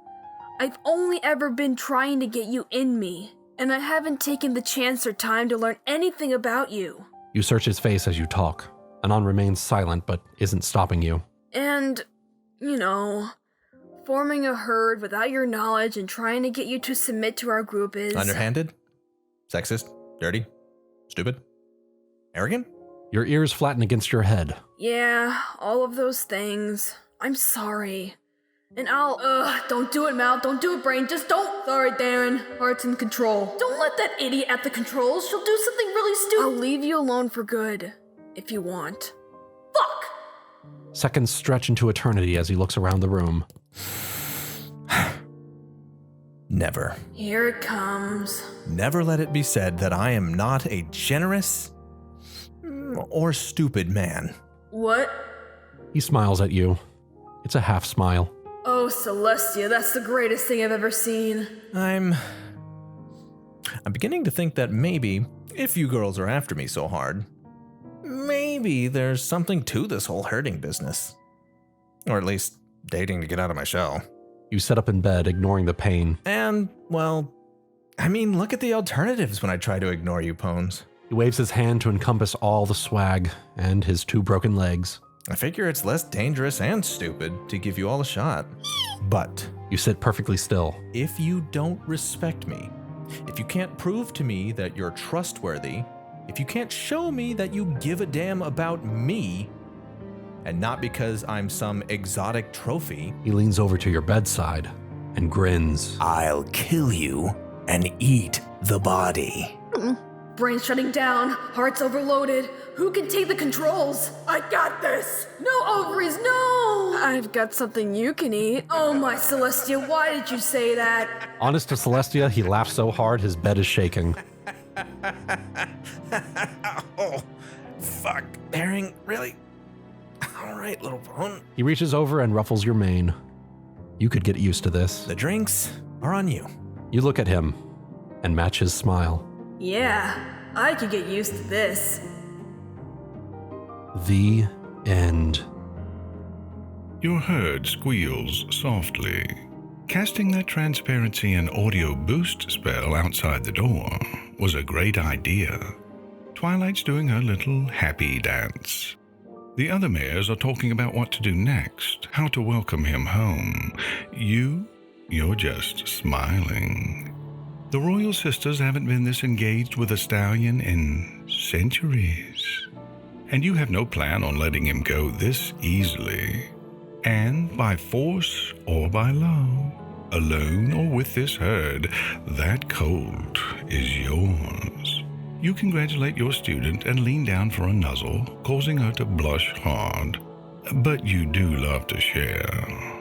I've only ever been trying to get you in me, and I haven't taken the chance or time to learn anything about you. You search his face as you talk. Anon remains silent, but isn't stopping you. And, you know, forming a herd without your knowledge and trying to get you to submit to our group is... Underhanded? Sexist? Dirty? Stupid? Arrogant? Your ears flatten against your head. Yeah, all of those things. I'm sorry. And don't do it, Mal. Don't do it, Brain. Just don't. Sorry, Darren. Heart's in control. Don't let that idiot at the controls. She'll do something really stupid. I'll leave you alone for good, if you want. Fuck! Seconds stretch into eternity as he looks around the room. Never. Here it comes. Never let it be said that I am not a generous or stupid man. What? He smiles at you. It's a half smile. Oh, Celestia, that's the greatest thing I've ever seen. I'm beginning to think that maybe, if you girls are after me so hard, maybe there's something to this whole herding business. Or at least dating to get out of my shell. You sit up in bed, ignoring the pain. And, well, I mean, look at the alternatives when I try to ignore you, Pones. He waves his hand to encompass all the swag and his 2 broken legs. I figure it's less dangerous and stupid to give you all a shot. But you sit perfectly still. If you don't respect me, if you can't prove to me that you're trustworthy, if you can't show me that you give a damn about me, and not because I'm some exotic trophy... He leans over to your bedside and grins. I'll kill you and eat the body. Brain shutting down, heart's overloaded. Who can take the controls? I got this! No ovaries, no! I've got something you can eat. Oh my Celestia, why did you say that? Honest to Celestia, he laughs so hard his bed is shaking. Oh, fuck. Herring, really? All right, little bone. He reaches over and ruffles your mane. You could get used to this. The drinks are on you. You look at him and match his smile. Yeah, I could get used to this. The end. Your herd squeals softly. Casting that transparency and audio boost spell outside the door was a great idea. Twilight's doing her little happy dance. The other mares are talking about what to do next, how to welcome him home. You're just smiling. The royal sisters haven't been this engaged with a stallion in centuries. And you have no plan on letting him go this easily. And by force or by love, alone or with this herd, that colt is yours. You congratulate your student and lean down for a nuzzle, causing her to blush hard. But you do love to share.